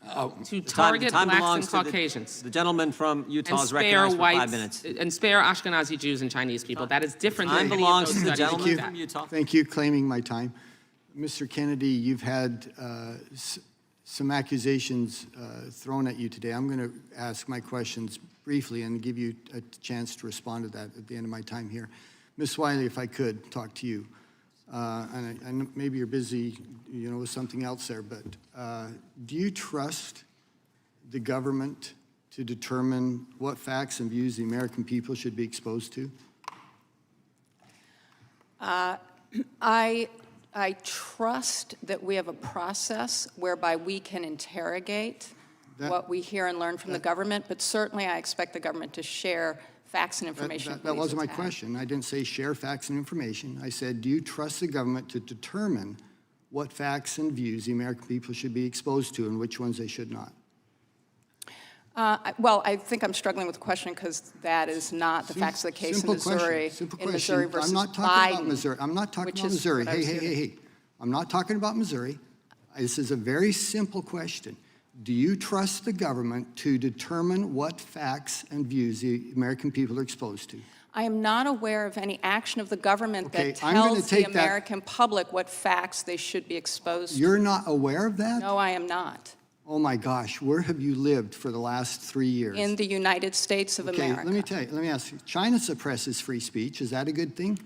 [SPEAKER 1] Time
[SPEAKER 6] blacks and
[SPEAKER 1] belongs to
[SPEAKER 6] Caucasians.
[SPEAKER 1] the gentleman from Utah
[SPEAKER 6] And
[SPEAKER 1] is
[SPEAKER 6] spare
[SPEAKER 1] recognized for 5
[SPEAKER 6] whites,
[SPEAKER 1] minutes.
[SPEAKER 6] and spare Ashkenazi Jews and Chinese people. That is different than
[SPEAKER 1] Time
[SPEAKER 6] any of
[SPEAKER 1] belongs
[SPEAKER 6] those
[SPEAKER 1] to the
[SPEAKER 6] studies
[SPEAKER 1] gentleman
[SPEAKER 6] looked
[SPEAKER 1] from
[SPEAKER 6] at.
[SPEAKER 1] Utah.
[SPEAKER 11] Thank you, claiming my time. Mr. Kennedy, you've had some accusations thrown at you today. I'm going to ask my questions briefly and give you a chance to respond to that at the end of my time here. Ms. Wiley, if I could talk to you. And I know maybe you're busy, with something else there, but do you trust the government to determine what facts and views the American people should be exposed to?
[SPEAKER 14] I trust that we have a process whereby we can interrogate what we hear and learn from the government, but certainly I expect the government to share facts and information.
[SPEAKER 11] That wasn't my question. I didn't say share facts and information. I said, do you trust the government to determine what facts and views the American people should be exposed to and which ones they should not?
[SPEAKER 14] Well, I think I'm struggling with the question because that is not the facts of the case in Missouri.
[SPEAKER 11] Simple
[SPEAKER 14] in
[SPEAKER 11] question.
[SPEAKER 14] Missouri versus
[SPEAKER 11] I'm not talking about
[SPEAKER 14] Biden,
[SPEAKER 11] Missouri. I'm not talking
[SPEAKER 14] which
[SPEAKER 11] about
[SPEAKER 14] is
[SPEAKER 11] Missouri.
[SPEAKER 14] what I was
[SPEAKER 11] Hey. I'm not talking about Missouri. This is a very simple question. Do you trust the government to determine what facts and views the American people are exposed to?
[SPEAKER 14] I am not aware of any action of the government
[SPEAKER 11] Okay,
[SPEAKER 14] that
[SPEAKER 11] I'm gonna
[SPEAKER 14] tells the
[SPEAKER 11] take that-
[SPEAKER 14] American public what facts they should be exposed to.
[SPEAKER 11] You're not aware of that?
[SPEAKER 14] No, I am not.
[SPEAKER 11] Oh my gosh, where have you lived for the last 3 years?
[SPEAKER 14] In the United States of America.
[SPEAKER 11] Let me tell you, let me ask you, China suppresses free speech. Is that a good thing?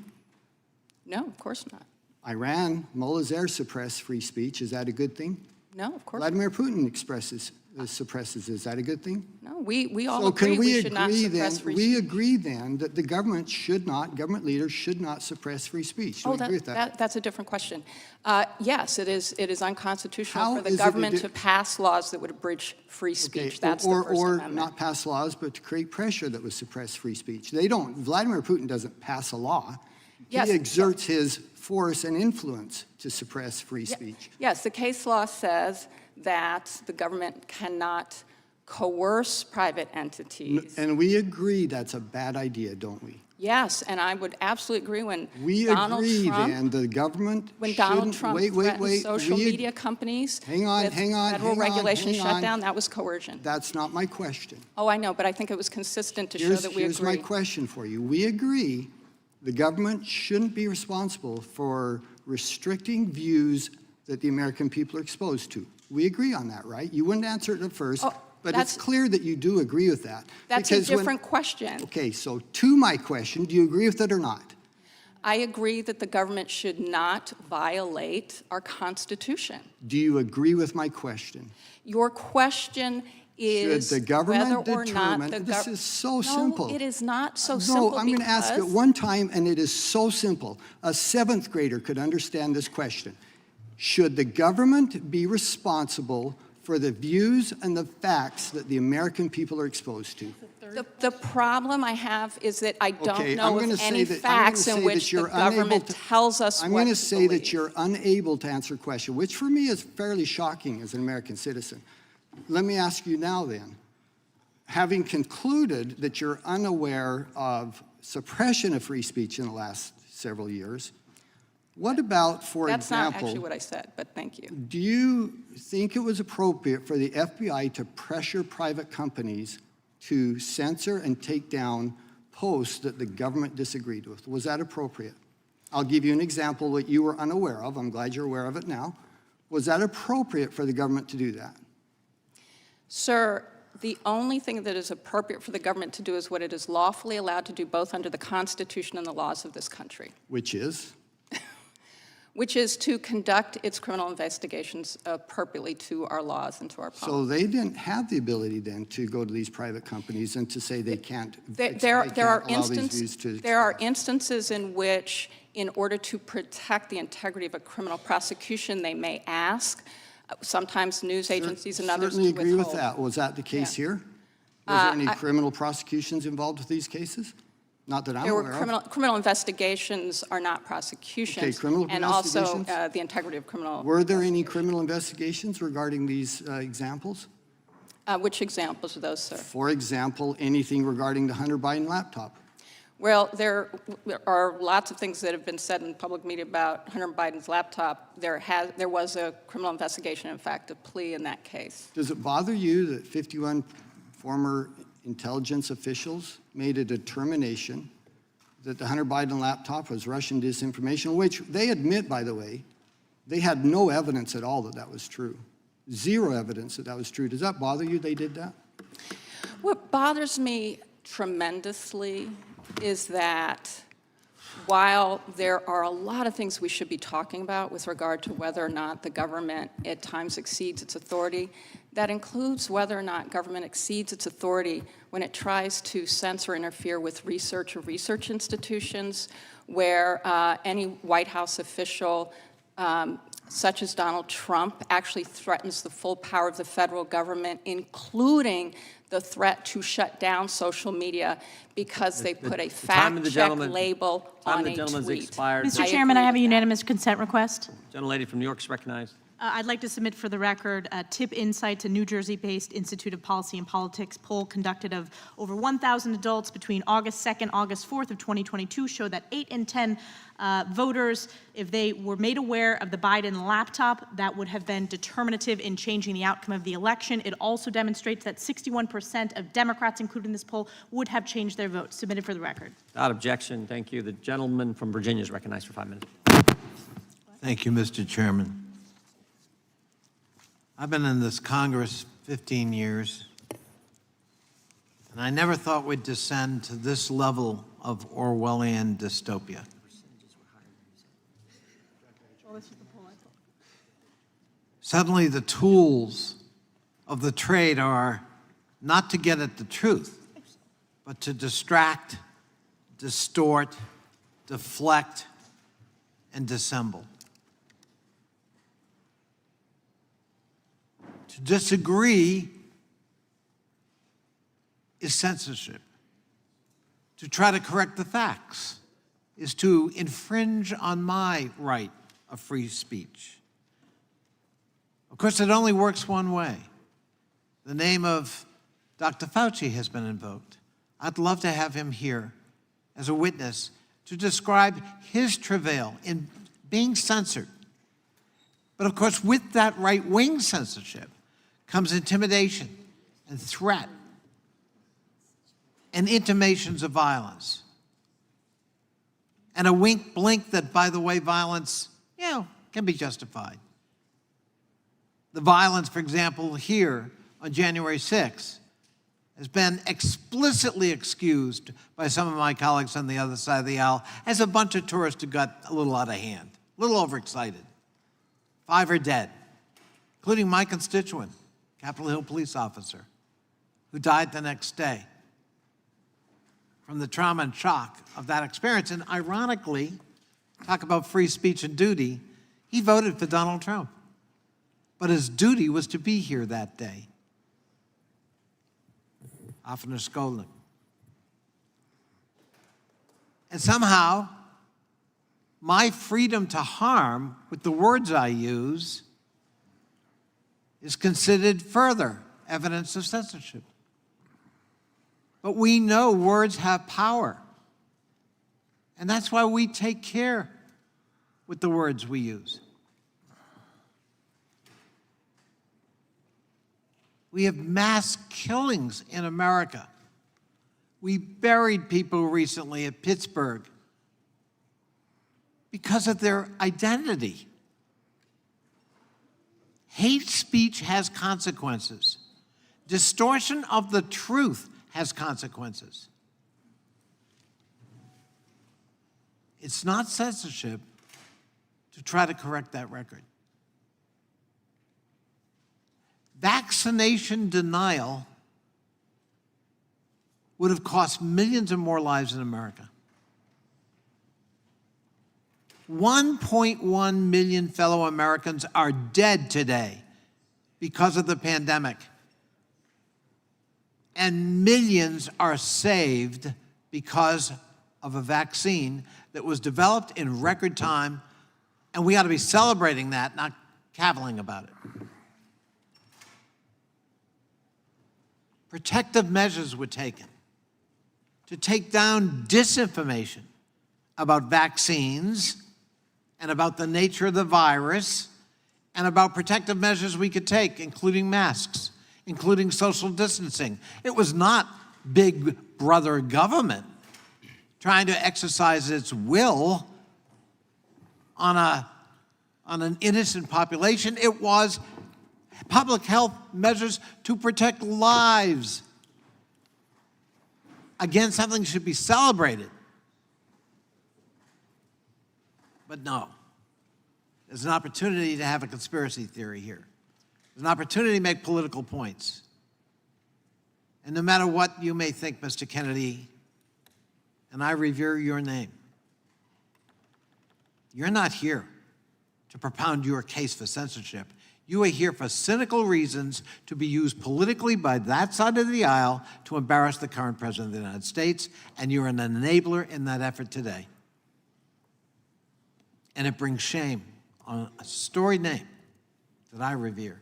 [SPEAKER 14] No, of course not.
[SPEAKER 11] Iran, mullahs there suppress free speech. Is that a good thing?
[SPEAKER 14] No, of course
[SPEAKER 11] Vladimir Putin suppresses. Is that a good thing?
[SPEAKER 14] not. No, we all
[SPEAKER 11] So
[SPEAKER 14] agree
[SPEAKER 11] can
[SPEAKER 14] we should not suppress free speech.
[SPEAKER 11] we agree then that the government government leaders should not suppress free speech? Do we agree with that?
[SPEAKER 14] That's a different question. Yes, it is unconstitutional
[SPEAKER 11] How
[SPEAKER 14] for the
[SPEAKER 11] is it
[SPEAKER 14] government
[SPEAKER 11] a
[SPEAKER 14] to pass laws that would abridge free speech. That's the First
[SPEAKER 11] or
[SPEAKER 14] Amendment.
[SPEAKER 11] not pass laws, but to create pressure that would suppress free speech. Vladimir Putin doesn't pass a law.
[SPEAKER 14] Yes.
[SPEAKER 11] He exerts his force and influence to suppress free speech.
[SPEAKER 14] Yes, the case law says that the government cannot coerce private entities.
[SPEAKER 11] And we agree that's a bad idea, don't we?
[SPEAKER 14] Yes, and I would absolutely agree when
[SPEAKER 11] We
[SPEAKER 14] Donald
[SPEAKER 11] agree
[SPEAKER 14] Trump,
[SPEAKER 11] then the government
[SPEAKER 14] when Donald
[SPEAKER 11] shouldn't-
[SPEAKER 14] Trump
[SPEAKER 11] wait,
[SPEAKER 14] threatened social media companies
[SPEAKER 11] Hang on,
[SPEAKER 14] with
[SPEAKER 11] hang on,
[SPEAKER 14] federal
[SPEAKER 11] hang on,
[SPEAKER 14] regulation
[SPEAKER 11] hang on.
[SPEAKER 14] shutdown, that was coercion.
[SPEAKER 11] That's not my question.
[SPEAKER 14] Oh, I know, but I think it was consistent to show
[SPEAKER 11] Here's
[SPEAKER 14] that we
[SPEAKER 11] here's my
[SPEAKER 14] agree.
[SPEAKER 11] question for you. We agree the government shouldn't be responsible for restricting views that the American people are exposed to. We agree on that, right? You wouldn't answer it at first,
[SPEAKER 14] Oh,
[SPEAKER 11] but
[SPEAKER 14] that's-
[SPEAKER 11] it's clear that you do agree with that.
[SPEAKER 14] That's a
[SPEAKER 11] Because when-
[SPEAKER 14] different question.
[SPEAKER 11] Okay, so to my question, do you agree with it or not?
[SPEAKER 14] I agree that the government should not violate our Constitution.
[SPEAKER 11] Do you agree with my question?
[SPEAKER 14] Your question is
[SPEAKER 11] Should the government
[SPEAKER 14] whether or not
[SPEAKER 11] determine,
[SPEAKER 14] the
[SPEAKER 11] this is so simple.
[SPEAKER 14] No, it is not so simple.
[SPEAKER 11] No, I'm going to ask it
[SPEAKER 14] because-
[SPEAKER 11] one time, and it is so simple. A seventh grader could understand this question. Should the government be responsible for the views and the facts that the American people are exposed to?
[SPEAKER 14] The problem I have is that I don't
[SPEAKER 11] Okay, I'm
[SPEAKER 14] know
[SPEAKER 11] gonna
[SPEAKER 14] of
[SPEAKER 11] say
[SPEAKER 14] any
[SPEAKER 11] that- I'm
[SPEAKER 14] facts
[SPEAKER 11] gonna
[SPEAKER 14] in
[SPEAKER 11] say
[SPEAKER 14] which
[SPEAKER 11] that
[SPEAKER 14] the
[SPEAKER 11] you're unable
[SPEAKER 14] government
[SPEAKER 11] to-
[SPEAKER 14] tells us
[SPEAKER 11] I'm
[SPEAKER 14] what
[SPEAKER 11] going to
[SPEAKER 14] to
[SPEAKER 11] say that
[SPEAKER 14] believe.
[SPEAKER 11] you're unable to answer a question, which for me is fairly shocking as an American citizen. Let me ask you now then, having concluded that you're unaware of suppression of free speech in the last several years, what about, for
[SPEAKER 14] That's not
[SPEAKER 11] example,
[SPEAKER 14] actually what I said, but thank you.
[SPEAKER 11] do you think it was appropriate for the FBI to pressure private companies to censor and take down posts that the government disagreed with? Was that appropriate? I'll give you an example that you were unaware of. I'm glad you're aware of it now. Was that appropriate for the government to do that?
[SPEAKER 14] Sir, the only thing that is appropriate for the government to do is what it is lawfully allowed to do both under the Constitution and the laws of this country,
[SPEAKER 11] Which is?
[SPEAKER 14] which is to conduct its criminal investigations appropriately to our laws and to our policy.
[SPEAKER 11] So they didn't have the ability then to go to these private companies and to say they can't
[SPEAKER 14] There are
[SPEAKER 11] allow these views to
[SPEAKER 14] there are instances in which, in order to protect the integrity of a criminal prosecution, they may ask Sometimes news agencies and others
[SPEAKER 18] Certainly agree with
[SPEAKER 14] withhold.
[SPEAKER 18] that. Was that the case
[SPEAKER 14] Yeah.
[SPEAKER 18] here? Was there any criminal prosecutions involved with these cases? Not that I'm
[SPEAKER 14] There were
[SPEAKER 18] aware of.
[SPEAKER 14] criminal investigations are not prosecutions.
[SPEAKER 18] Okay, criminal
[SPEAKER 14] And also
[SPEAKER 18] investigations?
[SPEAKER 14] the integrity of criminal.
[SPEAKER 18] Were there any criminal investigations regarding these examples?
[SPEAKER 14] Which examples are those, sir?
[SPEAKER 18] For example, anything regarding the Hunter Biden laptop?
[SPEAKER 14] Well, there are lots of things that have been said in public media about Hunter Biden's laptop. There was a criminal investigation, in fact, a plea in that case.
[SPEAKER 18] Does it bother you that 51 former intelligence officials made a determination that the Hunter Biden laptop was Russian disinformation, which they admit, by the way, they had no evidence at all that that was true. Zero evidence that that was true. Does that bother you they did that?
[SPEAKER 14] What bothers me tremendously is that while there are a lot of things we should be talking about with regard to whether or not the government at times exceeds its authority, that includes whether or not government exceeds its authority when it tries to censor or interfere with research or research institutions, where any White House official, such as Donald Trump, actually threatens the full power of the federal government, including the threat to shut down social media because they put a fact-check label on a tweet.
[SPEAKER 1] Expired.
[SPEAKER 17] Mr. Chairman, I have a unanimous consent request.
[SPEAKER 1] Gentlelady from New York is recognized.
[SPEAKER 17] I'd like to submit for the record TIP Insights, a New Jersey-based Institute of Policy and Politics poll conducted of over 1,000 adults between August 2nd, August 4th of 2022 showed that 8 in 10 voters, if they were made aware of the Biden laptop, that would have been determinative in changing the outcome of the election. It also demonstrates that 61% of Democrats, including this poll, would have changed their vote. Submitted for the record.
[SPEAKER 1] Without objection, thank you. The gentleman from Virginia is recognized for 5 minutes.
[SPEAKER 19] Thank you, Mr. Chairman. I've been in this Congress 15 years, and I never thought we'd descend to this level of Orwellian dystopia. Suddenly, the tools of the trade are not to get at the truth, but to distract, distort, deflect, and dissemble. To disagree is censorship. To try to correct the facts is to infringe on my right of free speech. Of course, it only works one way. The name of Dr. Fauci has been invoked. I'd love to have him here as a witness to describe his travail in being censored. But of course, with that right-wing censorship comes intimidation and threat and intimations of violence. And a wink blink that, by the way, violence, can be justified. The violence, for example, here on January 6th has been explicitly excused by some of my colleagues on the other side of the aisle as a bunch of tourists who got a little out of hand, a little overexcited. 5 are dead, including my constituent, Capitol Hill police officer, who died the next day from the trauma and shock of that experience. And ironically, talk about free speech and duty, he voted for Donald Trump. But his duty was to be here that day. Often a scolding. And somehow, my freedom to harm with the words I use is considered further evidence of censorship. But we know words have power. And that's why we take care with the words we use. We have mass killings in America. We buried people recently at Pittsburgh because of their identity. Hate speech has consequences. Distortion of the truth has consequences. It's not censorship to try to correct that record. Vaccination denial would have cost millions of more lives in America. 1.1 million fellow Americans are dead today because of the pandemic. And millions are saved because of a vaccine that was developed in record time, and we ought to be celebrating that, not caviling about it. Protective measures were taken to take down disinformation about vaccines and about the nature of the virus and about protective measures we could take, including masks, including social distancing. It was not big brother government trying to exercise its will on an innocent population. It was public health measures to protect lives. Again, something should be celebrated. But no, there's an opportunity to have a conspiracy theory here. There's an opportunity to make political points. And no matter what you may think, Mr. Kennedy, and I revere your name, you're not here to propound your case for censorship. You are here for cynical reasons to be used politically by that side of the aisle to embarrass the current president of the United States, and you're an enabler in that effort today. And it brings shame on a storied name that I revere.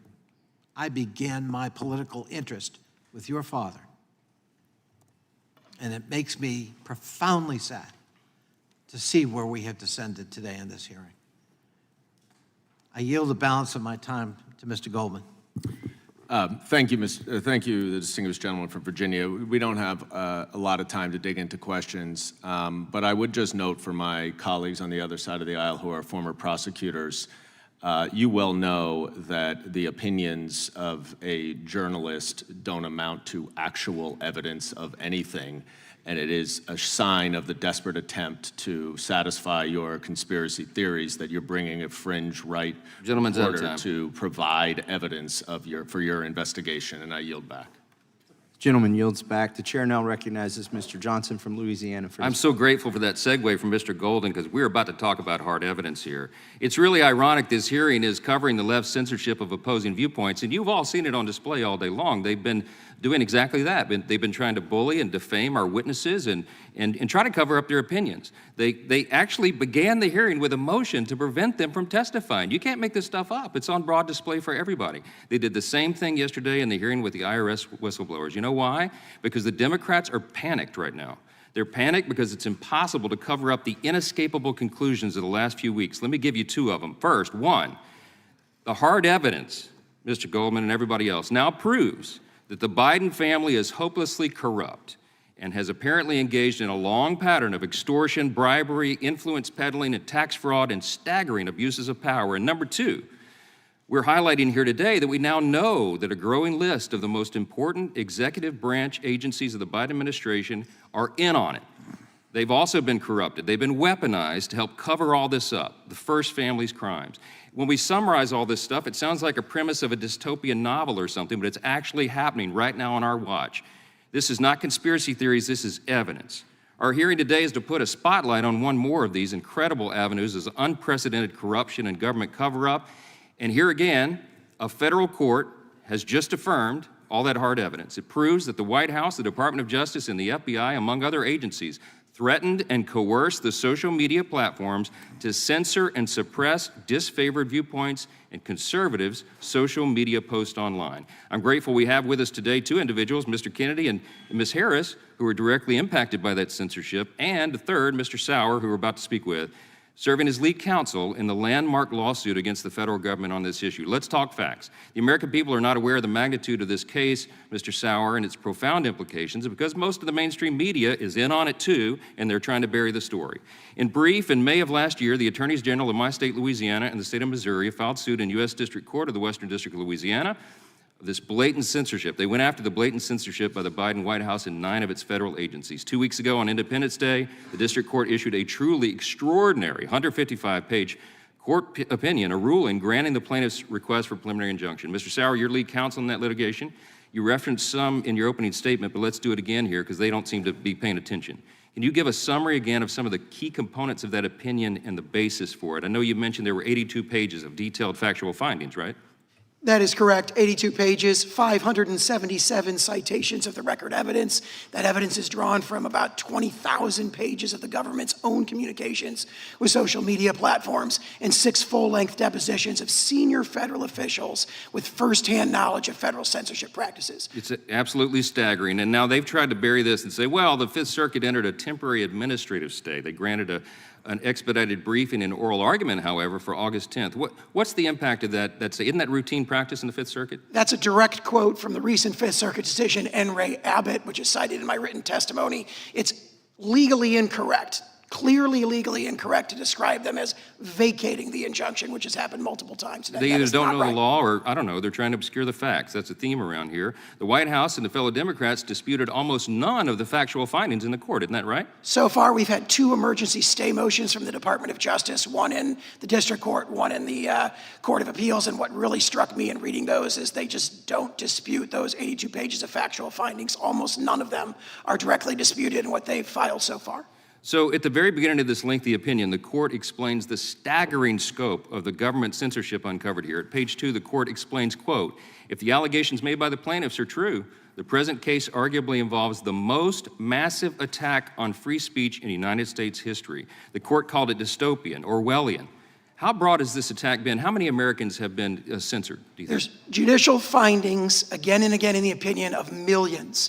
[SPEAKER 19] I began my political interest with your father, and it makes me profoundly sad to see where we have descended today in this hearing. I yield the balance of my time to Mr. Goldman.
[SPEAKER 4] Thank you, the distinguished gentleman from Virginia. We don't have a lot of time to dig into questions, but I would just note for my colleagues on the other side of the aisle who are former prosecutors, you well know that the opinions of a journalist don't amount to actual evidence of anything, and it is a sign of the desperate attempt to satisfy your conspiracy theories that you're bringing a fringe right
[SPEAKER 8] Gentleman's out of
[SPEAKER 4] reporter
[SPEAKER 8] time.
[SPEAKER 4] to provide evidence of for your investigation, and I yield back.
[SPEAKER 7] Gentleman yields back. The chair now recognizes Mr. Johnson from Louisiana.
[SPEAKER 8] I'm so grateful for that segue from Mr. Golden, because we're about to talk about hard evidence here. It's really ironic this hearing is covering the left's censorship of opposing viewpoints, and you've all seen it on display all day long. They've been doing exactly that. They've been trying to bully and defame our witnesses and try to cover up their opinions. They actually began the hearing with a motion to prevent them from testifying. You can't make this stuff up. It's on broad display for everybody. They did the same thing yesterday in the hearing with the IRS whistleblowers. You know why? Because the Democrats are panicked right now. They're panicked because it's impossible to cover up the inescapable conclusions of the last few weeks. Let me give you two of them. First, one, the hard evidence, Mr. Goldman and everybody else, now proves that the Biden family is hopelessly corrupt and has apparently engaged in a long pattern of extortion, bribery, influence peddling, and tax fraud, and staggering abuses of power. And number two, we're highlighting here today that we now know that a growing list of the most important executive branch agencies of the Biden administration are in on it. They've also been corrupted. They've been weaponized to help cover all this up, the first family's crimes. When we summarize all this stuff, it sounds like a premise of a dystopian novel or something, but it's actually happening right now on our watch. This is not conspiracy theories, this is evidence. Our hearing today is to put a spotlight on one more of these incredible avenues of unprecedented corruption and government cover-up. And here again, a federal court has just affirmed all that hard evidence. It proves that the White House, the Department of Justice, and the FBI, among other agencies, threatened and coerced the social media platforms to censor and suppress disfavored viewpoints and conservatives' social media posts online. I'm grateful we have with us today two individuals, Mr. Kennedy and Ms. Harris, who were directly impacted by that censorship, and the third, Mr. Sauer, who we're about to speak with, serving as lead counsel in the landmark lawsuit against the federal government on this issue. Let's talk facts. The American people are not aware of the magnitude of this case, Mr. Sauer, and its profound implications, because most of the mainstream media is in on it too, and they're trying to bury the story. In brief, in May of last year, the attorneys general of my state, Louisiana, and the state of Missouri filed suit in U.S. District Court of the Western District of Louisiana. This blatant censorship. They went after the blatant censorship by the Biden White House in 9 of its federal agencies. 2 weeks ago on Independence Day, the district court issued a truly extraordinary 155-page court opinion, a ruling granting the plaintiff's request for preliminary injunction. Mr. Sauer, you're lead counsel in that litigation. You referenced some in your opening statement, but let's do it again here because they don't seem to be paying attention. Can you give a summary again of some of the key components of that opinion and the basis for it? I know you mentioned there were 82 pages of detailed factual findings, right?
[SPEAKER 13] That is correct. 82 pages, 577 citations of the record evidence. That evidence is drawn from about 20,000 pages of the government's own communications with social media platforms and 6 full-length depositions of senior federal officials with firsthand knowledge of federal censorship practices.
[SPEAKER 8] It's absolutely staggering. And now they've tried to bury this and say, well, the Fifth Circuit entered a temporary administrative stay. They granted an expedited briefing and oral argument, however, for August 10th. What's the impact of that? Isn't that routine practice in the Fifth Circuit?
[SPEAKER 13] That's a direct quote from the recent Fifth Circuit decision, N. Ray Abbott, which is cited in my written testimony. It's legally incorrect, clearly legally incorrect to describe them as vacating the injunction, which has happened multiple times today.
[SPEAKER 8] They either don't know the law or, I don't know, they're trying to obscure the facts. That's a theme around here. The White House and the fellow Democrats disputed almost none of the factual findings in the court. Isn't that right?
[SPEAKER 13] So far, we've had 2 emergency stay motions from the Department of Justice, one in the district court, one in the Court of Appeals. And what really struck me in reading those is they just don't dispute those 82 pages of factual findings. Almost none of them are directly disputed in what they've filed so far.
[SPEAKER 8] So at the very beginning of this lengthy opinion, the court explains the staggering scope of the government censorship uncovered here. At page 2, the court explains, quote, if the allegations made by the plaintiffs are true, the present case arguably involves the most massive attack on free speech in United States history. The court called it dystopian, Orwellian. How broad has this attack been? How many Americans have been censored, do you think?
[SPEAKER 13] There's judicial findings again and again in the opinion of millions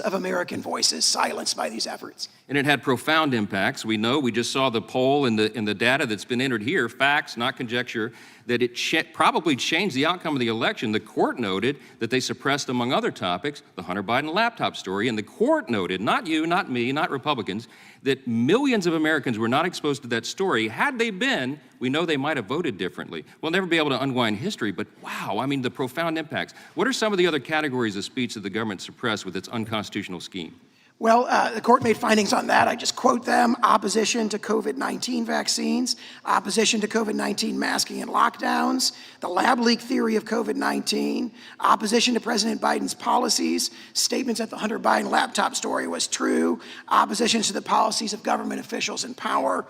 [SPEAKER 13] of American voices silenced by these efforts.
[SPEAKER 8] And it had profound impacts. We know, we just saw the poll and the data that's been entered here, facts, not conjecture, that it probably changed the outcome of the election. The court noted that they suppressed, among other topics, the Hunter Biden laptop story. And the court noted, not you, not me, not Republicans, that millions of Americans were not exposed to that story. Had they been, we know they might have voted differently. We'll never be able to unwind history, but wow, I mean, the profound impacts. What are some of the other categories of speech that the government suppressed with its unconstitutional scheme?
[SPEAKER 13] Well, the court made findings on that. I just quote them: opposition to COVID-19 vaccines, opposition to COVID-19 masking and lockdowns, the lab leak theory of COVID-19, opposition to President Biden's policies, statements that the Hunter Biden laptop story was true, opposition to the policies of government officials in power.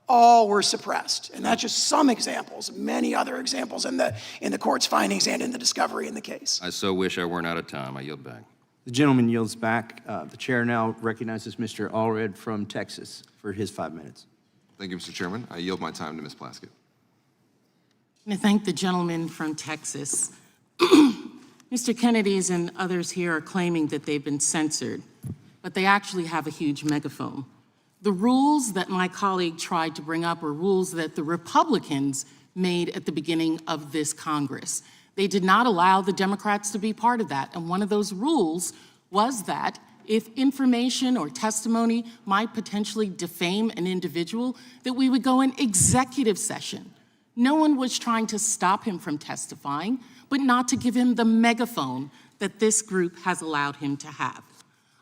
[SPEAKER 13] All were suppressed. And that's just some examples, many other examples in the court's findings and in the discovery in the case.
[SPEAKER 8] I so wish I weren't out of time. I yield back.
[SPEAKER 20] The gentleman yields back. The chair now recognizes Mr. Allred from Texas for his 5 minutes.
[SPEAKER 21] Thank you, Mr. Chairman. I yield my time to Ms. Plaskett.
[SPEAKER 2] I thank the gentleman from Texas. Mr. Kennedy's and others here are claiming that they've been censored, but they actually have a huge megaphone. The rules that my colleague tried to bring up were rules that the Republicans made at the beginning of this Congress. They did not allow the Democrats to be part of that. And one of those rules was that if information or testimony might potentially defame an individual, that we would go in executive session. No one was trying to stop him from testifying, but not to give him the megaphone that this group has allowed him to have.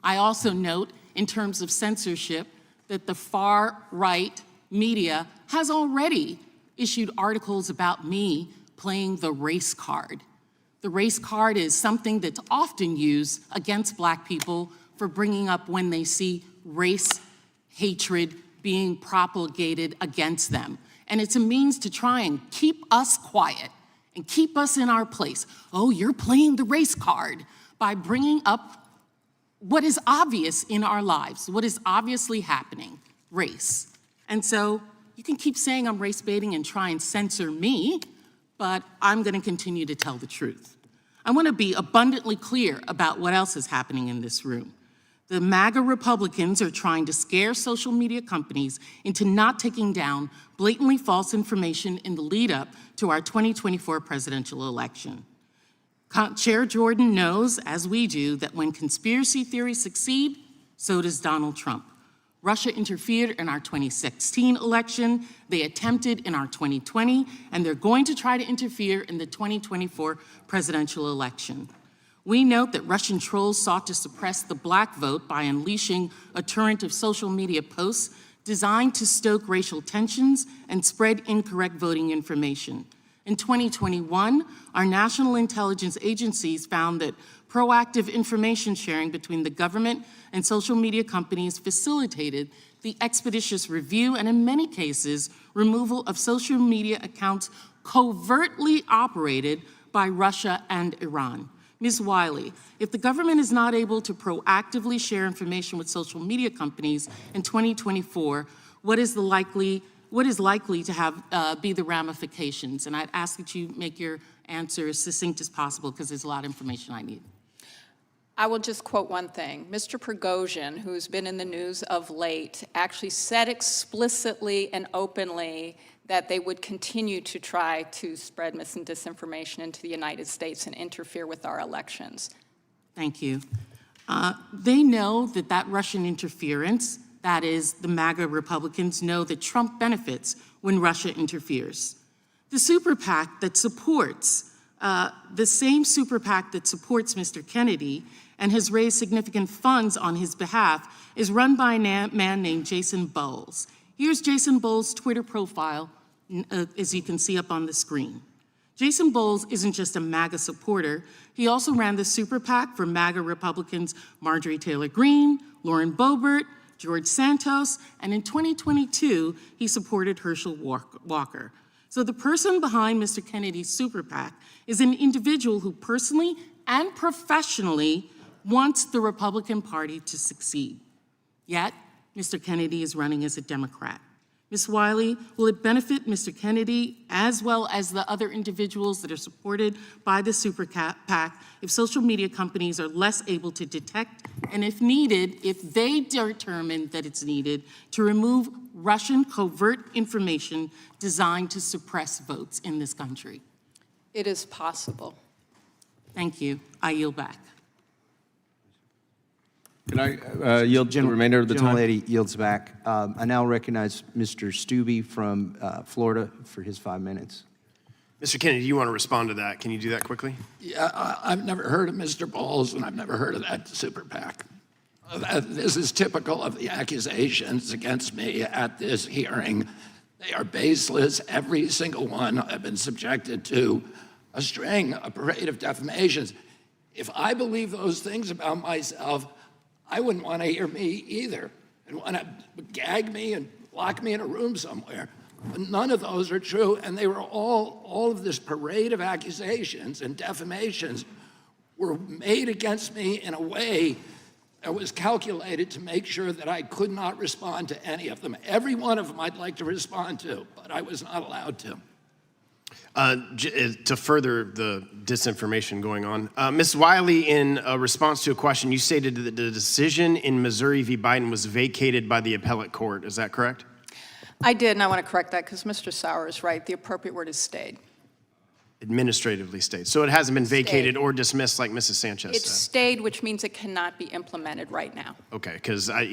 [SPEAKER 2] I also note, in terms of censorship, that the far-right media has already issued articles about me playing the race card. The race card is something that's often used against Black people for bringing up when they see race hatred being propagated against them. And it's a means to try and keep us quiet and keep us in our place. Oh, you're playing the race card by bringing up what is obvious in our lives, what is obviously happening, race. And so you can keep saying I'm race baiting and try and censor me, but I'm going to continue to tell the truth. I want to be abundantly clear about what else is happening in this room. The MAGA Republicans are trying to scare social media companies into not taking down blatantly false information in the lead up to our 2024 presidential election. Chair Jordan knows, as we do, that when conspiracy theories succeed, so does Donald Trump. Russia interfered in our 2016 election, they attempted in our 2020, and they're going to try to interfere in the 2024 presidential election. We note that Russian trolls sought to suppress the Black vote by unleashing a torrent of social media posts designed to stoke racial tensions and spread incorrect voting information. In 2021, our national intelligence agencies found that proactive information sharing between the government and social media companies facilitated the expeditious review and, in many cases, removal of social media accounts covertly operated by Russia and Iran. Ms. Wiley, if the government is not able to proactively share information with social media companies in 2024, what is likely to have be the ramifications? And I'd ask that you make your answer as succinct as possible because there's a lot of information I need.
[SPEAKER 14] I will just quote one thing. Mr. Prigozhin, who's been in the news of late, actually said explicitly and openly that they would continue to try to spread mis and disinformation into the United States and interfere with our elections.
[SPEAKER 2] Thank you. They know that Russian interference, that is, the MAGA Republicans know that Trump benefits when Russia interferes. The super PAC that supports, the same super PAC that supports Mr. Kennedy and has raised significant funds on his behalf is run by a man named Jason Bowles. Here's Jason Bowles' Twitter profile, as you can see up on the screen. Jason Bowles isn't just a MAGA supporter. He also ran the super PAC for MAGA Republicans Marjorie Taylor Greene, Lauren Boebert, George Santos, and in 2022, he supported Herschel Walker. So the person behind Mr. Kennedy's super PAC is an individual who personally and professionally wants the Republican Party to succeed. Yet, Mr. Kennedy is running as a Democrat. Ms. Wiley, will it benefit Mr. Kennedy as well as the other individuals that are supported by the super PAC if social media companies are less able to detect and, if needed, if they determine that it's needed, to remove Russian covert information designed to suppress votes in this country?
[SPEAKER 14] It is possible.
[SPEAKER 2] Thank you. I yield back.
[SPEAKER 20] Can I yield the remainder of the time? Gentlelady yields back. I now recognize Mr. Stubbe from Florida for his 5 minutes.
[SPEAKER 9] Mr. Kennedy, do you want to respond to that? Can you do that quickly?
[SPEAKER 5] Yeah, I've never heard of Mr. Bowles, and I've never heard of that super PAC. This is typical of the accusations against me at this hearing. They are baseless. Every single one I've been subjected to a parade of defamations. If I believe those things about myself, I wouldn't want to hear me either and want to gag me and lock me in a room somewhere. But none of those are true, and they were all of this parade of accusations and defamations were made against me in a way that was calculated to make sure that I could not respond to any of them. Every one of them I'd like to respond to, but I was not allowed to.
[SPEAKER 9] To further the disinformation going on, Ms. Wiley, in response to a question, you stated that the decision in Missouri v. Biden was vacated by the appellate court. Is that correct?
[SPEAKER 14] I did, and I want to correct that because Mr. Sauer is right. The appropriate word is stayed.
[SPEAKER 9] Administratively stayed. So it hasn't been vacated or dismissed like Mrs. Sanchez
[SPEAKER 14] It's
[SPEAKER 9] said.
[SPEAKER 14] stayed, which means it cannot be implemented right now.
[SPEAKER 9] Okay, because I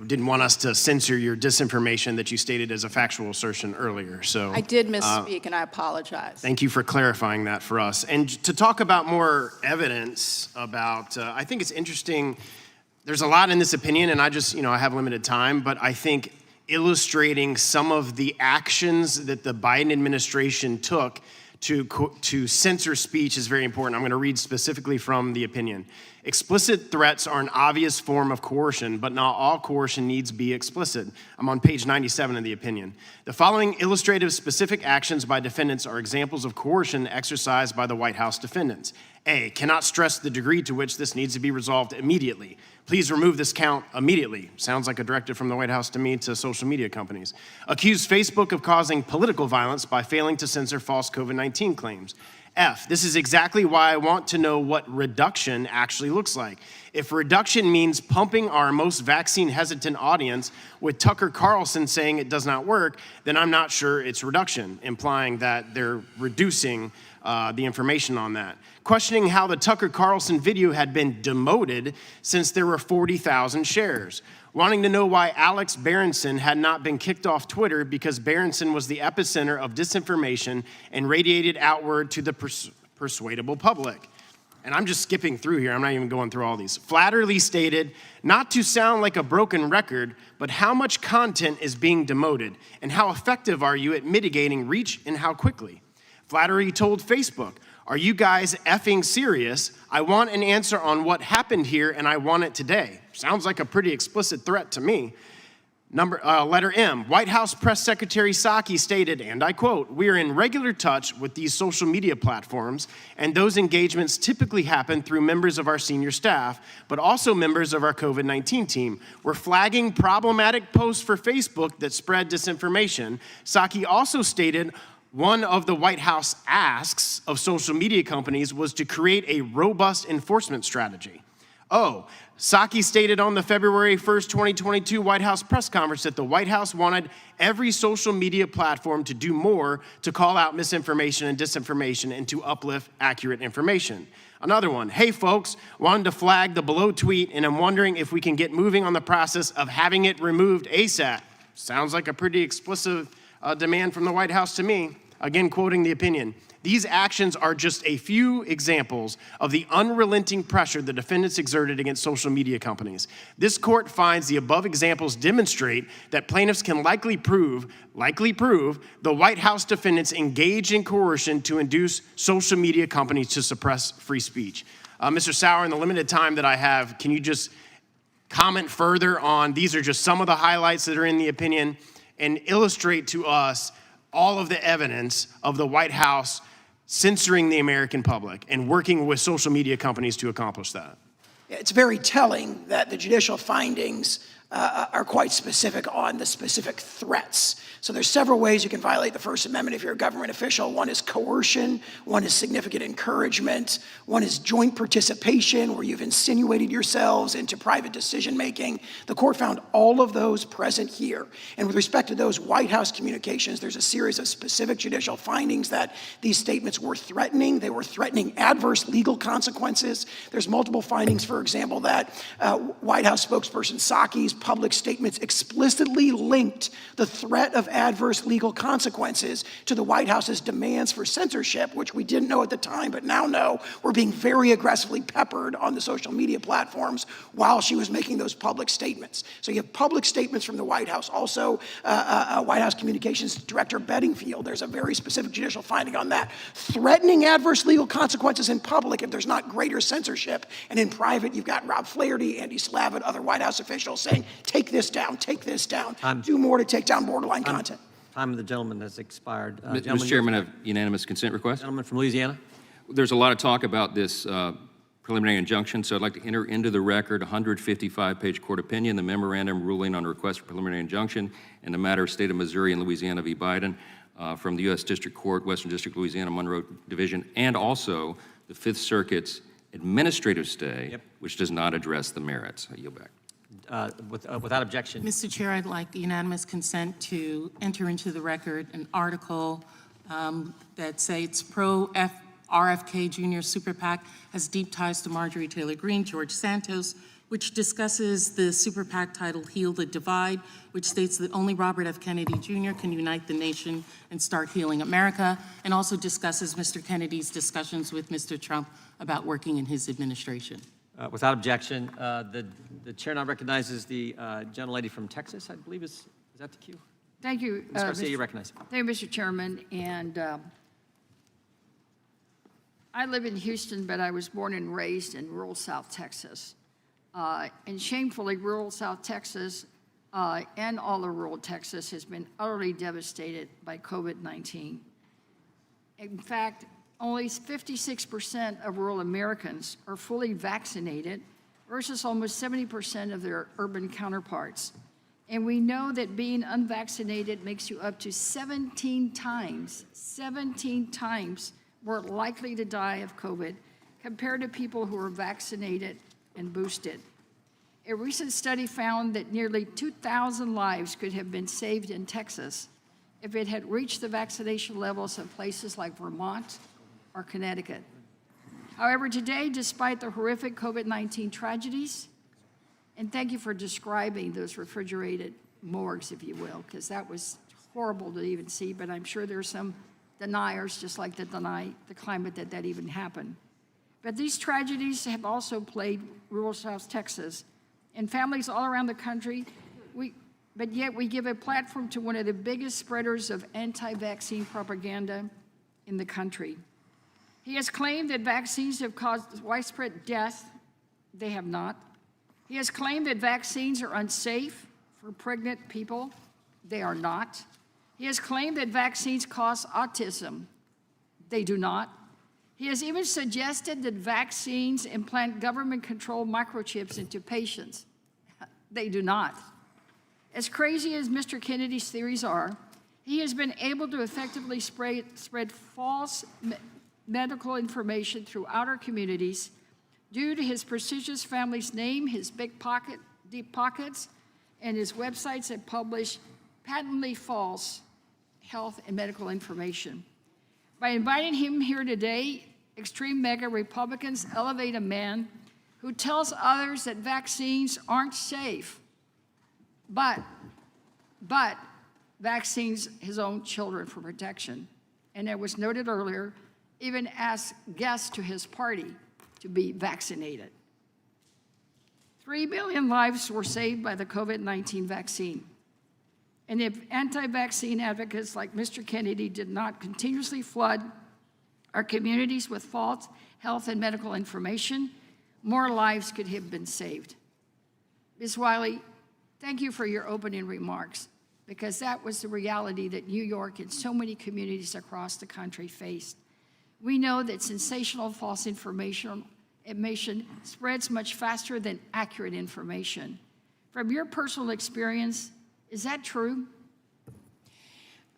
[SPEAKER 9] didn't want us to censor your disinformation that you stated as a factual assertion earlier. So
[SPEAKER 14] I did misspeak, and I apologize.
[SPEAKER 9] Thank you for clarifying that for us. And to talk about more evidence about, I think it's interesting. There's a lot in this opinion, and I have limited time, but I think illustrating some of the actions that the Biden administration took to censor speech is very important. I'm going to read specifically from the opinion. Explicit threats are an obvious form of coercion, but not all coercion needs be explicit. I'm on page 97 of the opinion. The following illustrative specific actions by defendants are examples of coercion exercised by the White House defendants. A, cannot stress the degree to which this needs to be resolved immediately. Please remove this count immediately. Sounds like a directive from the White House to me to social media companies. Accuse Facebook of causing political violence by failing to censor false COVID-19 claims. F, this is exactly why I want to know what reduction actually looks like. If reduction means pumping our most vaccine-hesitant audience with Tucker Carlson saying it does not work, then I'm not sure it's reduction, implying that they're reducing the information on that. Questioning how the Tucker Carlson video had been demoted since there were 40,000 shares. Wanting to know why Alex Berenson had not been kicked off Twitter because Berenson was the epicenter of disinformation and radiated outward to the persuadable public. And I'm just skipping through here. I'm not even going through all these. Flatterly stated, not to sound like a broken record, but how much content is being demoted and how effective are you at mitigating reach and how quickly? Flattery told Facebook, are you guys effing serious? I want an answer on what happened here and I want it today. Sounds like a pretty explicit threat to me. Letter M, White House Press Secretary Psaki stated, and I quote, "We are in regular touch with these social media platforms, and those engagements typically happen through members of our senior staff, but also members of our COVID-19 team. We're flagging problematic posts for Facebook that spread disinformation." Psaki also stated, one of the White House asks of social media companies was to create a robust enforcement strategy. Oh, Psaki stated on the February 1st, 2022 White House press conference that the White House wanted every social media platform to do more to call out misinformation and disinformation and to uplift accurate information. Another one, "Hey folks, wanted to flag the below tweet and I'm wondering if we can get moving on the process of having it removed ASAP." Sounds like a pretty explicit demand from the White House to me. Again, quoting the opinion. These actions are just a few examples of the unrelenting pressure the defendants exerted against social media companies. This court finds the above examples demonstrate that plaintiffs can likely prove the White House defendants engaged in coercion to induce social media companies to suppress free speech. Mr. Sauer, in the limited time that I have, can you just comment further on, these are just some of the highlights that are in the opinion, and illustrate to us all of the evidence of the White House censoring the American public and working with social media companies to accomplish that?
[SPEAKER 13] It's very telling that the judicial findings are quite specific on the specific threats. So there's several ways you can violate the First Amendment if you're a government official. One is coercion, one is significant encouragement, one is joint participation where you've insinuated yourselves into private decision-making. The court found all of those present here. And with respect to those White House communications, there's a series of specific judicial findings that these statements were threatening. They were threatening adverse legal consequences. There's multiple findings, for example, that White House spokesperson Psaki's public statements explicitly linked the threat of adverse legal consequences to the White House's demands for censorship, which we didn't know at the time, but now know were being very aggressively peppered on the social media platforms while she was making those public statements. So you have public statements from the White House. Also, White House Communications Director Bedingfield, there's a very specific judicial finding on that. Threatening adverse legal consequences in public if there's not greater censorship. And in private, you've got Rob Flaherty, Andy Slavitt, other White House officials saying, take this down, do more to take down borderline content.
[SPEAKER 1] Time of the gentleman has expired.
[SPEAKER 8] Mr. Chairman, I have unanimous consent request.
[SPEAKER 1] Gentleman from Louisiana.
[SPEAKER 8] There's a lot of talk about this preliminary injunction, so I'd like to enter into the record a 155-page court opinion, the memorandum ruling on request for preliminary injunction in the matter of State of Missouri and Louisiana v. Biden from the U.S. District Court, Western District, Louisiana, Monroe Division, and also the Fifth Circuit's administrative stay, which does not address the merits. I yield back.
[SPEAKER 1] Without objection.
[SPEAKER 2] Mr. Chair, I'd like the unanimous consent to enter into the record an article that states RFK Jr. Super PAC has deep ties to Marjorie Taylor Greene, George Santos, which discusses the Super PAC titled Heal the Divide, which states that only Robert F. Kennedy Jr. can unite the nation and start healing America, and also discusses Mr. Kennedy's discussions with Mr. Trump about working in his administration.
[SPEAKER 1] Without objection, the chair now recognizes the gentlelady from Texas, I believe is that the cue?
[SPEAKER 15] Thank you.
[SPEAKER 1] Ms. Garcia, you recognize.
[SPEAKER 15] Thank you, Mr. Chairman. And I live in Houston, but I was born and raised in rural South Texas. And shamefully, rural South Texas and all of rural Texas has been utterly devastated by COVID-19. In fact, only 56% of rural Americans are fully vaccinated versus almost 70% of their urban counterparts. And we know that being unvaccinated makes you up to 17 times more likely to die of COVID compared to people who are vaccinated and boosted. A recent study found that nearly 2,000 lives could have been saved in Texas if it had reached the vaccination levels of places like Vermont or Connecticut. However, today, despite the horrific COVID-19 tragedies, and thank you for describing those refrigerated morgues, if you will, because that was horrible to even see, but I'm sure there's some deniers, just like that deny the climate that even happened. But these tragedies have also plagued rural South Texas and families all around the country, but yet we give a platform to one of the biggest spreaders of anti-vaccine propaganda in the country. He has claimed that vaccines have caused widespread death. They have not. He has claimed that vaccines are unsafe for pregnant people. They are not. He has claimed that vaccines cause autism. They do not. He has even suggested that vaccines implant government-controlled microchips into patients. They do not. As crazy as Mr. Kennedy's theories are, he has been able to effectively spread false medical information throughout our communities due to his prestigious family's name, his deep pockets, and his websites that publish patently false health and medical information. By inviting him here today, extreme MAGA Republicans elevate a man who tells others that vaccines aren't safe, but vaccines his own children for protection. And it was noted earlier, even asked guests to his party to be vaccinated. 3 million lives were saved by the COVID-19 vaccine. And if anti-vaccine advocates like Mr. Kennedy did not continuously flood our communities with false health and medical information, more lives could have been saved. Ms. Wiley, thank you for your opening remarks, because that was the reality that New York and so many communities across the country faced. We know that sensational false information spreads much faster than accurate information. From your personal experience, is that true?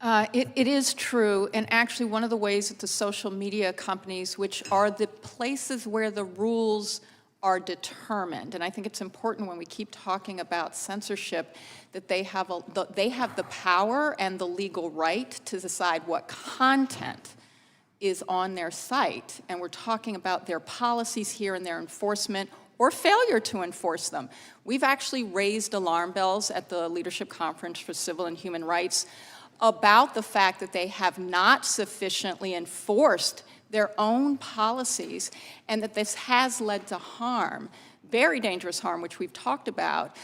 [SPEAKER 14] It is true, and actually one of the ways that the social media companies, which are the places where the rules are determined, and I think it's important when we keep talking about censorship that they have the power and the legal right to decide what content is on their site, and we're talking about their policies here and their enforcement or failure to enforce them. We've actually raised alarm bells at the Leadership Conference for Civil and Human Rights about the fact that they have not sufficiently enforced their own policies, and that this has led to harm, very dangerous harm, which we've talked about.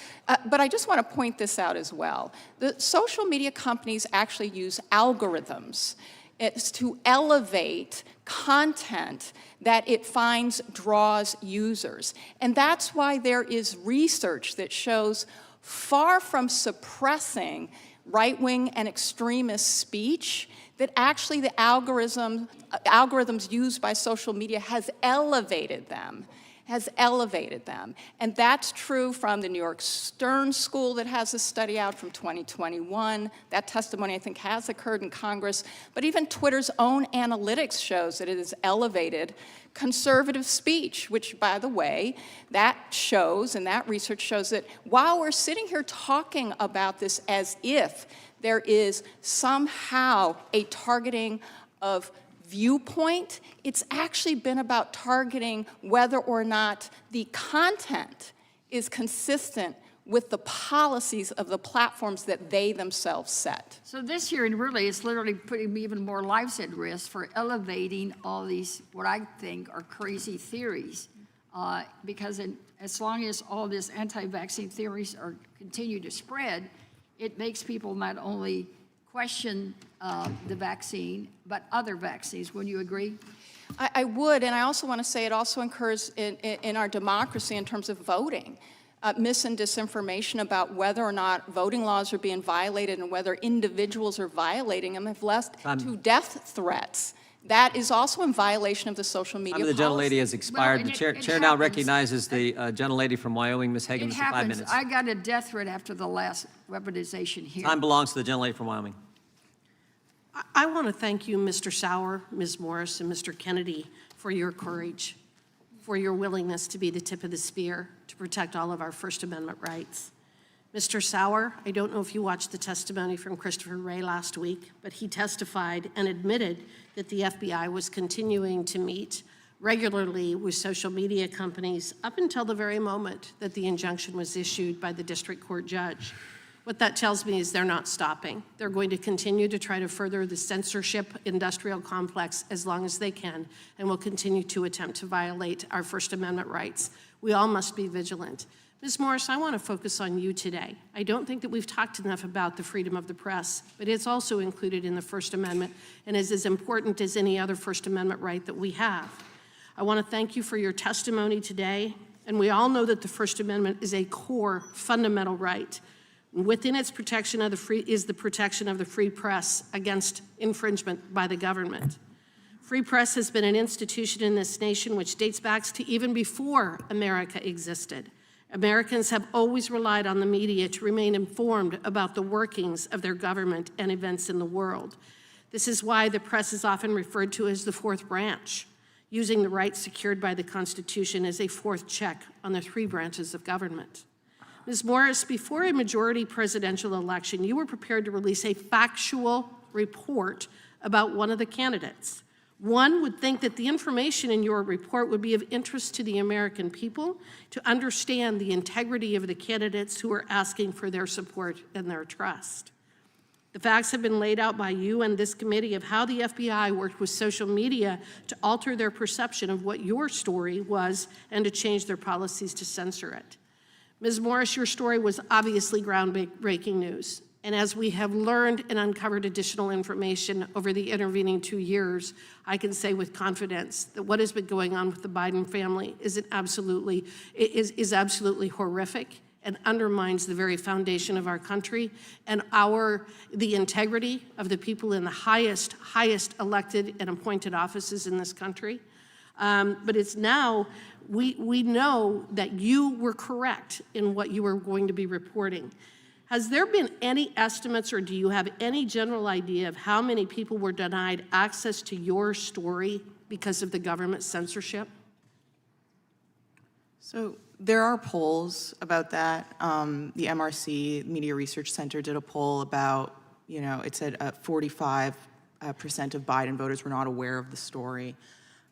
[SPEAKER 14] But I just want to point this out as well. The social media companies actually use algorithms. It's to elevate content that it finds draws users. And that's why there is research that shows, far from suppressing right-wing and extremist speech, that actually the algorithms used by social media has elevated them. And that's true from the New York Stern School that has a study out from 2021. That testimony, I think, has occurred in Congress. But even Twitter's own analytics shows that it has elevated conservative speech, which, by the way, that shows, and that research shows that while we're sitting here talking about this as if there is somehow a targeting of viewpoint, it's actually been about targeting whether or not the content is consistent with the policies of the platforms that they themselves set.
[SPEAKER 15] So this hearing really is literally putting even more lives at risk for elevating all these, what I think are crazy theories, because as long as all these anti-vaccine theories continue to spread, it makes people not only question the vaccine, but other vaccines. Would you agree?
[SPEAKER 14] I would, and I also want to say it also occurs in our democracy in terms of voting. Mis and disinformation about whether or not voting laws are being violated and whether individuals are violating them have led to death threats. That is also in violation of the social media policy.
[SPEAKER 1] The gentlelady has expired. The chair now recognizes the gentlelady from Wyoming, Ms. Hagan, for 5 minutes.
[SPEAKER 15] I got a death threat after the last weaponization hearing.
[SPEAKER 1] Time belongs to the gentlelady from Wyoming.
[SPEAKER 3] I want to thank you, Mr. Sauer, Ms. Morris, and Mr. Kennedy, for your courage, for your willingness to be the tip of the spear to protect all of our First Amendment rights. Mr. Sauer, I don't know if you watched the testimony from Christopher Wray last week, but he testified and admitted that the FBI was continuing to meet regularly with social media companies up until the very moment that the injunction was issued by the district court judge. What that tells me is they're not stopping. They're going to continue to try to further the censorship industrial complex as long as they can, and will continue to attempt to violate our First Amendment rights. We all must be vigilant. Ms. Morris, I want to focus on you today. I don't think that we've talked enough about the freedom of the press, but it's also included in the First Amendment and is as important as any other First Amendment right that we have. I want to thank you for your testimony today, and we all know that the First Amendment is a core fundamental right. Within its protection of the free is the protection of the free press against infringement by the government. Free press has been an institution in this nation which dates back to even before America existed. Americans have always relied on the media to remain informed about the workings of their government and events in the world. This is why the press is often referred to as the fourth branch, using the rights secured by the Constitution as a fourth check on the three branches of government. Ms. Morris, before a majority presidential election, you were prepared to release a factual report about one of the candidates. One would think that the information in your report would be of interest to the American people to understand the integrity of the candidates who are asking for their support and their trust. The facts have been laid out by you and this committee of how the FBI worked with social media to alter their perception of what your story was and to change their policies to censor it. Ms. Morris, your story was obviously groundbreaking news. And as we have learned and uncovered additional information over the intervening 2 years, I can say with confidence that what has been going on with the Biden family is absolutely horrific and undermines the very foundation of our country and the integrity of the people in the highest elected and appointed offices in this country. But it's now, we know that you were correct in what you were going to be reporting. Has there been any estimates, or do you have any general idea of how many people were denied access to your story because of the government censorship?
[SPEAKER 12] So there are polls about that. The MRC, Media Research Center, did a poll about, it said 45% of Biden voters were not aware of the story.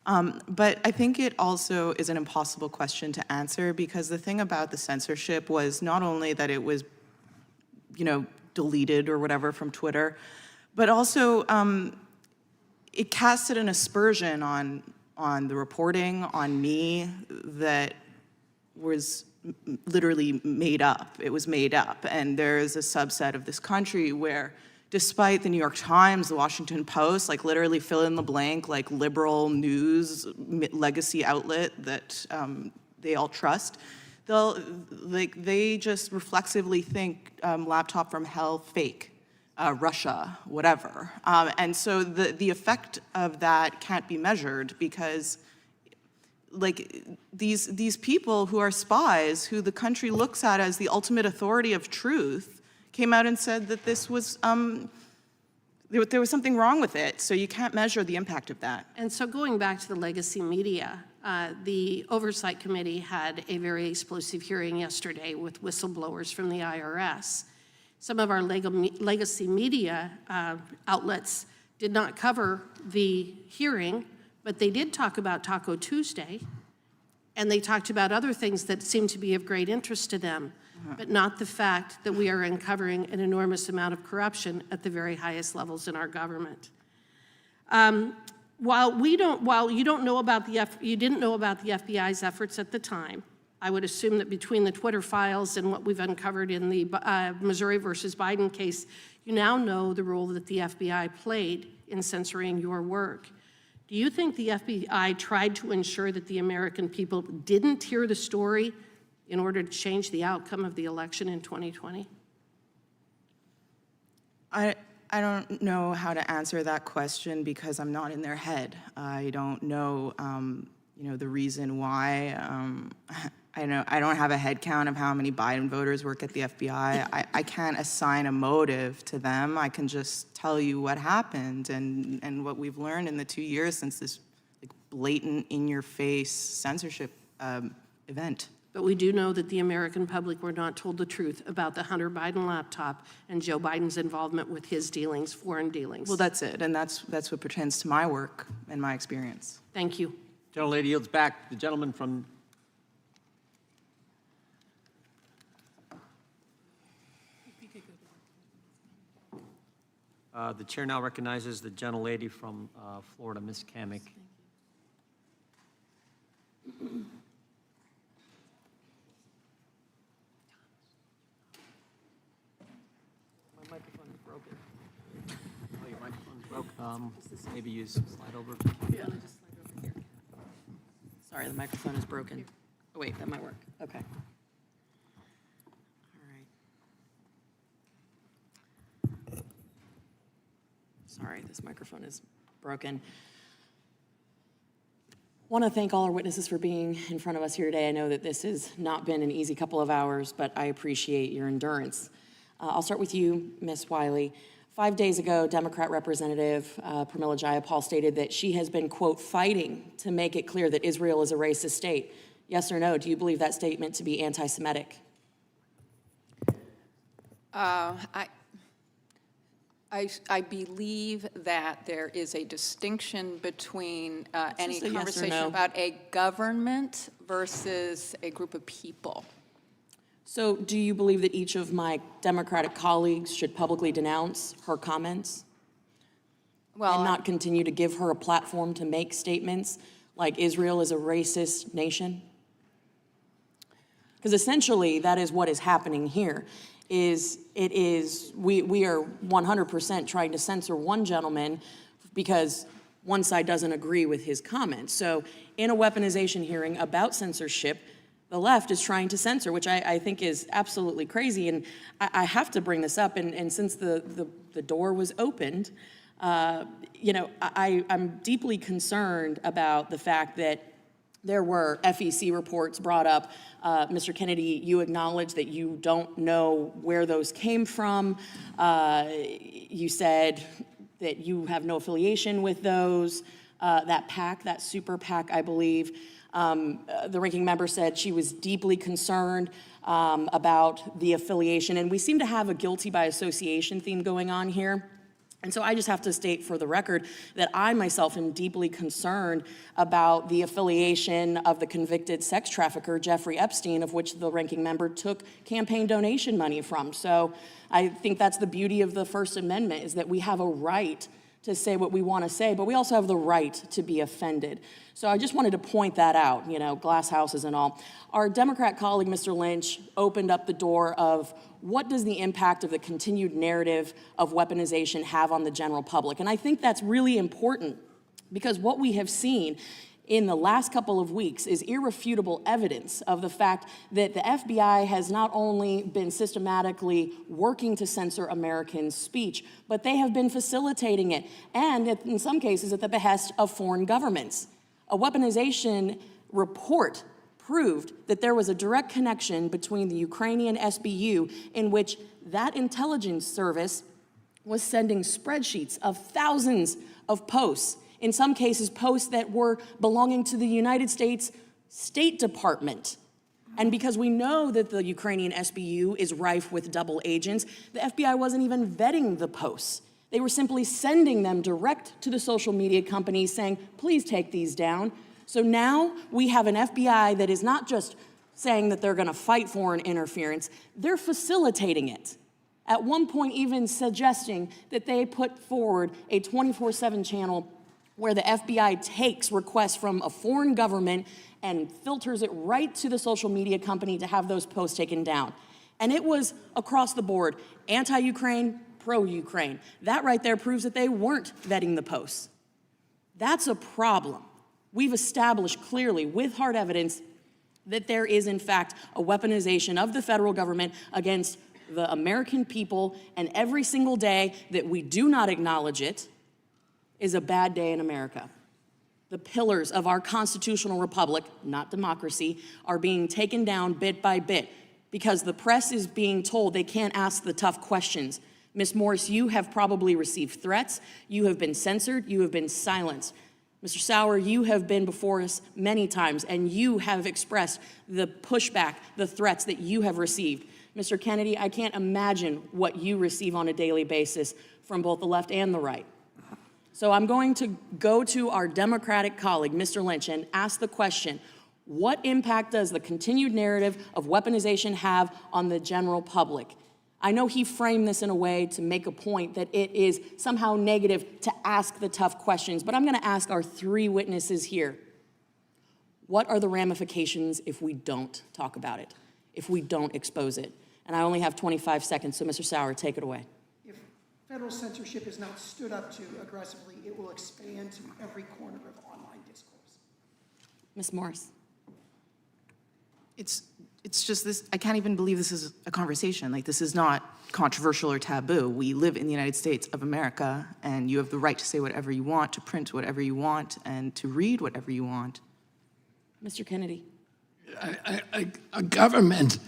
[SPEAKER 12] But I think it also is an impossible question to answer, because the thing about the censorship was not only that it was deleted or whatever from Twitter, but also it casted an aspersion on the reporting, on me, that was literally made up. It was made up. And there is a subset of this country where, despite the New York Times, the Washington Post, literally fill in the blank, liberal news legacy outlet that they all trust, they just reflexively think laptop from hell, fake, Russia, whatever. And so the effect of that can't be measured, because these people who are spies, who the country looks at as the ultimate authority of truth, came out and said that this was, there was something wrong with it, so you can't measure the impact of that.
[SPEAKER 3] And so going back to the legacy media, the Oversight Committee had a very explosive hearing yesterday with whistleblowers from the IRS. Some of our legacy media outlets did not cover the hearing, but they did talk about Taco Tuesday, and they talked about other things that seemed to be of great interest to them, but not the fact that we are uncovering an enormous amount of corruption at the very highest levels in our government. While you didn't know about the FBI's efforts at the time, I would assume that between the Twitter files and what we've uncovered in the Missouri versus Biden case, you now know the role that the FBI played in censoring your work. Do you think the FBI tried to ensure that the American people didn't hear the story in order to change the outcome of the election in 2020?
[SPEAKER 12] I don't know how to answer that question, because I'm not in their head. I don't know, the reason why. I don't have a head count of how many Biden voters work at the FBI. I can't assign a motive to them. I can just tell you what happened and what we've learned in the 2 years since this blatant, in-your-face censorship event.
[SPEAKER 3] But we do know that the American public were not told the truth about the Hunter Biden laptop and Joe Biden's involvement with his dealings, foreign dealings.
[SPEAKER 12] Well, that's it, and that's what pertains to my work and my experience.
[SPEAKER 3] Thank you.
[SPEAKER 1] Gentlelady yields back. The gentleman from... the chair now recognizes the gentlelady from Florida, Ms. Kamick. My microphone is broken. Oh, your microphone's broken. Maybe you slide over.
[SPEAKER 12] Yeah. Sorry, the microphone is broken. Oh, wait, that might work. Okay. All right. Sorry, this microphone is broken. Want to thank all our witnesses for being in front of us here today. I know that this has not been an easy couple of hours, but I appreciate your endurance. I'll start with you, Ms. Wiley. 5 days ago, Democrat Representative Pramila Jayapal stated that she has been, quote, fighting to make it clear that Israel is a racist state. Yes or no, do you believe that statement to be anti-Semitic?
[SPEAKER 14] I believe that there is a distinction between any
[SPEAKER 12] just a yes or
[SPEAKER 14] conversation
[SPEAKER 12] no.
[SPEAKER 14] about a government versus a group of people.
[SPEAKER 12] So do you believe that each of my Democratic colleagues should publicly denounce her comments?
[SPEAKER 14] Well,
[SPEAKER 12] and not continue to give her a platform to make statements like Israel is a racist nation? Because essentially that is what is happening here. We are 100% trying to censor one gentleman because one side doesn't agree with his comments. So in a weaponization hearing about censorship, the left is trying to censor, which I think is absolutely crazy. And I have to bring this up. And since the door was opened, I'm deeply concerned about the fact that there were FEC reports brought up. Mr. Kennedy, you acknowledged that you don't know where those came from. You said that you have no affiliation with those. That PAC, that super PAC, I believe. The ranking member said she was deeply concerned about the affiliation. And we seem to have a guilty by association theme going on here. And so I just have to state for the record that I myself am deeply concerned about the affiliation of the convicted sex trafficker, Jeffrey Epstein, of which the ranking member took campaign donation money from. So I think that's the beauty of the First Amendment, is that we have a right to say what we want to say, but we also have the right to be offended. So I just wanted to point that out, glass houses and all. Our Democrat colleague, Mr. Lynch, opened up the door of what does the impact of the continued narrative of weaponization have on the general public? And I think that's really important because what we have seen in the last couple of weeks is irrefutable evidence of the fact that the FBI has not only been systematically working to censor American speech, but they have been facilitating it, and in some cases at the behest of foreign governments. A weaponization report proved that there was a direct connection between the Ukrainian SBU, in which that intelligence service was sending spreadsheets of thousands of posts, in some cases posts that were belonging to the United States State Department. And because we know that the Ukrainian SBU is rife with double agents, the FBI wasn't even vetting the posts. They were simply sending them direct to the social media companies saying, please take these down. So now we have an FBI that is not just saying that they're going to fight foreign interference, they're facilitating it. At one point even suggesting that they put forward a 24/7 channel where the FBI takes requests from a foreign government and filters it right to the social media company to have those posts taken down. And it was across the board, anti-Ukraine, pro-Ukraine. That right there proves that they weren't vetting the posts. That's a problem. We've established clearly with hard evidence that there is in fact a weaponization of the federal government against the American people, and every single day that we do not acknowledge it is a bad day in America. The pillars of our constitutional republic, not democracy, are being taken down bit by bit because the press is being told they can't ask the tough questions. Ms. Morris, you have probably received threats, you have been censored, you have been silenced. Mr. Sauer, you have been before us many times and you have expressed the pushback, the threats that you have received. Mr. Kennedy, I can't imagine what you receive on a daily basis from both the left and the right. So I'm going to go to our Democratic colleague, Mr. Lynch, and ask the question, what impact does the continued narrative of weaponization have on the general public? I know he framed this in a way to make a point that it is somehow negative to ask the tough questions, but I'm going to ask our three witnesses here, what are the ramifications if we don't talk about it, if we don't expose it? And I only have 25 seconds, so Mr. Sauer, take it away.
[SPEAKER 13] If federal censorship is not stood up to aggressively, it will expand to every corner of online discourse.
[SPEAKER 12] Ms. Morris.
[SPEAKER 19] It's
[SPEAKER 12] It's just this, I can't even believe this is a conversation. Like, this is not controversial or taboo. We live in the United States of America, and you have the right to say whatever you want, to print whatever you want, and to read whatever you want.
[SPEAKER 14] Mr. Kennedy.
[SPEAKER 5] A government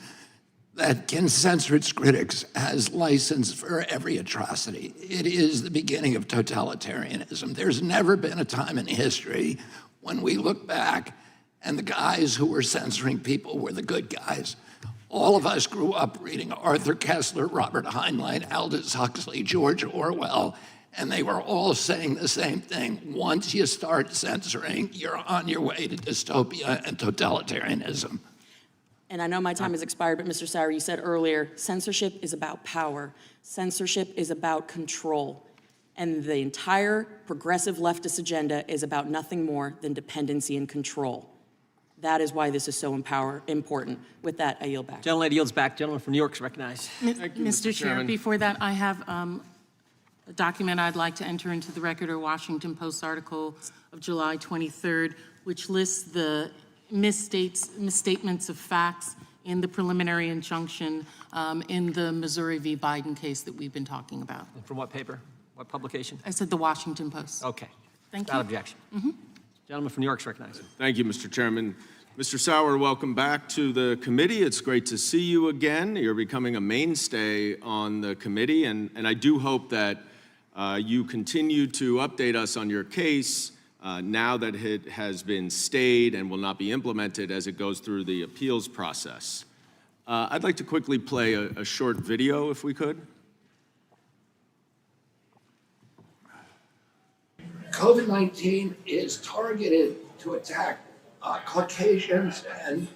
[SPEAKER 5] that can censor its critics has license for every atrocity. It is the beginning of totalitarianism. There's never been a time in history when we look back and the guys who were censoring people were the good guys. All of us grew up reading Arthur Koestler, Robert Heinlein, Aldous Huxley, George Orwell, and they were all saying the same thing. Once you start censoring, you're on your way to dystopia and totalitarianism.
[SPEAKER 14] And I know my time has expired, but Mr. Sauer, you said earlier, censorship is about power. Censorship is about control. And the entire progressive leftist agenda is about nothing more than dependency and control. That is why this is so important. With that, I yield back.
[SPEAKER 1] Gentlelady yields back. Gentleman from New York is recognized.
[SPEAKER 4] Thank you,
[SPEAKER 2] Mr. Chair,
[SPEAKER 4] Chairman.
[SPEAKER 2] before that, I have a document I'd like to enter into the record, a Washington Post article of July 23rd, which lists the misstatements of facts in the preliminary injunction in the Missouri v. Biden case that we've been talking about.
[SPEAKER 1] From what paper? What publication?
[SPEAKER 2] I said the Washington Post.
[SPEAKER 1] Okay.
[SPEAKER 2] Thank
[SPEAKER 1] Without
[SPEAKER 2] you.
[SPEAKER 1] objection.
[SPEAKER 2] Mm-hmm.
[SPEAKER 1] Gentleman from New York is recognized.
[SPEAKER 4] Thank you, Mr. Chairman. Mr. Sauer, welcome back to the committee. It's great to see you again. You're becoming a mainstay on the committee, and I do hope that you continue to update us on your case now that it has been stayed and will not be implemented as it goes through the appeals process. I'd like to quickly play a short video, if we could.
[SPEAKER 5] COVID-19 is targeted to attack Caucasians and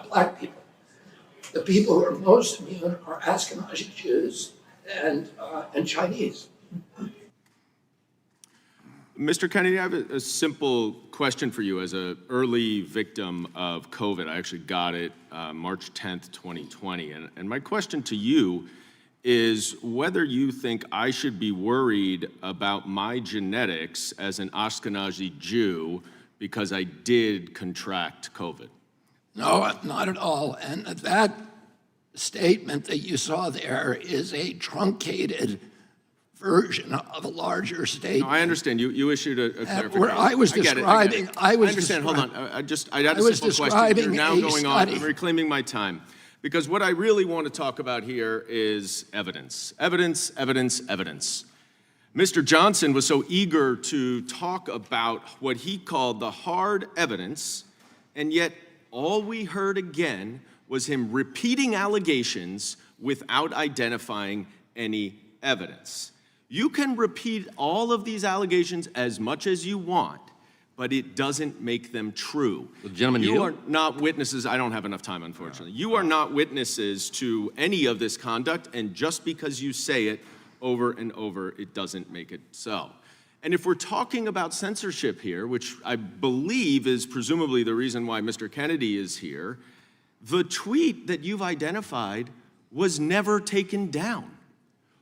[SPEAKER 5] black people. The people who are most immune are Ashkenazi Jews and Chinese.
[SPEAKER 4] Mr. Kennedy, I have a simple question for you as an early victim of COVID. I actually got it March 10th, 2020. And my question to you is whether you think I should be worried about my genetics as an Ashkenazi Jew because I did contract COVID.
[SPEAKER 5] No, not at all. And that statement that you saw there is a truncated version of a larger statement.
[SPEAKER 4] No, I understand. You issued a clarification.
[SPEAKER 5] Where I was describing,
[SPEAKER 4] I understand. Hold on. I had a simple question. You're now going on. I'm reclaiming my time. Because what I really want to talk about here is evidence. Evidence, evidence, evidence. Mr. Johnson was so eager to talk about what he called the hard evidence, and yet all we heard again was him repeating allegations without identifying any evidence. You can repeat all of these allegations as much as you want, but it doesn't make them true.
[SPEAKER 8] Well, gentlemen,
[SPEAKER 4] you are not witnesses. I don't have enough time, unfortunately. You are not witnesses to any of this conduct, and just because you say it over and over, it doesn't make it so. And if we're talking about censorship here, which I believe is presumably the reason why Mr. Kennedy is here, the tweet that you've identified was never taken down.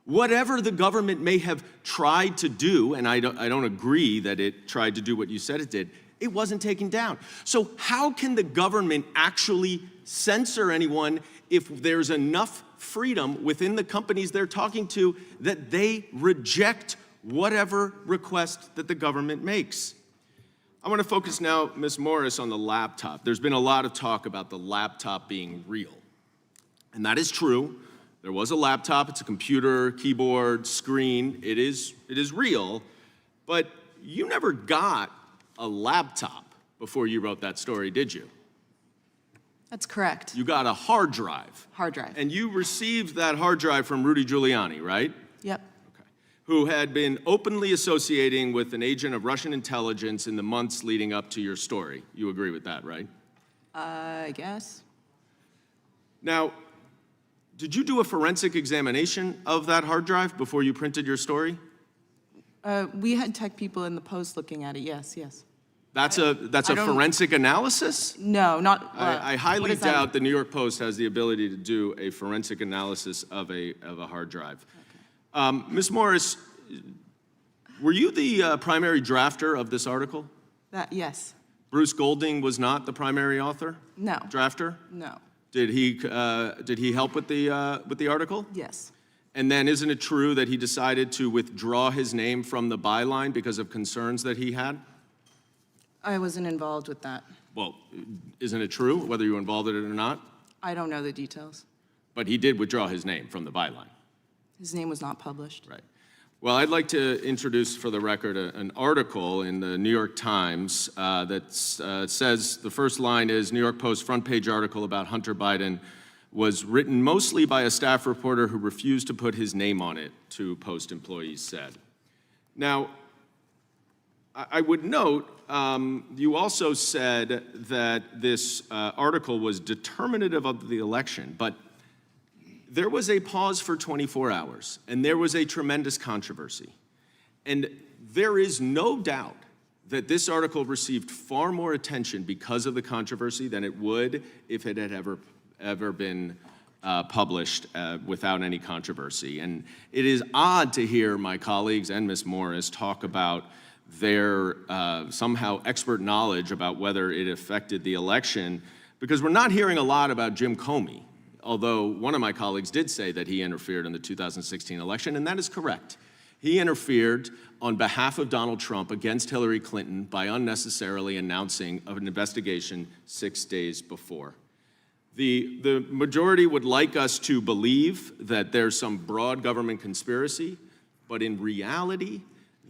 [SPEAKER 4] Whatever the government may have tried to do, and I don't agree that it tried to do what you said it did, it wasn't taken down. So how can the government actually censor anyone if there's enough freedom within the companies they're talking to that they reject whatever request that the government makes? I want to focus now, Ms. Morris, on the laptop. There's been a lot of talk about the laptop being real, and that is true. There was a laptop, it's a computer, keyboard, screen, it is real, but you never got a laptop before you wrote that story, did you?
[SPEAKER 12] That's correct.
[SPEAKER 4] You got a hard drive.
[SPEAKER 12] Hard drive.
[SPEAKER 4] And you received that hard drive from Rudy Giuliani, right?
[SPEAKER 12] Yep.
[SPEAKER 4] Who had been openly associating with an agent of Russian intelligence in the months leading up to your story. You agree with that, right?
[SPEAKER 12] I guess.
[SPEAKER 4] Now, did you do a forensic examination of that hard drive before you printed your story?
[SPEAKER 12] We had tech people in the Post looking at it, yes.
[SPEAKER 4] That's a forensic analysis?
[SPEAKER 12] No, not.
[SPEAKER 4] I highly doubt the New York Post has the ability to do a forensic analysis of a hard drive. Okay. Ms. Morris, were you the primary drafter of this article?
[SPEAKER 12] Yes.
[SPEAKER 4] Bruce Golding was not the primary author?
[SPEAKER 12] No.
[SPEAKER 4] Drafter?
[SPEAKER 12] No.
[SPEAKER 4] Did he help with the article?
[SPEAKER 12] Yes.
[SPEAKER 4] And then isn't it true that he decided to withdraw his name from the byline because of concerns that he had?
[SPEAKER 12] I wasn't involved with that.
[SPEAKER 4] Well, isn't it true, whether you were involved in it or not?
[SPEAKER 12] I don't know the details.
[SPEAKER 4] But he did withdraw his name from the byline.
[SPEAKER 12] His name was not published.
[SPEAKER 4] Right. Well, I'd like to introduce for the record an article in the New York Times that says, the first line is, New York Post front page article about Hunter Biden was written mostly by a staff reporter who refused to put his name on it, two Post employees said. Now, I would note, you also said that this article was determinative of the election, but there was a pause for 24 hours, and there was a tremendous controversy. And there is no doubt that this article received far more attention because of the controversy than it would if it had ever been published without any controversy. And it is odd to hear my colleagues and Ms. Morris talk about their somehow expert knowledge about whether it affected the election, because we're not hearing a lot about Jim Comey, although one of my colleagues did say that he interfered in the 2016 election, and that is correct. He interfered on behalf of Donald Trump against Hillary Clinton by unnecessarily announcing an investigation 6 days before. The majority would like us to believe that there's some broad government conspiracy, but in reality,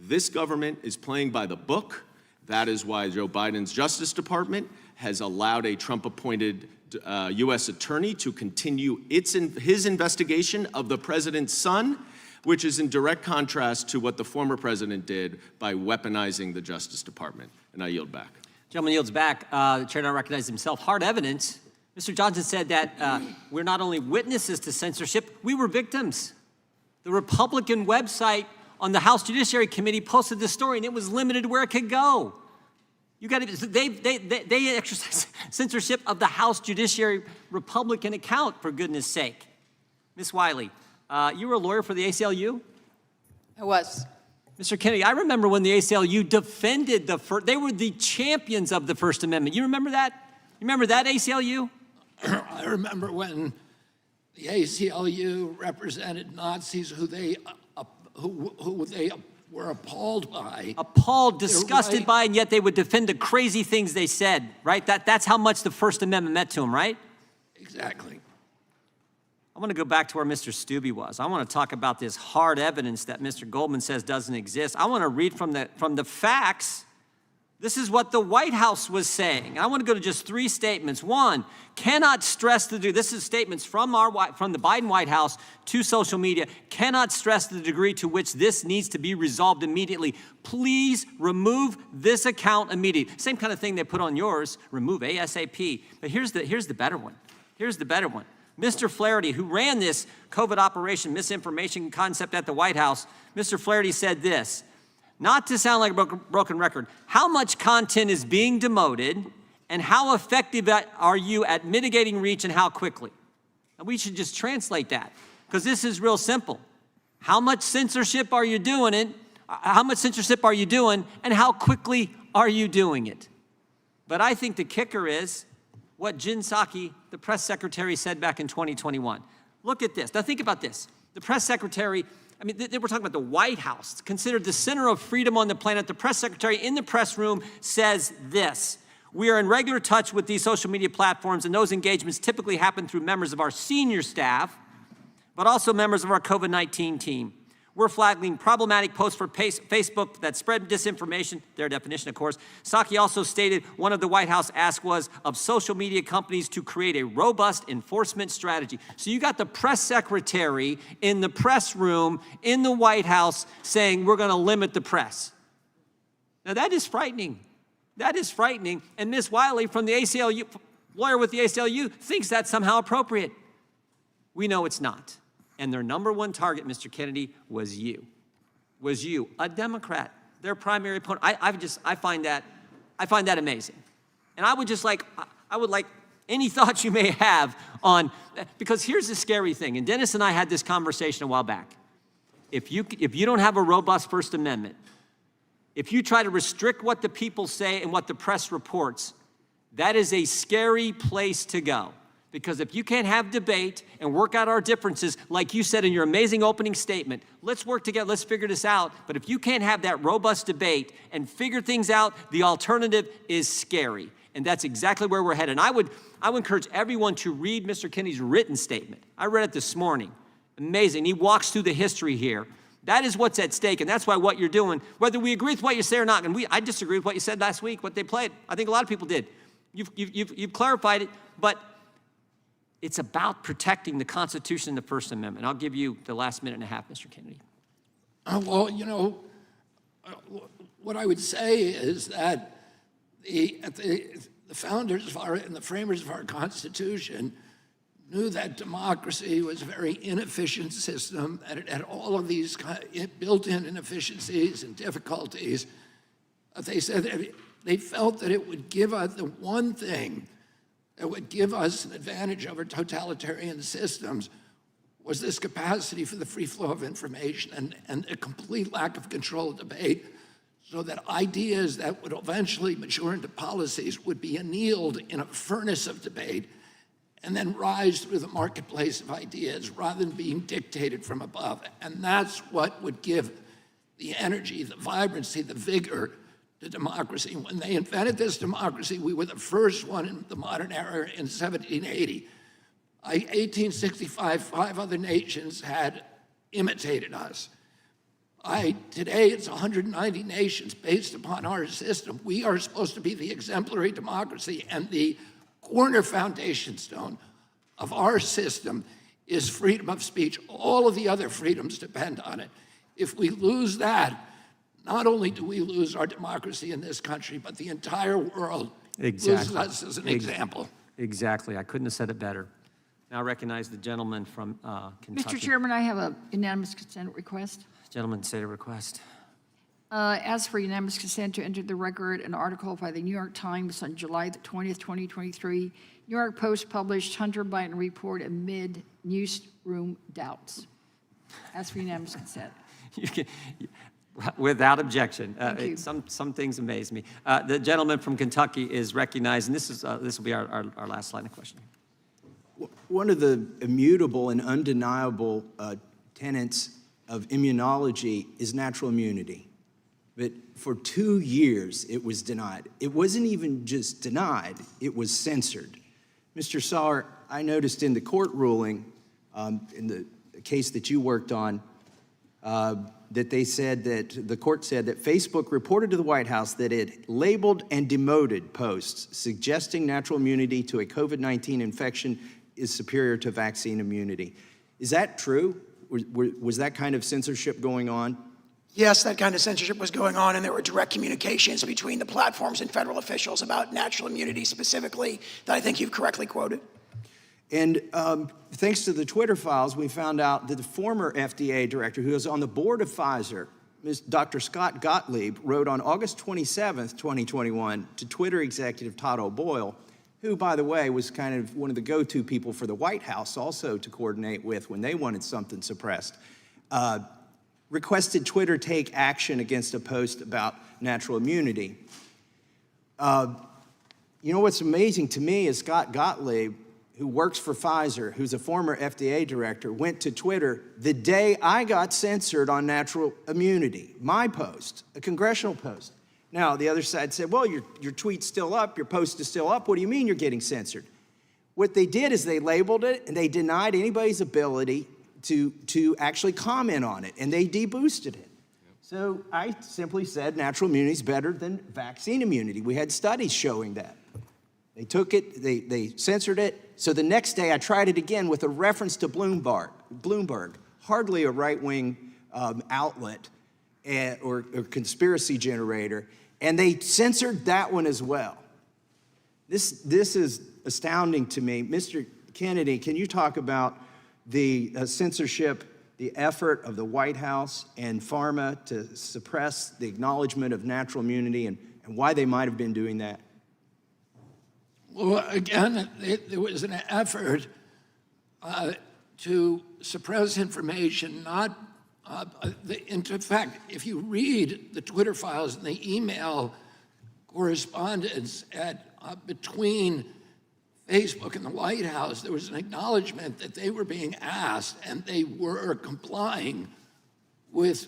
[SPEAKER 4] this government is playing by the book. That is why Joe Biden's Justice Department has allowed a Trump-appointed U.S. attorney to continue his investigation of the president's son, which is in direct contrast to what the former president did by weaponizing the Justice Department. And I yield back.
[SPEAKER 1] Gentleman yields back. The chair now recognizes himself. Hard evidence. Mr. Johnson said that we're not only witnesses to censorship, we were victims. The Republican website on the House Judiciary Committee posted this story, and it was limited where it could go. You got to. They exercise censorship of the House Judiciary Republican account, for goodness sake. Ms. Wiley, you were a lawyer for the ACLU?
[SPEAKER 14] I was.
[SPEAKER 1] Mr. Kennedy, I remember when the ACLU defended they were the champions of the First Amendment. You remember that? You remember that, ACLU?
[SPEAKER 5] I remember when the ACLU represented Nazis who they were appalled by.
[SPEAKER 1] Appalled, disgusted by, and yet they would defend the crazy things they said, right? That's how much the First Amendment meant to them, right?
[SPEAKER 5] Exactly.
[SPEAKER 1] I want to go back to where Mr. Stubbe was. I want to talk about this hard evidence that Mr. Goldman says doesn't exist. I want to read from the facts. This is what the White House was saying. I want to go to just 3 statements. One, cannot stress this is statements from the Biden White House to social media, cannot stress the degree to which this needs to be resolved immediately. Please remove this account immediately. Same kind of thing they put on yours, remove ASAP. But here's the better one. Here's the better one. Mr. Flaherty, who ran this COVID operation misinformation concept at the White House, Mr. Flaherty said this, not to sound like a broken record, how much content is being demoted and how effective are you at mitigating reach and how quickly? And we should just translate that because this is real simple. How much censorship are you doing How much censorship are you doing and how quickly are you doing it? But I think the kicker is what Jen Psaki, the press secretary, said back in 2021. Look at this. Now think about this. The press secretary, we're talking about the White House, considered the center of freedom on the planet. The press secretary in the press room says this: we are in regular touch with these social media platforms, and those engagements typically happen through members of our senior staff, but also members of our COVID-19 team. We're flagging problematic posts for Facebook that spread disinformation, their definition, of course. Psaki also stated one of the White House asks was of social media companies to create a robust enforcement strategy. So you got the press secretary in the press room in the White House saying we're going to limit the press. Now that is frightening. That is frightening. And Ms. Wiley from the ACLU, lawyer with the ACLU, thinks that's somehow appropriate. We know it's not. And their number one target, Mr. Kennedy, was you, a Democrat, their primary opponent. I find that amazing. And I would like any thoughts you may have on, because here's the scary thing, and Dennis and I had this conversation a while back. If you don't have a robust First Amendment, If you try to restrict what the people say and what the press reports, that is a scary place to go. Because if you can't have debate and work out our differences, like you said in your amazing opening statement, let's work together, let's figure this out. But if you can't have that robust debate and figure things out, the alternative is scary. And that's exactly where we're headed. And I would encourage everyone to read Mr. Kennedy's written statement. I read it this morning. Amazing. He walks through the history here. That is what's at stake, and that's why what you're doing, whether we agree with what you say or not, and I disagree with what you said last week, what they played. I think a lot of people did. You've clarified it, but it's about protecting the Constitution and the First Amendment. I'll give you the last minute and a half, Mr. Kennedy.
[SPEAKER 5] Well, you know, what I would say is that the founders of and the framers of our Constitution knew that democracy was a very inefficient system, that it had all of these built-in inefficiencies and difficulties. They said that they felt that it would give us the one thing that would give us an advantage over totalitarian systems was this capacity for the free flow of information and a complete lack of control of debate, so that ideas that would eventually mature into policies would be annealed in a furnace of debate and then rise through the marketplace of ideas rather than being dictated from above. And that's what would give the energy, the vibrancy, the vigor to democracy. When they invented this democracy, we were the first one in the modern era in 1780. By 1865, 5 other nations had imitated us. Today, it's 190 nations based upon our system. We are supposed to be the exemplary democracy, and the corner foundation stone of our system is freedom of speech. All of the other freedoms depend on it. If we lose that, not only do we lose our democracy in this country, but the entire world loses us as an example.
[SPEAKER 1] Exactly. I couldn't have said it better. Now I recognize the gentleman from Kentucky.
[SPEAKER 15] Mr. Chairman, I have a unanimous consent request.
[SPEAKER 1] Gentleman, say the request.
[SPEAKER 15] As for unanimous consent to enter the record an article by the New York Times on July the 20th, 2023, New York Post published Hunter Biden report amid newsroom doubts. Ask for unanimous consent.
[SPEAKER 1] Without objection.
[SPEAKER 15] Thank you.
[SPEAKER 1] Some things amaze me. The gentleman from Kentucky is recognized, and this will be our last line of questioning.
[SPEAKER 20] One of the immutable and undeniable tenets of immunology is natural immunity. But for 2 years, it was denied. It wasn't even just denied, it was censored. Mr. Sauer, I noticed in the court ruling, in the case that you worked on, that they said that the court said that Facebook reported to the White House that it labeled and demoted posts suggesting natural immunity to a COVID-19 infection is superior to vaccine immunity. Is that true? Was that kind of censorship going on?
[SPEAKER 13] Yes, that kind of censorship was going on, and there were direct communications between the platforms and federal officials about natural immunity specifically that I think you've correctly quoted.
[SPEAKER 20] And thanks to the Twitter files, we found out that the former FDA director, who was on the board of Pfizer, Dr. Scott Gottlieb, wrote on August 27th, 2021, to Twitter executive Todd O'Boyle, who, by the way, was kind of one of the go-to people for the White House also to coordinate with when they wanted something suppressed, requested Twitter take action against a post about natural immunity. You know what's amazing to me is Scott Gottlieb, who works for Pfizer, who's a former FDA director, went to Twitter the day I got censored on natural immunity, my post, a congressional post. Now, the other side said, well, your tweet's still up, your post is still up. What do you mean you're getting censored? What they did is they labeled it and they denied anybody's ability to actually comment on it, and they deboosted it. So I simply said natural immunity is better than vaccine immunity. We had studies showing that. They took it, they censored it. So the next day I tried it again with a reference to Bloomberg, hardly a right-wing outlet or conspiracy generator, and they censored that one as well. This is astounding to me. Mr. Kennedy, can you talk about the censorship, the effort of the White House and pharma to suppress the acknowledgement of natural immunity and why they might have been doing that?
[SPEAKER 5] Well, again, there was an effort to suppress information, not In fact, if you read the Twitter files and the email correspondence between Facebook and the White House, there was an acknowledgement that they were being asked and they were complying with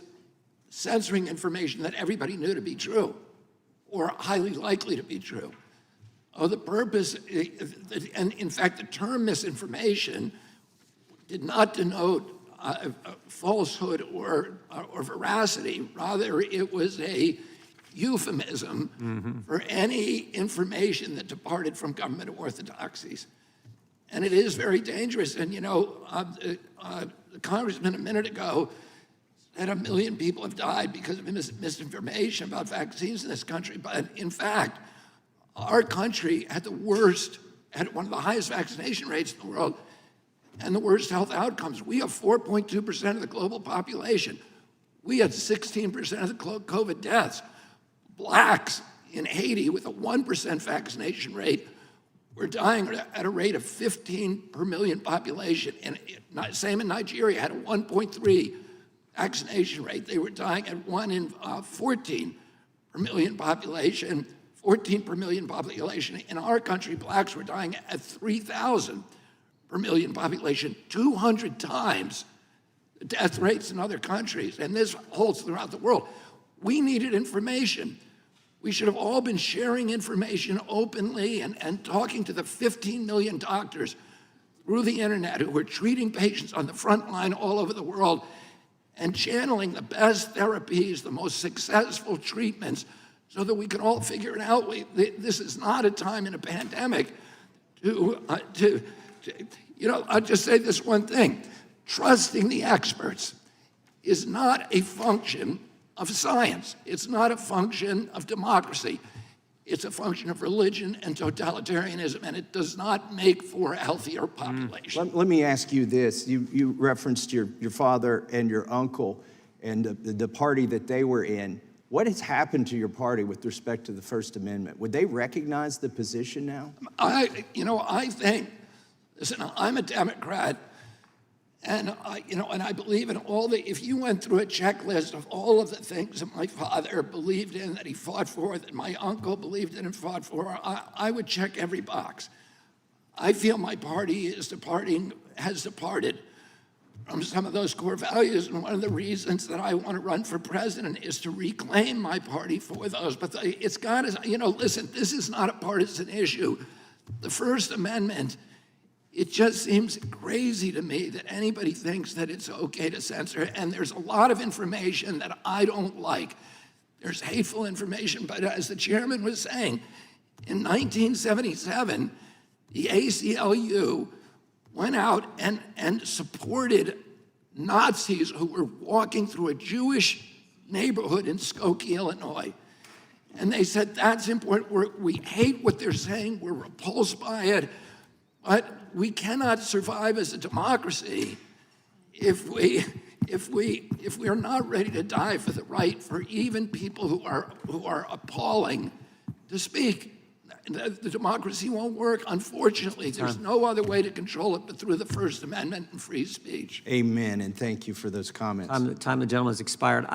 [SPEAKER 5] censoring information that everybody knew to be true or highly likely to be true. The purpose, and in fact, the term misinformation did not denote falsehood or veracity. Rather, it was a euphemism for any information that departed from government orthodoxies. And it is very dangerous. And, the congressman a minute ago said 1 million people have died because of misinformation about vaccines in this country. But in fact, our country had had one of the highest vaccination rates in the world and the worst health outcomes. We have 4.2% of the global population. We had 16% of the COVID deaths. Blacks in Haiti with a 1% vaccination rate were dying at a rate of 15 per million population. And same in Nigeria, had a 1.3 vaccination rate. They were dying at 1 in 14 per million population, 14 per million population. In our country, blacks were dying at 3,000 per million population, 200 times the death rates in other countries. And this holds throughout the world. We needed information. We should have all been sharing information openly and talking to the 15 million doctors through the internet who were treating patients on the front line all over the world and channeling the best therapies, the most successful treatments, so that we can all figure it out. This is not a time in a pandemic I'll just say this one thing. Trusting the experts is not a function of science. It's not a function of democracy. It's a function of religion and totalitarianism, and it does not make for a healthier population.
[SPEAKER 20] Let me ask you this. You referenced your father and your uncle and the party that they were in. What has happened to your party with respect to the First Amendment? Would they recognize the position now?
[SPEAKER 5] I think, listen, I'm a Democrat, and I believe in if you went through a checklist of all of the things that my father believed in, that he fought for, that my uncle believed in and fought for, I would check every box. I feel my party has departed from some of those core values, and one of the reasons that I want to run for president is to reclaim my party for those. But it's got to, listen, this is not a partisan issue. The First Amendment, it just seems crazy to me that anybody thinks that it's okay to censor, and there's a lot of information that I don't like. There's hateful information, but as the chairman was saying, in 1977, the ACLU went out and supported Nazis who were walking through a Jewish neighborhood in Skokie, Illinois. And they said, that's important. We hate what they're saying. We're repulsed by it. But we cannot survive as a democracy if we are not ready to die for the right for even people who are appalling to speak. The democracy won't work. Unfortunately, there's no other way to control it but through the First Amendment and free speech.
[SPEAKER 20] Amen, and thank you for those comments.
[SPEAKER 1] Time the gentleman has expired.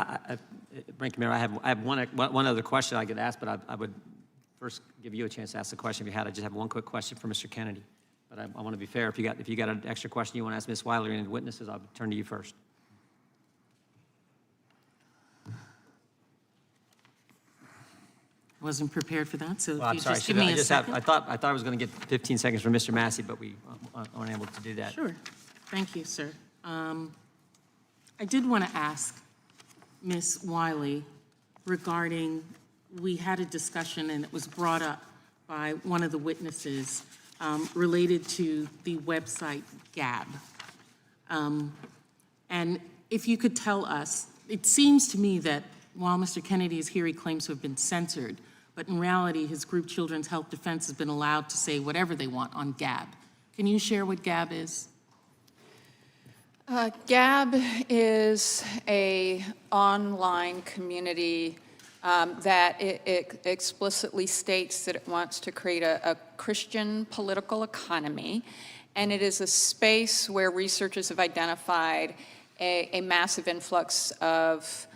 [SPEAKER 1] Ranking Member, I have one other question I could ask, but I would first give you a chance to ask the question if you had. I just have one quick question for Mr. Kennedy. But I want to be fair. If you got an extra question you want to ask Ms. Wiley or any witnesses, I'll turn to you first.
[SPEAKER 2] Wasn't prepared for that, so
[SPEAKER 1] Well,
[SPEAKER 2] if you just give me a second.
[SPEAKER 1] I thought I was going to get 15 seconds from Mr. Massey, but we weren't able to do that.
[SPEAKER 2] Sure. Thank you, sir. I did want to ask Ms. Wiley regarding, we had a discussion and it was brought up by one of the witnesses related to the website Gab. And if you could tell us, it seems to me that while Mr. Kennedy is here, he claims to have been censored, but in reality, his group Children's Health Defense has been allowed to say whatever they want on Gab. Can you share what Gab is?
[SPEAKER 14] Gab is an online community that it explicitly states that it wants to create a Christian political economy, and it is a space where researchers have identified a massive influx of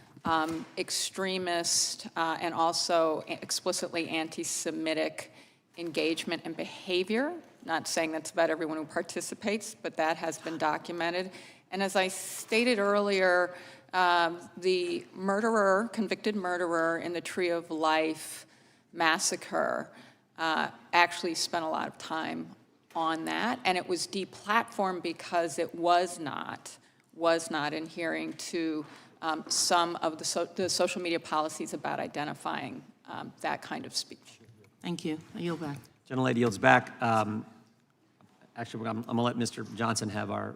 [SPEAKER 14] extremist and also explicitly anti-Semitic engagement and behavior. Not saying that's about everyone who participates, but that has been documented. And as I stated earlier, the murderer, convicted murderer in the Tree of Life massacre actually spent a lot of time on that, and it was deplatformed because it was not adhering to some of the social media policies about identifying that kind of speech.
[SPEAKER 2] Thank you. I yield back.
[SPEAKER 1] Gentlelady yields back. Actually, I'm going to let Mr. Johnson have our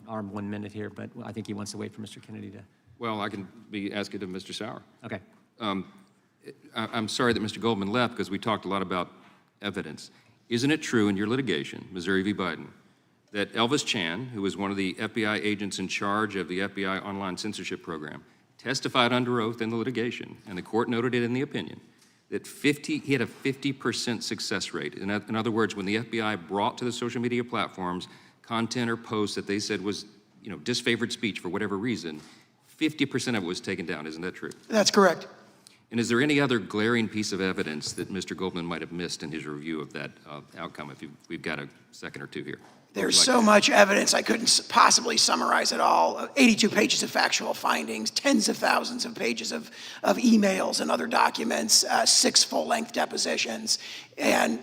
[SPEAKER 1] 1 minute here, but I think he wants to wait for Mr. Kennedy to.
[SPEAKER 8] Well, I can be asking of Mr. Sauer.
[SPEAKER 1] Okay.
[SPEAKER 8] I'm sorry that Mr. Goldman left because we talked a lot about evidence. Isn't it true in your litigation, Missouri v. Biden, that Elvis Chan, who was one of the FBI agents in charge of the FBI online censorship program, testified under oath in the litigation, and the court noted it in the opinion, that he had a 50% success rate. In other words, when the FBI brought to the social media platforms content or posts that they said was, disfavored speech for whatever reason, 50% of it was taken down. Isn't that true?
[SPEAKER 13] That's correct.
[SPEAKER 8] And is there any other glaring piece of evidence that Mr. Goldman might have missed in his review of that outcome, if we've got a second or two here?
[SPEAKER 13] There's so much evidence, I couldn't possibly summarize it all. 82 pages of factual findings, tens of thousands of pages of emails and other documents, 6 full-length depositions. And,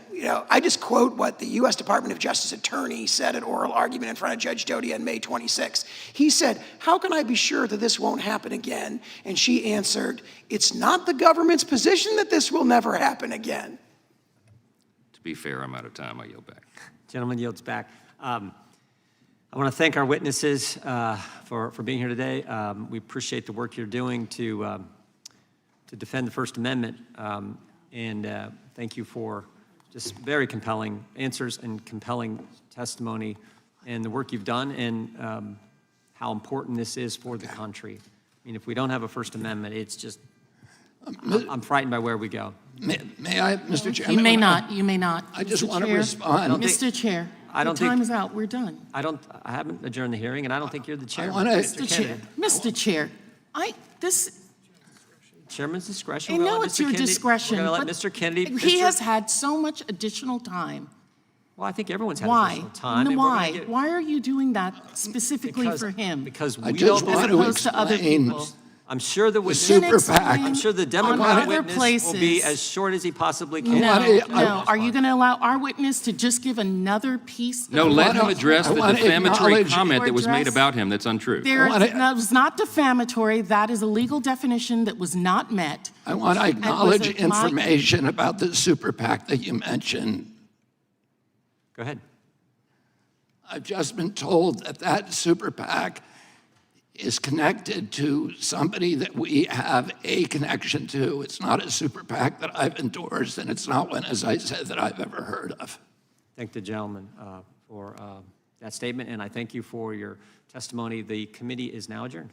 [SPEAKER 13] I just quote what the U.S. Department of Justice attorney said at oral argument in front of Judge Doty on May 26. He said, "How can I be sure that this won't happen again?" And she answered, "It's not the government's position that this will never happen again."
[SPEAKER 8] To be fair, I'm out of time. I yield back.
[SPEAKER 1] Gentleman yields back. I want to thank our witnesses for being here today. We appreciate the work you're doing to defend the First Amendment, and thank you for just very compelling answers and compelling testimony and the work you've done and how important this is for the country. I mean, if we don't have a First Amendment, it's just, I'm frightened by where we go.
[SPEAKER 5] May I, Mr. Chairman?
[SPEAKER 2] You may not. You may not.
[SPEAKER 5] I just
[SPEAKER 2] Mr.
[SPEAKER 5] want to
[SPEAKER 2] Chair.
[SPEAKER 5] respond.
[SPEAKER 2] Mr. Chair, the time is out. We're done.
[SPEAKER 1] I haven't adjourned the hearing, and I don't think you're the chair.
[SPEAKER 2] Mr. Chair,
[SPEAKER 1] Chairman's discretion.
[SPEAKER 2] I know it's your discretion,
[SPEAKER 1] We're going to let
[SPEAKER 2] but
[SPEAKER 1] Mr. Kennedy.
[SPEAKER 2] he has had so much additional time.
[SPEAKER 1] Well, I think everyone's had
[SPEAKER 2] Why?
[SPEAKER 1] additional time. and
[SPEAKER 2] Why? Why are you doing that specifically for him?
[SPEAKER 1] Because
[SPEAKER 5] I
[SPEAKER 1] we
[SPEAKER 5] just
[SPEAKER 1] don't
[SPEAKER 5] want
[SPEAKER 2] opposed to other people.
[SPEAKER 1] I'm sure the witness,
[SPEAKER 5] super PAC.
[SPEAKER 1] I'm sure the
[SPEAKER 2] on
[SPEAKER 1] Democrat
[SPEAKER 2] other
[SPEAKER 1] witness will be
[SPEAKER 2] places.
[SPEAKER 1] as short as he possibly can.
[SPEAKER 2] No. Are you going to allow our witness to just give another piece?
[SPEAKER 8] No, let him address the defamatory comment that was made
[SPEAKER 2] address-
[SPEAKER 8] about him that's untrue.
[SPEAKER 2] That was not defamatory. That is a legal definition that was not met.
[SPEAKER 5] I want to acknowledge information about the super PAC that you mentioned.
[SPEAKER 1] Go ahead.
[SPEAKER 5] I've just been told that super PAC is connected to somebody that we have a connection to. It's not a super PAC that I've endorsed, and it's not one, as I said, that I've ever heard of.
[SPEAKER 1] Thank the gentleman for that statement, and I thank you for your testimony. The committee is now adjourned.